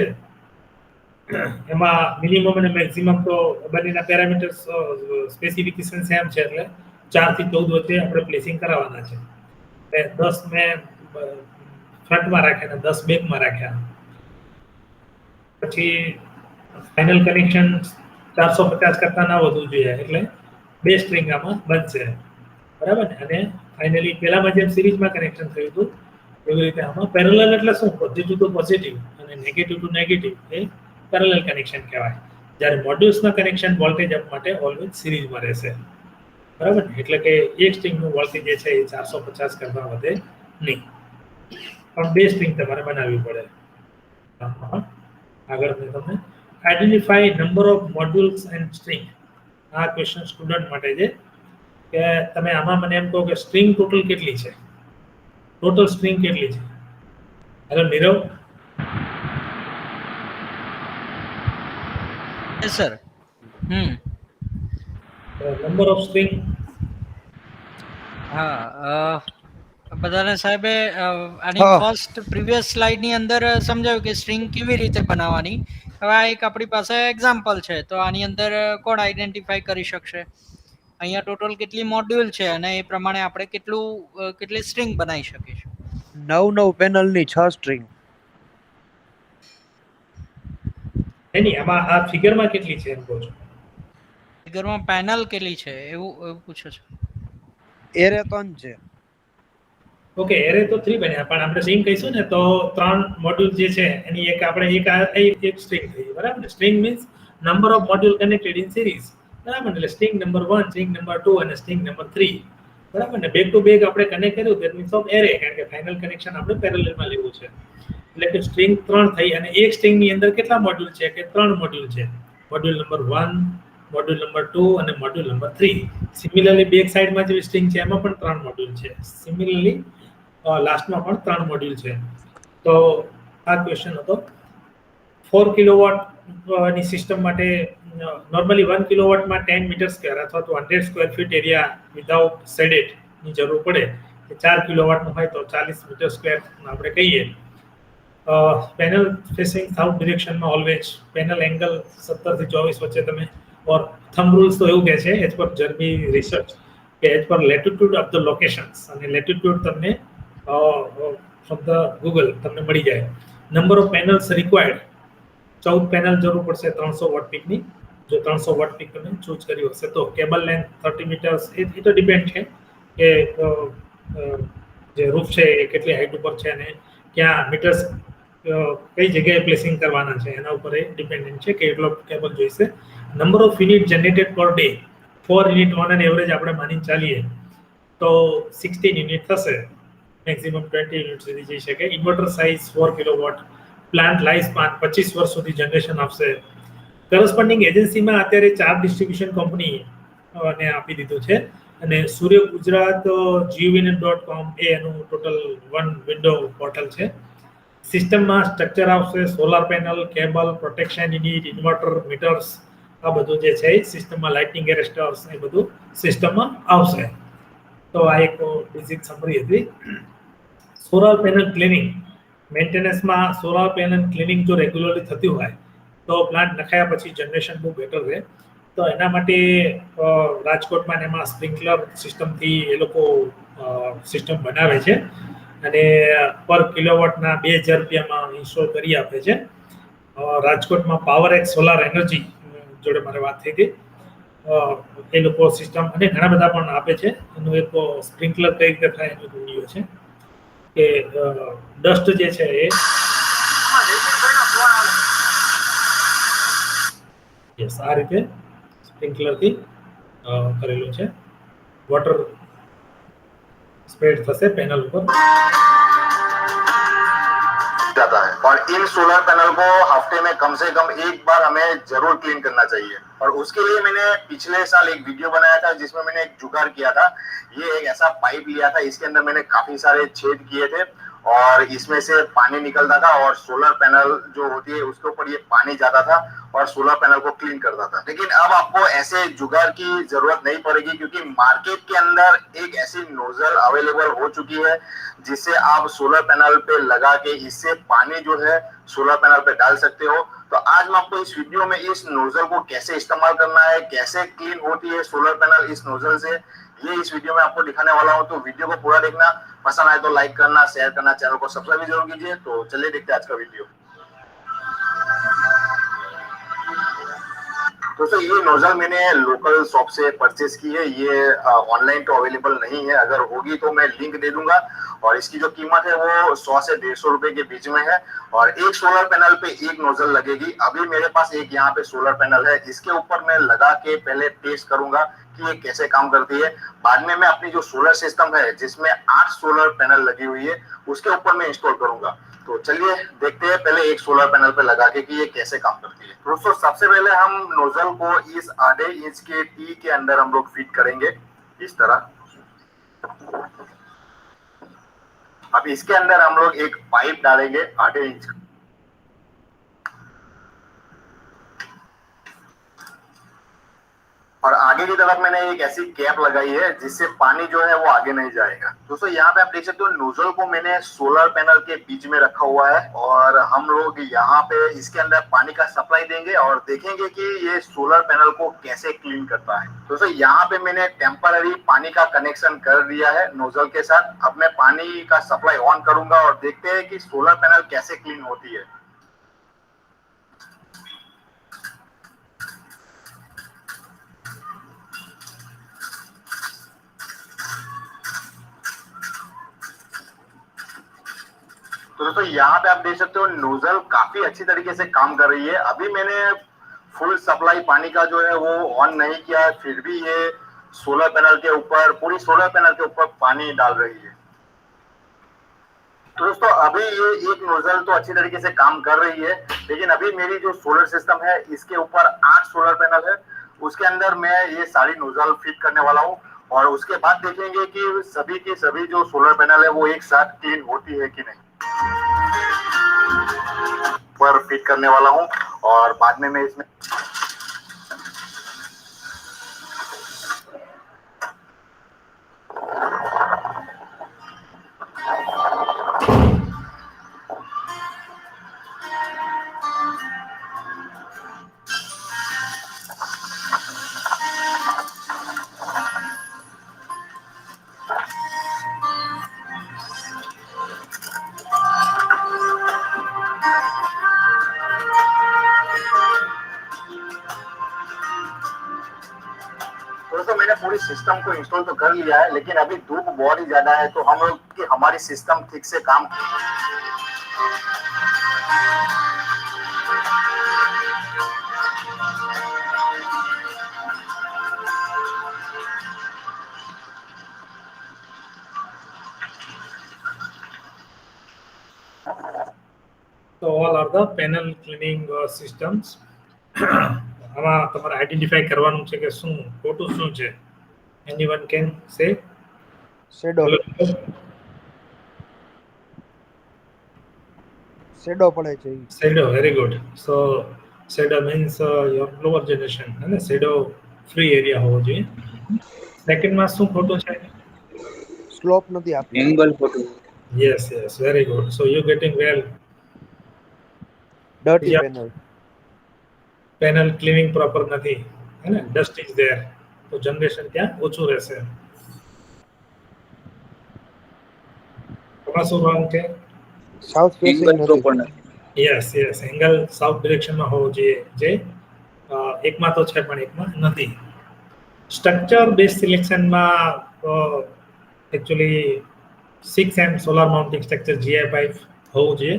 [SPEAKER 2] એમાં મિનિમમ અને મેક્સિમમ તો બંનેના પેરામીટર્સ સ્પેસિફિકેશન સેમ છે એટલે 4 થી 14 વચ્ચે આપણે પ્લેસિંગ કરાવવાના છે. 10 મેં ફ્રન્ટમાં રાખ્યા અને 10 બેકમાં રાખ્યા. પછી ફાઇનલ કનેક્શન 450 કરતા ના વધવું જોઈએ એટલે 2 સ્ટ્રિંગ આમાં બનશે, બરાબર ને? અને ફાઇનલી પહેલામાં જેમ સિરીઝમાં કનેક્શન થયું હતું એવી રીતે આમાં પેરેલલ એટલે શું? પોઝિટિવ ટુ પોઝિટિવ અને નેગેટિવ ટુ નેગેટિવ એ પેરેલલ કનેક્શન કહેવાય. જ્યારે મોડ્યુલ્સના કનેક્શન વોલ્ટેજ અપ માટે ઓલવેઝ સિરીઝમાં રહેશે, બરાબર ને? એટલે કે એક સ્ટ્રિંગનું વોલ્ટેજ જે છે એ 450 કરતા વધે નહીં, પણ 2 સ્ટ્રિંગ તમારે બનાવવી પડે. આગળ મેં તમને identify number of modules and string, આ ક્વેશ્ચન સ્ટુડન્ટ માટે છે કે તમે આમાં મને એમ કહો કે સ્ટ્રિંગ ટોટલ કેટલી છે? ટોટલ સ્ટ્રિંગ કેટલી છે? Hello Nirav.
[SPEAKER 1] Yes sir.
[SPEAKER 2] Number of string.
[SPEAKER 1] હા, બધાને સાહેબે આની ફર્સ્ટ પ્રીવિયસ સ્લાઇડ ની અંદર સમજાવ્યું કે સ્ટ્રિંગ કેવી રીતે બનાવવાની. હવે આ એક આપણી પાસે એક્ઝામ્પલ છે તો આની અંદર કોણ આઈડેન્ટિફાઈ કરી શકશે અહીંયા ટોટલ કેટલી મોડ્યુલ છે અને એ પ્રમાણે આપણે કેટલી સ્ટ્રિંગ બનાવી શકીશું?
[SPEAKER 5] 9 પેનલ ની 6 સ્ટ્રિંગ.
[SPEAKER 2] એની આમાં આ ફિગરમાં કેટલી છે એમ કહો છો?
[SPEAKER 1] ફિગરમાં પેનલ કેટલી છે એવું પૂછો છો?
[SPEAKER 5] એરે 3 છે.
[SPEAKER 2] ઓકે, એરે તો 3 બન્યા પણ આપણે સ્ટ્રિંગ કહીશું ને તો 3 મોડ્યુલ જે છે એની એક આપણે એક સ્ટ્રિંગ થઈ, બરાબર ને? String means number of module connected in series, બરાબર ને? એટલે સ્ટ્રિંગ નંબર 1, સ્ટ્રિંગ નંબર 2 અને સ્ટ્રિંગ નંબર 3, બરાબર ને? બેક ટુ બેક આપણે કનેક્ટ કર્યું ધેટ મીન્સ ઓફ એરે, કારણ કે ફાઇનલ કનેક્શન આપણે પેરેલલમાં લેવું છે. એટલે કે સ્ટ્રિંગ 3 થઈ અને એક સ્ટ્રિંગની અંદર કેટલા મોડ્યુલ છે? કે 3 મોડ્યુલ છે. મોડ્યુલ નંબર 1, મોડ્યુલ નંબર 2 અને મોડ્યુલ નંબર 3. સિમિલરલી બેક સાઈડમાં જે સ્ટ્રિંગ છે એમાં પણ 3 મોડ્યુલ છે. સિમિલરલી લાસ્ટમાં પણ 3 મોડ્યુલ છે. તો આ ક્વેશ્ચન હતો. 4 કિલોવોટ ની સિસ્ટમ માટે નોર્મલી 1 કિલોવોટમાં 10 મીટર સ્ક્વેર અથવા તો 100 square feet area without shaded ની જરૂર પડે. 4 કિલોવોટનું હોય તો 40 મીટર સ્ક્વેર આપણે કહીએ. પેનલ ફેસિંગ સાઉથ ડિરેક્શનમાં ઓલવેઝ. પેનલ એંગલ 17 થી 24 વચ્ચે તમે ઓર થંબ રૂલ્સ તો એવું કહે છે એઝ પર જર્મી રિસર્ચ કે as per latitude of the locations, અને લેટિટ્યુડ તમને ફ્રોમ ધ ગૂગલ તમને મળી જાય. Number of panels required 14 panel જરૂર પડશે 300 વોટ પીકની. જો 300 વોટ પીક તમે ચૂઝ કર્યું હશે તો. કેબલ લેન્થ 30 મીટર્સ, એ તો ડિપેન્ડ છે કે જે રૂફ છે એ કેટલી હાઈટ ઉપર છે અને ક્યાં મીટર્સ કઈ જગ્યાએ પ્લેસિંગ કરવાના છે એના ઉપર એ ડિપેન્ડન્ટ છે કે એટલો કેબલ જોઈશે. Number of unit generated per day 4 unit on an average આપણે માની ચાલીએ તો 16 યુનિટ થશે. મેક્સિમમ 20 યુનિટ સુધી જઈ શકે. Inverter size 4 kilowatt. Plant life span 25 વર્ષ સુધી જનરેશન આપશે. કરસ્પોન્ડિંગ એજન્સીમાં અત્યારે 4 ડિસ્ટ્રીબ્યુશન કંપની ને આપી દીધું છે અને સૂર્ય ગુજરાત gvnet.com એ એનું ટોટલ વન વિન્ડો પોર્ટલ છે. સિસ્ટમમાં સ્ટ્રક્ચર આવશે, solar panel, cable, protection unit, inverter, meters, આ બધું જે છે સિસ્ટમમાં, લાઇટિંગ એરેસ્ટર્સ એ બધું સિસ્ટમમાં આવશે. તો આ એક બેઝિક સમરી હતી. સોલાર પેનલ ક્લિનિંગ મેન્ટેનન્સમાં સોલાર પેનલ ક્લિનિંગ જો રેગ્યુલરલી થતી હોય તો પ્લાન્ટ નખાયા પછી જનરેશન બહુ બેટર રહે. તો એના માટે રાજકોટમાં એમાં સ્પ્રિંકલર સિસ્ટમથી એ લોકો સિસ્ટમ બનાવે છે અને પર કિલોવોટના 2000 રૂપિયામાં ઇન્સ્ટોલ કરી આપે છે. રાજકોટમાં પાવર એક્સ સોલાર એનર્જી જોડે મારે વાત થઈ હતી. એ લોકો સિસ્ટમ અને ઘણા બધા પણ આપે છે. એનું એક સ્પ્રિંકલર કઈ રીતે થાય એનો વિડીયો છે કે ડસ્ટ જે છે એ આ રીતે સ્પ્રિંકલરથી કરેલું છે. વોટર સ્પ્રેડ થશે પેનલ ઉપર.
[SPEAKER 6] जाता है और इन सोलर पैनल को हफ्ते में कम से कम एक बार हमें जरूर क्लीन करना चाहिए. और उसके लिए मैंने पिछले साल एक वीडियो बनाया था जिसमें मैंने एक जुगाड़ किया था. ये एक ऐसा पाइप लिया था, इसके अंदर मैंने काफी सारे छेद किए थे और इसमें से पानी निकलता था और सोलर पैनल जो होती है उसके ऊपर ये पानी जाता था और सोलर पैनल को क्लीन करता था। लेकिन अब आपको ऐसे जुगाड़ की जरूरत नहीं पड़ेगी क्योंकि मार्केट के अंदर एक ऐसी नोजल अवेलेबल हो चुकी है जिससे आप सोलर पैनल पे लगा के इससे पानी जो है सोलर पैनल पे डाल सकते हो। तो आज मैं आपको इस वीडियो में इस नोजल को कैसे इस्तेमाल करना है, कैसे क्लीन होती है सोलर पैनल इस नोजल से, ये इस वीडियो में आपको दिखाने वाला हूं। तो वीडियो को पूरा देखना, पसंद आए तो लाइक करना, शेयर करना, चैनल को सब्सक्राइब भी जरूर कीजिए। तो चलिए देखते हैं आज का वीडियो। दोस्तों ये नोजल मैंने लोकल शॉप से परचेज की है, ये ऑनलाइन तो अवेलेबल नहीं है, अगर होगी तो मैं लिंक दे दूंगा। और इसकी जो कीमत है वो 100 से 150 रुपए के बीच में है और एक सोलर पैनल पे एक नोजल लगेगी। अभी मेरे पास एक यहाँ पे सोलर पैनल है, इसके ऊपर मैं लगा के पहले टेस्ट करूंगा कि ये कैसे काम करती है। बाद में मैं अपनी जो सोलर सिस्टम है जिसमें 8 सोलर पैनल लगी हुई है उसके ऊपर मैं इंस्टॉल करूंगा। तो चलिए देखते हैं पहले एक सोलर पैनल पे लगा के कि ये कैसे काम करती है। दोस्तों सबसे पहले हम नोजल को इस आधे इंच के टी के अंदर हम लोग फिट करेंगे इस तरह। अब इसके अंदर हम लोग एक पाइप डालेंगे आधे इंच का। और आगे की तरफ मैंने एक ऐसी कैप लगाई है जिससे पानी जो है वो आगे नहीं जाएगा। दोस्तों यहाँ पे आप देख सकते हो नोजल को मैंने सोलर पैनल के बीच में रखा हुआ है और हम लोग यहाँ पे इसके अंदर पानी का सप्लाई देंगे और देखेंगे कि ये सोलर पैनल को कैसे क्लीन करता है। दोस्तों यहाँ पे मैंने टेम्पररी पानी का कनेक्शन कर दिया है नोजल के साथ। अब मैं पानी का सप्लाई ऑन करूंगा और देखते हैं कि सोलर पैनल कैसे क्लीन होती है। तो दोस्तों यहाँ पे आप देख सकते हो नोजल काफी अच्छी तरीके से काम कर रही है। अभी मैंने फुल सप्लाई पानी का जो है वो ऑन नहीं किया, फिर भी ये सोलर पैनल के ऊपर, पूरी सोलर पैनल के ऊपर पानी डाल रही है। तो दोस्तों अभी ये एक नोजल तो अच्छी तरीके से काम कर रही है, लेकिन अभी मेरी जो सोलर सिस्टम है इसके ऊपर 8 सोलर पैनल है, उसके अंदर मैं ये सारी नोजल फिट करने वाला हूँ और उसके बाद देखेंगे कि सभी की सभी जो सोलर पैनल है वो एक साथ क्लीन होती है कि नहीं। पर फिट करने वाला हूं और बाद में मैं इसमें मैंने पूरी सिस्टम को इंस्टॉल तो कर लिया है, लेकिन अभी धूप बहुत ही ज्यादा है तो हम लोग की हमारी सिस्टम ठीक से काम
[SPEAKER 2] So all are the panel cleaning systems. આમાં તમારે આઈડેન્ટિફાઈ કરવાનું છે કે શું ખોટું શું છે. Anyone can say?
[SPEAKER 5] Shadow shadow પડે છે.
[SPEAKER 2] Shadow, very good. So shadow means your lower generation અને shadow free area હોવો જોઈએ. સેકન્ડ માં શું ખોટું છે?
[SPEAKER 5] સ્લોપ નથી આપી.
[SPEAKER 7] એંગલ ખોટું.
[SPEAKER 2] Yes, very good. So you getting well.
[SPEAKER 5] Dirty
[SPEAKER 2] Yeah.
[SPEAKER 5] panel.
[SPEAKER 2] Panel cleaning proper નથી, હે ને, ડસ્ટ ઇઝ ધેર, તો જનરેશન ત્યાં ઓછું રહેશે. શું રોંગ છે?
[SPEAKER 5] સાઉથ ફેસિંગ
[SPEAKER 7] એંગલ
[SPEAKER 5] નથી.
[SPEAKER 7] પ્રોપર નથી.
[SPEAKER 2] યસ એંગલ સાઉથ ડિરેક્શનમાં હોવો જોઈએ, જે એકમાં તો છે પણ એકમાં નથી. સ્ટ્રક્ચર બેઝ સિલેક્શનમાં actually 6M solar mounting structure GI5 હોવું જોઈએ.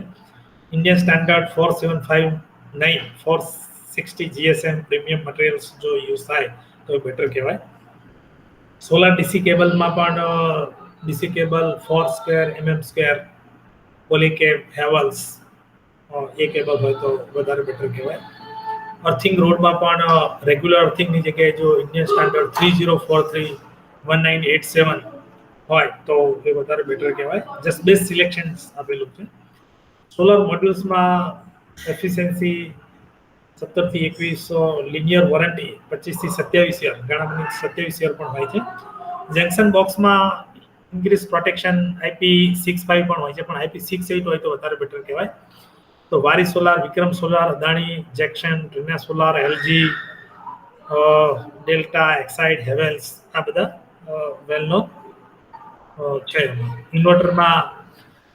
[SPEAKER 2] Indian standard 4759 460 GSM premium materials જો યુઝ થાય તો બેટર કહેવાય. સોલાર ડીસી કેબલમાં પણ DC cable 4 square mm square Polycab Havells એ કેબલ હોય તો વધારે બેટર કહેવાય. અર્થિંગ રોડમાં પણ રેગ્યુલર અર્થિંગની જગ્યાએ જો ઇન્ડિયન સ્ટાન્ડર્ડ 3043 1987 હોય તો એ વધારે બેટર કહેવાય. જસ્ટ બેઝ સિલેક્શન આપેલું છે. સોલર મોડ્યુલ્સમાં એફિશિયન્સી 17 થી 21 લિનિયર વોરંટી 25 થી 27 યર, ઘણા બધા 27 યર પણ હોય છે. જંકશન બોક્સમાં ઇન્ક્રીઝ પ્રોટેક્શન IP65 પણ હોય છે, પણ IP68 હોય તો વધારે બેટર કહેવાય. તો Waaree solar, Vikram solar, Adani, Jakson, Trina solar, LG, Delta, Exide, Havells આ બધા વેલનો છે. ઇન્વર્ટરમાં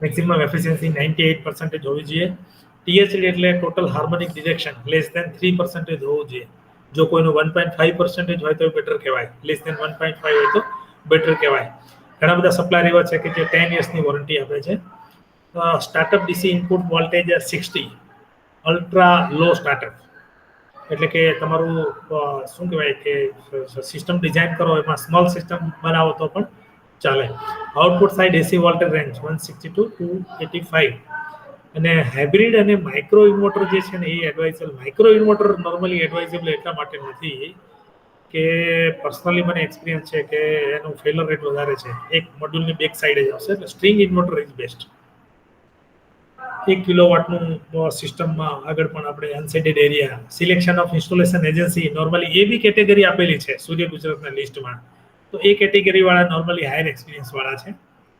[SPEAKER 2] મેક્સિમમ એફિશિયન્સી 98% હોવી જોઈએ. THD એટલે total harmonic direction less than 3% હોવું જોઈએ. જો કોઈનું 1.5% હોય તો બેટર કહેવાય, લેસ ધેન 1.5 હોય તો બેટર કહેવાય. ઘણા બધા સપ્લાયર એવા છે કે જે 10 યર્સની વોરંટી આપે છે. Startup DC input voltage 60, ultra low startup એટલે કે તમારું શું કહેવાય કે સિસ્ટમ ડિઝાઇન કરો એમાં સ્મોલ સિસ્ટમ બનાવો તો પણ ચાલે. Output side AC voltage range 162 to 85. અને હાઇબ્રિડ અને માઇક્રો ઇન્વર્ટર જે છે ને એ advisable. Micro inverter normally advisable એટલા માટે નથી કે પર્સનલી મને એક્સપિરિયન્સ છે કે એનું ફેલર રેટ વધારે છે. એક મોડ્યુલની બેક સાઈડ જ આવશે, એટલે સ્ટ્રિંગ ઇન્વર્ટર ઇઝ બેસ્ટ. 1 કિલોવોટનું સિસ્ટમમાં આગળ પણ આપણે unshaded area, selection of installation agency, normally A B category આપેલી છે સૂર્ય ગુજરાતના લિસ્ટમાં. તો એ કેટેગરીવાળા નોર્મલી હાયર એક્સપિરિયન્સવાળા છે,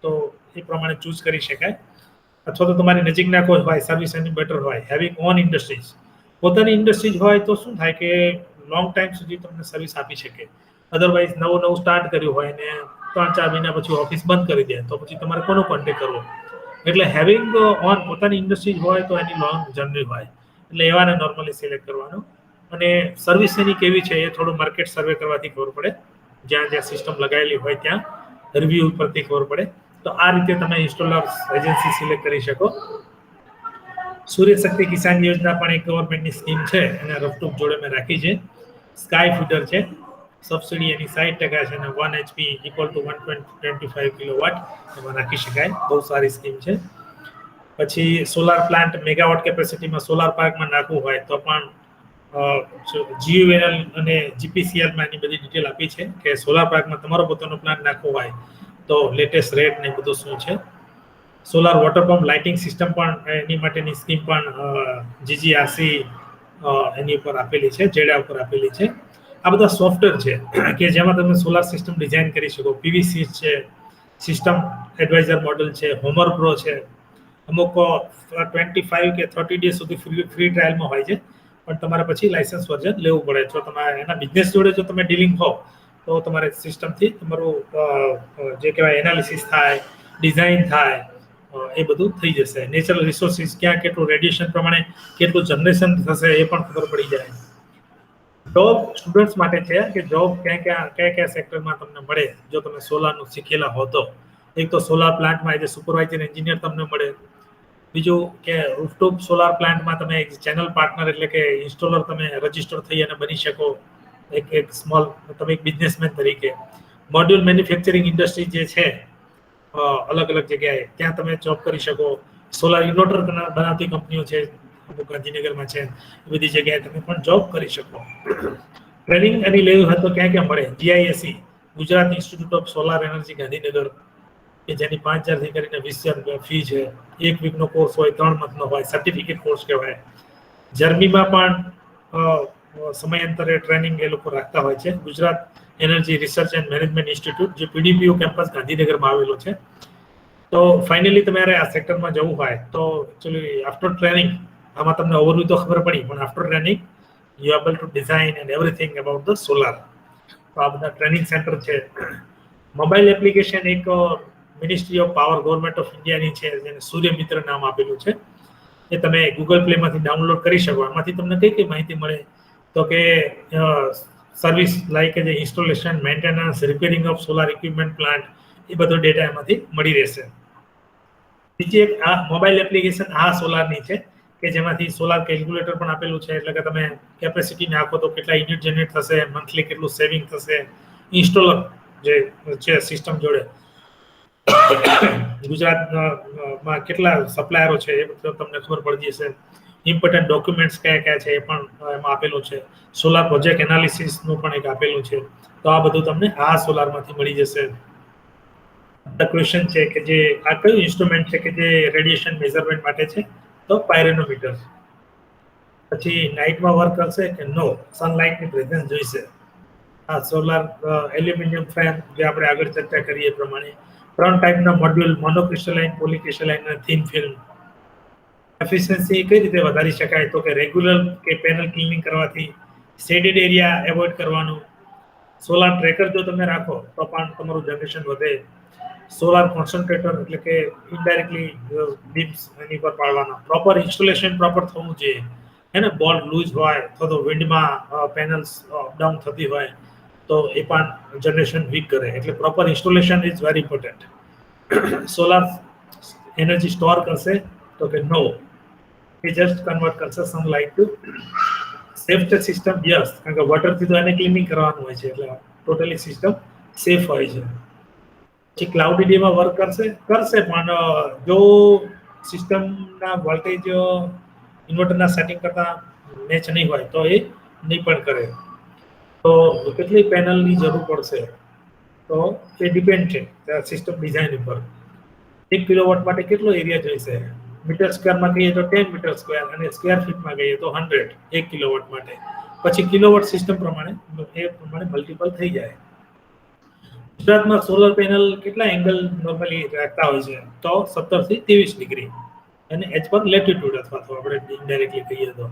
[SPEAKER 2] તો એ પ્રમાણે ચૂઝ કરી શકાય. અથવા તો તમારી નજીકના કોઈ હોય, સર્વિસ એની બેટર હોય, હેવિંગ ઓન ઇન્ડસ્ટ્રીઝ, પોતાની ઇન્ડસ્ટ્રીઝ હોય તો શું થાય કે લોંગ ટાઈમ સુધી તમને સર્વિસ આપી શકે. અધરવાઇઝ નવું સ્ટાર્ટ કર્યું હોય ને 3-4 મહિના પછી ઓફિસ બંધ કરી દે તો પછી તમારે કોનો કોન્ટેક્ટ કરવો? એટલે હેવિંગ ઓન પોતાની ઇન્ડસ્ટ્રીઝ હોય તો એની લોંગ જર્ની હોય, એટલે એવાને નોર્મલી સિલેક્ટ કરવાનું. અને સર્વિસ એની કેવી છે એ થોડું માર્કેટ સર્વે કરવાથી ખબર પડે. જ્યાં જ્યાં સિસ્ટમ લગાવેલી હોય ત્યાં રિવ્યુ ઉપરથી ખબર પડે. તો આ રીતે તમે ઇન્સ્ટોલર એજન્સી સિલેક્ટ કરી શકો. સૂર્ય શક્તિ કિસાન યોજના પણ એક ગવર્મેન્ટની સ્કીમ છે, અને રફટૂપ જોડે મેં રાખી છે. સ્કાય ફીડર છે, સબસિડી એની 60% છે, અને 1 HP ઇક્વલ ટુ 1.25 કિલોવોટ એમાં નાખી શકાય. બહુ સારી સ્કીમ છે. પછી સોલાર પ્લાન્ટ મેગાવોટ કેપેસિટીમાં સોલાર પાર્કમાં નાખવું હોય તો પણ GUVNL અને GPCLમાં એની બધી ડિટેલ આપી છે કે સોલાર પાર્કમાં તમારો પોતાનો પ્લાન્ટ નાખવો હોય તો લેટેસ્ટ રેટ ને બધું શું છે. Solar water pump lighting system પણ એની માટેની સ્કીમ પણ GGRC એની ઉપર આપેલી છે, જેડા ઉપર આપેલી છે. આ બધા સોફ્ટવેર છે કે જેમાં તમે સોલાર સિસ્ટમ ડિઝાઇન કરી શકો. PVC છે, સિસ્ટમ એડવાઇઝર મોડલ છે, હોમર પ્રો છે. અમુક 25 કે 30 ડેઝ સુધી ફ્રી ટ્રાયલમાં હોય છે, પણ તમારે પછી લાયસન્સ વર્ઝન લેવું પડે. જો તમારે એના બિઝનેસ જોડે જો તમે ડીલિંગ હો તો તમારે સિસ્ટમથી તમારું જે કહેવાય એનાલિસિસ થાય, ડિઝાઇન થાય, એ બધું થઈ જશે. નેચરલ રિસોર્સિસ ક્યાં કેટલું રેડિયેશન પ્રમાણે કેટલું જનરેશન થશે એ પણ ખબર પડી જાય. જોબ સ્ટુડન્ટ્સ માટે છે કે જોબ કયા સેક્ટરમાં તમને મળે જો તમે સોલારનું શીખેલા હો તો. એક તો સોલાર પ્લાન્ટમાં એઝ એ સુપરવાઇઝર એન્જિનિયર તમને મળે. બીજું કે રૂફટોપ સોલાર પ્લાન્ટમાં તમે એક ચેનલ પાર્ટનર એટલે કે ઇન્સ્ટોલર તમે રજિસ્ટર થઈ અને બની શકો. એક સ્મોલ તમે એક બિઝનેસમેન તરીકે. મોડ્યુલ મેન્યુફેક્ચરિંગ ઇન્ડસ્ટ્રી જે છે અલગ અલગ જગ્યાએ ત્યાં તમે જોબ કરી શકો. સોલાર ઇન્વર્ટર બનાવતી કંપનીઓ છે, ગાંધીનગરમાં છે, એ બધી જગ્યાએ તમે પણ જોબ કરી શકો. ટ્રેનિંગ એની લેવી હોય તો ક્યાં મળે? GISE Gujarat institute of solar energy Gandhinagar, કે જેની 5,000 થી કરીને 20,000 ફી છે. 1 વીકનો કોર્સ હોય, 3 મંથનો હોય, સર્ટિફિકેટ કોર્સ કહેવાય. જર્મનીમાં પણ સમયાંતરે ટ્રેનિંગ એ લોકો રાખતા હોય છે. Gujarat energy research and management institute જે PDPU કેમ્પસ ગાંધીનગરમાં આવેલો છે. તો ફાઇનલી તમારે આ સેક્ટરમાં જવું હોય તો એકચ્યુઅલી આફ્ટર ટ્રેનિંગ, આમાં તમને ઓવરવ્યૂ તો ખબર પડી, પણ after training you able to design and everything about the solar. તો આ બધા ટ્રેનિંગ સેન્ટર છે. મોબાઈલ એપ્લિકેશન એક ministry of power government of ઇન્ડિયાની છે, જેને સૂર્ય મિત્ર નામ આપેલું છે. એ તમે ગૂગલ પ્લેમાંથી ડાઉનલોડ કરી શકો. એમાંથી તમને કઈ માહિતી મળે તો કે સર્વિસ લાઈક જે installation, maintenance, repairing of solar equipment plant, એ બધો ડેટા એમાંથી મળી રહેશે. બીજી એક આ મોબાઈલ એપ્લિકેશન આ સોલારની છે કે જેમાંથી સોલાર કેલ્ક્યુલેટર પણ આપેલું છે. એટલે કે તમે કેપેસિટી નાખો તો કેટલા યુનિટ જનરેટ થશે, મંથલી કેટલું સેવિંગ થશે. ઇન્સ્ટોલર જે છે સિસ્ટમ જોડે ગુજરાતમાં કેટલા સપ્લાયરો છે એ બધું તમને ખબર પડી જશે. ઇમ્પોર્ટન્ટ ડોક્યુમેન્ટ્સ કયા છે એ પણ એમાં આપેલું છે. સોલાર પ્રોજેક્ટ એનાલિસિસનું પણ એક આપેલું છે. તો આ બધું તમને આ સોલારમાંથી મળી જશે. ધ ક્વેશ્ચન છે કે જે આ કયું ઇન્સ્ટ્રુમેન્ટ છે કે જે રેડિયેશન મેઝરમેન્ટ માટે છે, તો પાયરોનોમીટર. પછી નાઇટમાં વર્ક કરશે કે નો, સનલાઇટની પ્રેઝન્સ જોઈશે. આ સોલાર એલ્યુમિનિયમ ફેન જે આપણે આગળ ચર્ચા કરીએ એ પ્રમાણે 3 ટાઈપના મોડ્યુલ, મોનોક્રિસ્ટલાઇન, પોલીક્રિસ્ટલાઇન અને થિન ફિલ્મ. એફિશિયન્સી કઈ રીતે વધારી શકાય, તો કે રેગ્યુલર કે પેનલ ક્લીનિંગ કરવાથી, શેડેડ એરિયા એવોઇડ કરવાનું, સોલાર ટ્રેકર જો તમે રાખો તો પણ તમારું જનરેશન વધે, સોલાર કોન્સન્ટ્રેટર એટલે કે ઇનડાયરેક્ટલી બીમ્સ એની પર પાડવાના, પ્રોપર ઇન્સ્ટોલેશન પ્રોપર થવું જોઈએ. એને બોલ્ટ લૂઝ હોય અથવા તો વિન્ડમાં પેનલ્સ અપડાઉન થતી હોય તો એ પણ જનરેશન વીક કરે. એટલે proper installation is very important. Solar energy store કરશે તો કે નો, એ જસ્ટ કન્વર્ટ કરશે sunlight to safe system. Yes, કારણ કે વોટરથી તો એને ક્લિનિંગ કરવાનું હોય છે એટલે ટોટલી સિસ્ટમ સેફ હોય છે. પછી ક્લાઉડ એરિયામાં વર્ક કરશે પણ જો સિસ્ટમના વોલ્ટેજ ઇન્વર્ટરના સેટિંગ કરતા મેચ નહીં હોય તો એ નહીં પણ કરે. તો કેટલી પેનલની જરૂર પડશે તો એ ડિપેન્ડ છે સિસ્ટમ ડિઝાઇન ઉપર. 1 કિલોવોટ માટે કેટલો એરિયા જોઈશે, મીટર સ્ક્વેરમાં કહીએ તો 10 મીટર સ્ક્વેર અને સ્ક્વેર ફીટમાં કહીએ તો 100 1 કિલોવોટ માટે. પછી કિલોવોટ સિસ્ટમ પ્રમાણે એ પ્રમાણે મલ્ટિપલ થઈ જાય. ગુજરાતમાં સોલર પેનલ કેટલા એંગલ નોર્મલી રાખતા હોય છે, તો 17 થી 23 ડિગ્રી અને એચ પર લેટિટ્યુડ અથવા તો આપણે ઇનડાયરેક્ટલી કહીએ તો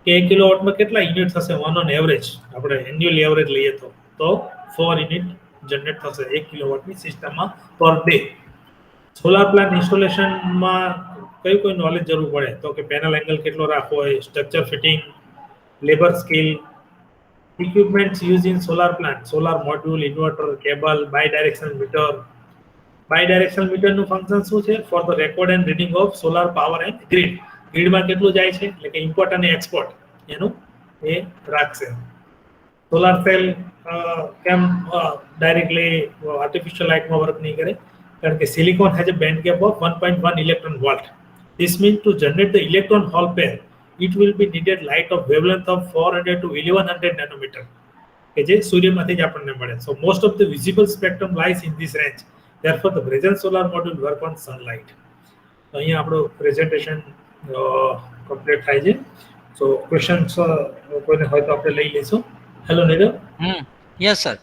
[SPEAKER 2] કે 1 કિલોવોટમાં કેટલા યુનિટ થશે વન ઓન એવરેજ, આપણે એન્યુઅલ એવરેજ લઈએ તો 4 યુનિટ જનરેટ થશે 1 કિલોવોટની સિસ્ટમમાં પર ડે. સોલાર પ્લાન્ટ ઇન્સ્ટોલેશનમાં કોઈ નોલેજ જરૂર પડે તો કે પેનલ એંગલ કેટલો રાખવો હોય, structure fitting, labour skill, equipments used in solar plant, solar module, inverter, cable, bi-directional meter. Bi-directional meter નું ફંક્શન શું છે? For the record and reading of solar power and grid. ગ્રીડમાં કેટલું જાય છે એટલે કે ઇમ્પોર્ટ અને એક્સપોર્ટ એનું એ રાખશે. સોલાર સેલ કેમ ડાયરેક્ટલી આર્ટિફિશિયલ લાઇટમાં વર્ક નહીં કરે, કારણ કે silicon has a band gap of 1.1 electron volt. This means to generate the electron hole pair it will be needed light of wavelength of 400 to 1100 nanometer કે જે સૂર્યમાંથી જ આપણને મળે. So most of the visible spectrum lies in this range. Therefore the present solar module work on sunlight. તો અહીંયા આપણું presentation complete થાય છે. સો ક્વેશ્ચન્સ કોઈને હોય તો આપણે લઈ લઈશું. હેલો નીરવ.
[SPEAKER 1] Yes sir.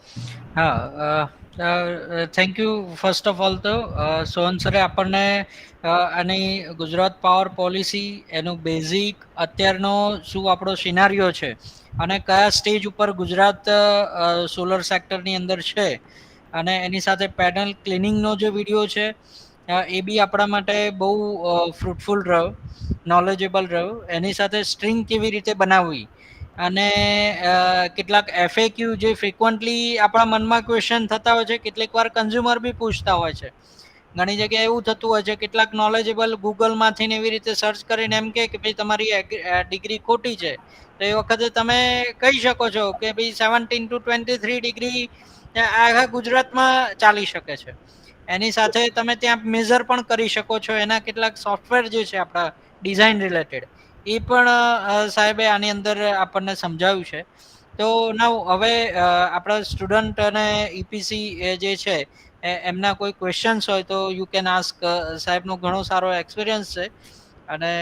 [SPEAKER 1] હા, thank you first of all. તો સોહન સરે આપણને આની ગુજરાત પાવર પોલિસી, એનું બેઝિક, અત્યારનો શું આપણો સિનારીઓ છે અને કયા સ્ટેજ ઉપર ગુજરાત સોલર સેક્ટરની અંદર છે, અને એની સાથે પેનલ ક્લિનિંગનો જે વિડીયો છે એ બી આપણા માટે બહુ ફ્રૂટફુલ રહ્યો, નોલેજેબલ રહ્યો. એની સાથે સ્ટ્રિંગ કેવી રીતે બનાવવી અને કેટલાક FAQ જે ફ્રિકવન્ટલી આપણા મનમાં ક્વેશ્ચન થતા હોય છે, કેટલીક વાર કન્ઝ્યુમર બી પૂછતા હોય છે. ઘણી જગ્યાએ એવું થતું હોય છે, કેટલાક નોલેજેબલ ગૂગલમાંથી ને એવી રીતે સર્ચ કરીને એમ કે ભાઈ તમારી ડિગ્રી ખોટી છે, તો એ વખતે તમે કહી શકો છો કે ભાઈ 17 to 23 ડિગ્રી આખા ગુજરાતમાં ચાલી શકે છે. એની સાથે તમે ત્યાં મેઝર પણ કરી શકો છો. એના કેટલાક સોફ્ટવેર જે છે આપણા ડિઝાઇન રિલેટેડ, એ પણ સાહેબે આની અંદર આપણને સમજાવ્યું છે. તો નાવ હવે આપણા સ્ટુડન્ટ અને EPC જે છે એમના કોઈ ક્વેશ્ચન્સ હોય તો યુ કેન આસ્ક. સાહેબનો ઘણો સારો એક્સપિરિયન્સ છે અને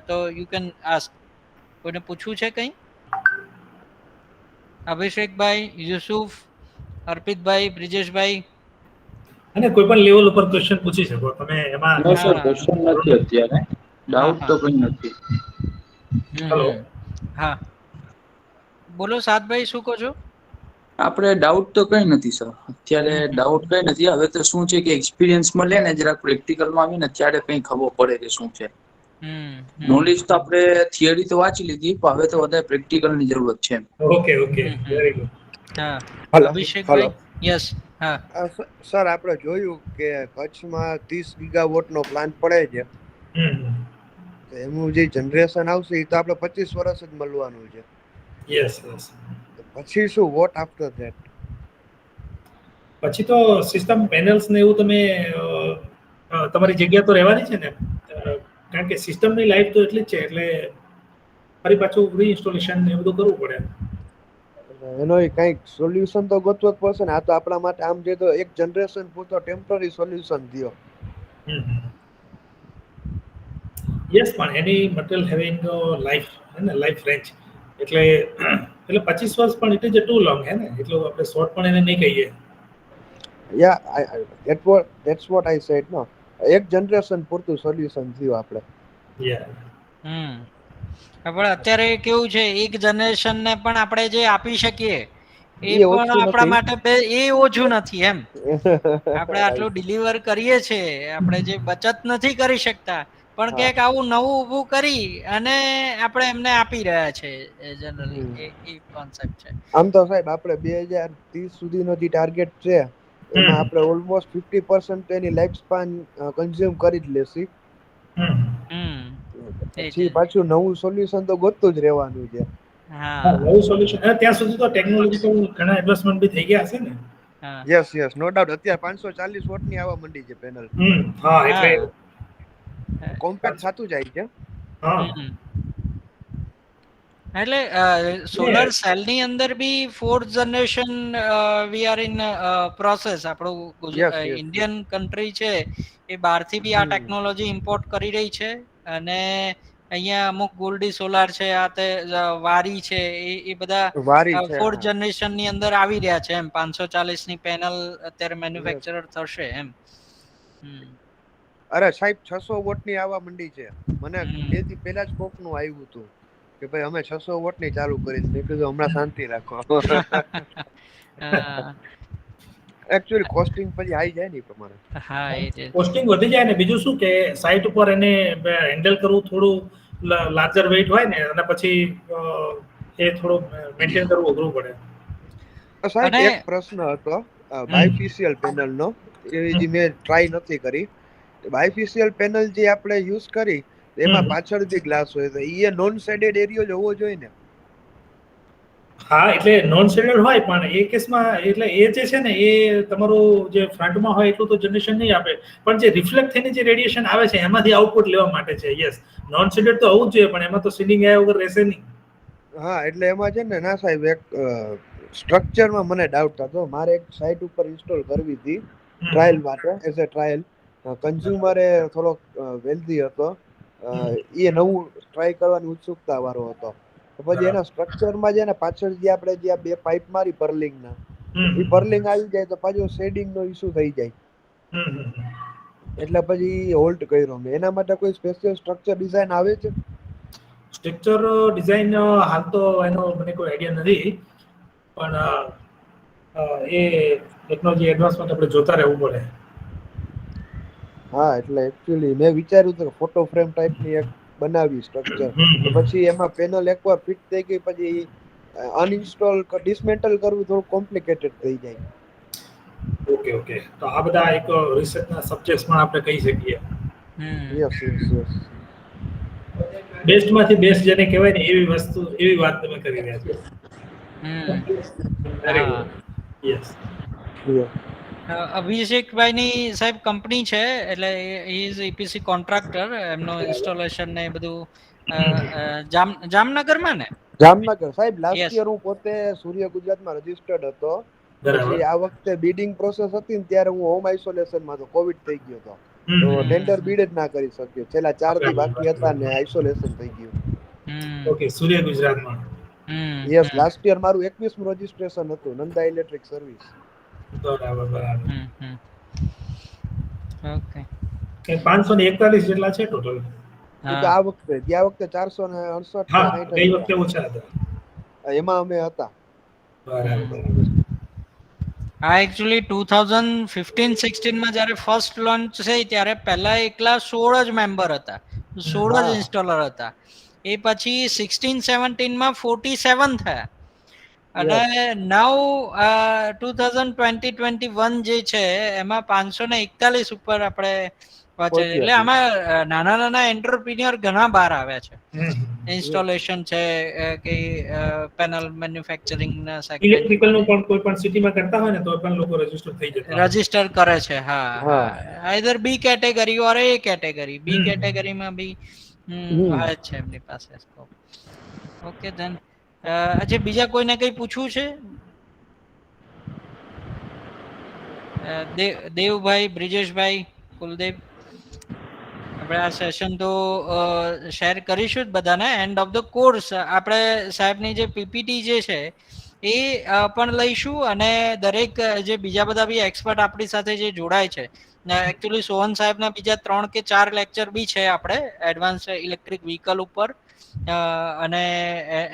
[SPEAKER 1] તો યુ કેન આસ્ક. કોઈને પૂછવું છે કંઈ? અભિષેકભાઈ, યુસુફ, અર્પિતભાઈ, બ્રિજેશભાઈ?
[SPEAKER 2] અને કોઈ પણ લેવલ ઉપર ક્વેશ્ચન પૂછી શકો તમે. એમાં
[SPEAKER 7] નો સર, ક્વેશ્ચન નથી અત્યારે, ડાઉટ તો કંઈ નથી.
[SPEAKER 2] હેલો.
[SPEAKER 1] હા બોલો સાદભાઈ, શું કહો છો?
[SPEAKER 7] આપણે ડાઉટ તો કંઈ નથી સર, અત્યારે ડાઉટ કંઈ નથી. હવે તો શું છે કે એક્સપિરિયન્સ મળે ને, જરાક પ્રેક્ટિકલમાં આવીને ત્યારે કંઈ ખબર પડે કે શું છે. નોલેજ તો આપણે થિયરી તો વાંચી લીધી, પણ હવે તો વધારે પ્રેક્ટિકલની જરૂરત છે.
[SPEAKER 2] Okay very good.
[SPEAKER 1] હા,
[SPEAKER 8] હલો
[SPEAKER 1] અભિષેકભાઈ. યસ. હા
[SPEAKER 8] સર, આપણે જોયું કે કચ્છમાં 30 ગીગાવોટનો પ્લાન્ટ પડે છે, તો એનું જે જનરેશન આવશે એ તો આપણે 25 વર્ષ જ મળવાનું છે.
[SPEAKER 2] યસ.
[SPEAKER 8] પછી શું, વોટ આફ્ટર ધેટ?
[SPEAKER 2] પછી તો સિસ્ટમ પેનલ્સ ને એવું તમે તમારી જગ્યા તો રહેવાની છે ને, કારણ કે સિસ્ટમની લાઈફ તો એટલી જ છે, એટલે ફરી પાછું રીઇન્સ્ટોલેશન ને બધું કરવું પડે.
[SPEAKER 8] એનો કંઈક સોલ્યુશન તો ગોતવો જ પડશે ને. આ તો આપણા માટે આમ જે તો એક જનરેશન પૂરતો ટેમ્પરરી સોલ્યુશન થયો.
[SPEAKER 2] યસ, પણ એની મટીરિયલ હેવિંગ લાઈફ હે ને, લાઈફ રેન્જ એટલે 25 વર્ષ પણ ઇટ ઇઝ ટુ લોંગ હે ને, એટલું આપણે શોર્ટ પણ એને નહીં કહીએ.
[SPEAKER 8] That's what I said, no. એક જનરેશન પૂરતું સોલ્યુશન થયું આપણે.
[SPEAKER 1] પણ અત્યારે કેવું છે, એક જનરેશન ને પણ આપણે જે આપી શકીએ એ
[SPEAKER 8] એ
[SPEAKER 1] પણ
[SPEAKER 8] ઓછું
[SPEAKER 1] આપણા
[SPEAKER 8] નથી.
[SPEAKER 1] માટે એ ઓછું નથી એમ. આપણે આટલું ડિલિવર કરીએ છીએ, આપણે જે બચત નથી કરી શકતા, પણ ક્યાંક આવું નવું ઊભું કરી અને આપણે એમને આપી રહ્યા છે જનરલી, એ કોન્સેપ્ટ છે.
[SPEAKER 8] આમ તો સાહેબ આપણે 2030 સુધીનો જે ટાર્ગેટ છે એમાં આપણે ઓલમોસ્ટ 50% એની લાઈફ સ્પાન કન્ઝ્યુમ કરી જ લેશી. પછી પાછું નવું સોલ્યુશન તો ગોતતું જ રહેવાનું છે.
[SPEAKER 2] નવું સોલ્યુશન ત્યાં સુધી તો ટેકનોલોજીકલ ઘણા એડવાન્સમેન્ટ બી થઈ ગયા હશે ને.
[SPEAKER 8] Yes no doubt. અત્યારે 540 વોટની આવવા માંડી છે પેનલ.
[SPEAKER 2] એટલે
[SPEAKER 8] કોમ્પેક્ટ થતું જાય છે.
[SPEAKER 1] એટલે સોલર સેલ ની અંદર બી 4th generation we are in process. આપણું ઇન્ડિયન કન્ટ્રી છે એ બહારથી બી આ ટેકનોલોજી ઇમ્પોર્ટ કરી રહી છે, અને અહીંયા અમુક ગોલ્ડી સોલાર છે, આ તે વારી છે, એ બધા 4th જનરેશન ની અંદર આવી રહ્યા છે એમ. 540 ની પેનલ અત્યારે મેન્યુફેક્ચરર થશે એમ.
[SPEAKER 8] અરે સાહેબ 600 વોટની આવવા માંડી છે. મને 2 દી પહેલા જ કોકનું આવ્યું હતું કે ભાઈ અમે 600 વોટની ચાલુ કરી. મેં કીધું હમણાં શાંતિ રાખો. એકચ્યુઅલી કોસ્ટિંગ પછી આવી જાય ને પ્રમાણે.
[SPEAKER 2] કોસ્ટિંગ વધી જાય ને, બીજું શું કે સાઇટ ઉપર એને હેન્ડલ કરવું થોડું લાર્જર વેઇટ હોય ને, અને પછી એ થોડું મેન્ટેન કરવું અઘરું પડે.
[SPEAKER 8] સાહેબ એક પ્રશ્ન હતો બાયફેશિયલ પેનલનો, એ જે મેં ટ્રાય નથી કરી. બાયફેશિયલ પેનલ જે આપણે યુઝ કરી એમાં પાછળ જે ગ્લાસ હોય તો એ નોન શેડેડ એરિયો જ હોવો જોઈએ ને?
[SPEAKER 2] હા, એટલે નોન શેડેડ હોય, પણ એ કેસમાં એટલે એ જે છે ને એ તમારું જે ફ્રન્ટમાં હોય એટલું તો જનરેશન નહીં આપે, પણ જે રિફ્લેક્ટ થઈને જે રેડિયેશન આવે છે એમાંથી આઉટપુટ લેવા માટે છે. યસ, નોન શેડેડ તો હોવું જ જોઈએ, પણ એમાં તો સીલિંગ આવ્યા વગર રહેશે નહીં.
[SPEAKER 8] હા, એટલે એમાં છે ને ના સાહેબ એક સ્ટ્રક્ચરમાં મને ડાઉટ હતો. મારે એક સાઇટ ઉપર ઇન્સ્ટોલ કરવી હતી ટ્રાયલ માટે, એઝ અ ટ્રાયલ. કન્ઝ્યુમરે થોડોક વેલ્ધી હતો, એ નવું ટ્રાય કરવાની ઉત્સુકતા વાળો હતો. પછી એના સ્ટ્રક્ચરમાં છે ને પાછળ જે આપણે જે 2 પાઇપ મારી પર્લિંગના, એ પર્લિંગ આવી જાય તો પાછો શેડિંગનો ઇશ્યુ થઈ જાય. એટલે પછી હોલ્ડ કર્યો મેં. એના માટે કોઈ સ્પેશિયલ સ્ટ્રક્ચર ડિઝાઇન આવે છે?
[SPEAKER 2] સ્ટ્રક્ચર ડિઝાઇન હાલ તો એનો મને કોઈ આઈડિયા નથી, પણ એ ટેકનોલોજી એડવાન્સમેન્ટ આપણે જોતા રહેવું પડે.
[SPEAKER 8] હા, એટલે એકચ્યુઅલી મેં વિચાર્યું હતું કે ફોટો ફ્રેમ ટાઈપની એક બનાવી સ્ટ્રક્ચર, તો પછી એમાં પેનલ એકવાર ફિટ થઈ ગઈ પછી અનઇન્સ્ટોલ ડિસમેન્ટલ કરવું થોડું કોમ્પ્લિકેટેડ થઈ જાય.
[SPEAKER 2] ઓકે, તો આ બધા એક રિસર્ચના સબ્જેક્ટ્સ પણ આપણે કહી શકીએ.
[SPEAKER 8] યસ.
[SPEAKER 2] બેસ્ટમાંથી બેસ્ટ જેને કહેવાય ને એવી વસ્તુ, એવી વાત તમે કરી રહ્યા છો. યસ.
[SPEAKER 1] અભિષેકભાઈની સાહેબ કંપની છે, એટલે હી ઇઝ ઈપીસી કોન્ટ્રાક્ટર. એમનું ઇન્સ્ટોલેશન ને બધું જામનગરમાં ને?
[SPEAKER 8] જામનગર સાહેબ. લાસ્ટ યર હું પોતે સૂર્ય ગુજરાતમાં રજીસ્ટર્ડ હતો. પછી આ વખતે બીડિંગ પ્રોસેસ હતી ને ત્યારે હું હોમ આઇસોલેશનમાં હતો, કોવિડ થઈ ગયો હતો, તો ટેન્ડર બીડ જ ના કરી શક્યો. છેલ્લા 4 દી બાકી હતા ને આઇસોલેશન થઈ ગયું.
[SPEAKER 2] ઓકે, સૂર્ય ગુજરાતમાં.
[SPEAKER 8] યસ, લાસ્ટ યર મારું 21મું રજીસ્ટ્રેશન હતું, નંદા ઇલેક્ટ્રિક સર્વિસ.
[SPEAKER 2] બરાબર. ઓકે, કે 541 જેટલા છે ટોટલ.
[SPEAKER 8] આ વખતે 468
[SPEAKER 2] હા, ગઈ વખતે ઓછા હતા.
[SPEAKER 8] એમાં અમે હતા.
[SPEAKER 2] બરાબર.
[SPEAKER 1] હા, એકચ્યુઅલી 2015-16 માં જ્યારે ફર્સ્ટ લોન્ચ થઈ ત્યારે પહેલા એકલા 16 જ મેમ્બર હતા, 16 જ ઇન્સ્ટોલર હતા. એ પછી 16-17 માં 47 થયા, અને નાઉ 2020-21 જે છે એમાં 541 ઉપર આપણે પહોંચે. એટલે આમાં નાના એન્ટરપ્રિન્યોર ઘણા બહાર આવ્યા છે. ઇન્સ્ટોલેશન છે કે પેનલ મેન્યુફેક્ચરિંગ ના સેગમેન્ટ,
[SPEAKER 2] ઇલેક્ટ્રિકલ નું પણ કોઈ પણ સિટીમાં કરતા હોય ને તો પણ લોકો રજીસ્ટર થઈ જતા,
[SPEAKER 1] રજીસ્ટર કરે છે. હા, આઈધર બી કેટેગરી ઓર એ કેટેગરી. બી કેટેગરીમાં બી હોય છે એમની પાસે સ્કોપ. ઓકે, ધેન હજી બીજા કોઈને કઈ પૂછવું છે? દેવભાઈ, બ્રિજેશભાઈ, કુલદેવ, આપણે આ સેશન તો શેર કરીશું જ બધાને. એન્ડ ઓફ ધ કોર્સ આપણે સાહેબની જે પીપીટી જે છે એ પણ લઈશું, અને દરેક જે બીજા બધા બી એક્સપર્ટ આપણી સાથે જે જોડાય છે, એકચ્યુઅલી સોહન સાહેબના બીજા 3 કે 4 લેક્ચર બી છે આપણે એડવાન્સ ઇલેક્ટ્રિક વ્હીકલ ઉપર અને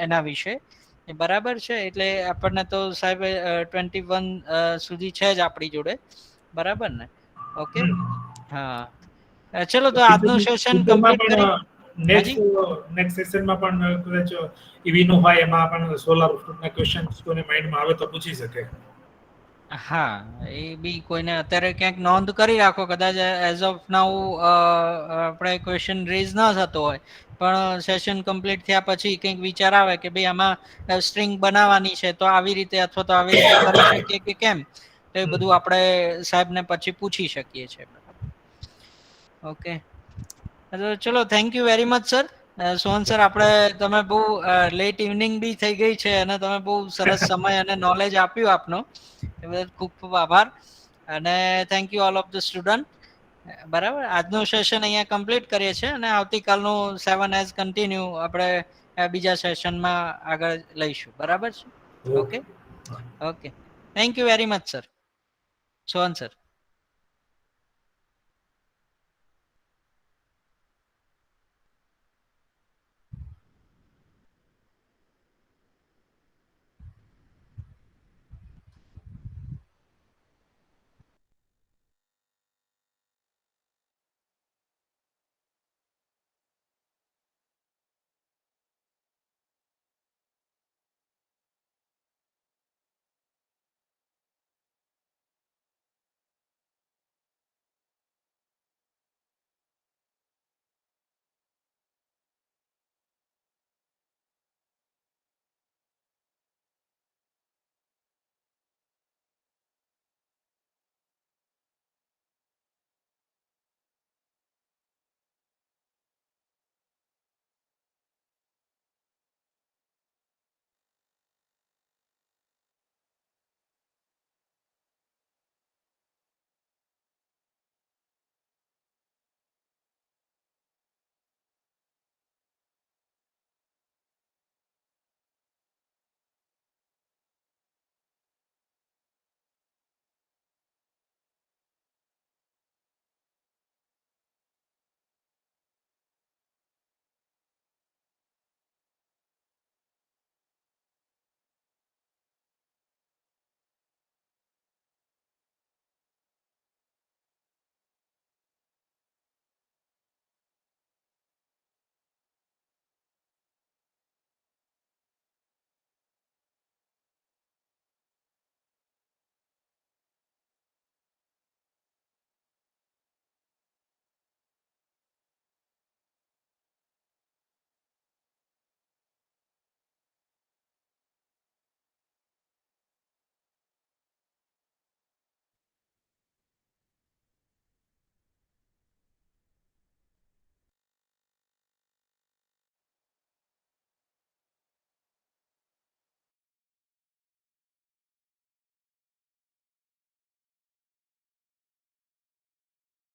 [SPEAKER 1] એના વિશે, બરાબર છે. એટલે આપણને તો સાહેબ 21 સુધી છે જ આપણી જોડે, બરાબર ને? ઓકે, હા, ચલો તો આજનું સેશન કમ્પ્લીટ કરી.
[SPEAKER 2] નેક્સ્ટ સેશનમાં પણ કદાચ ઈવી નો હોય એમાં પણ સોલાર ના ક્વેશ્ચન્સ કોઈને માઇન્ડમાં આવે તો પૂછી શકે.
[SPEAKER 1] હા, એ બી કોઈને અત્યારે ક્યાંક નોંધ કરી રાખો, કદાચ એઝ ઓફ નાઉ આપણે ક્વેશ્ચન રેઝ ન થતો હોય, પણ સેશન કમ્પ્લીટ થયા પછી કંઈક વિચાર આવે કે ભાઈ આમાં સ્ટ્રિંગ બનાવવાની છે તો આવી રીતે અથવા તો આવી રીતે કરી શકીએ કે કેમ, તો એ બધું આપણે સાહેબને પછી પૂછી શકીએ છીએ. ઓકે, ચલો, thank you very much sir. Sohan sir, આપણે તમે બહુ લેટ ઇવનિંગ બી થઈ ગઈ છે અને તમે બહુ સરસ સમય અને નોલેજ આપ્યું આપનો, એ બદલ ખૂબ ખૂબ આભાર. અને thank you all of the student. બરાબર, આજનું સેશન અહીંયા કમ્પ્લીટ કરીએ છીએ અને આવતીકાલનું 7 એઝ કન્ટિન્યુ આપણે બીજા સેશનમાં આગળ લઈશું. બરાબર છે? Okay, okay, thank you very much sir. Sohan sir.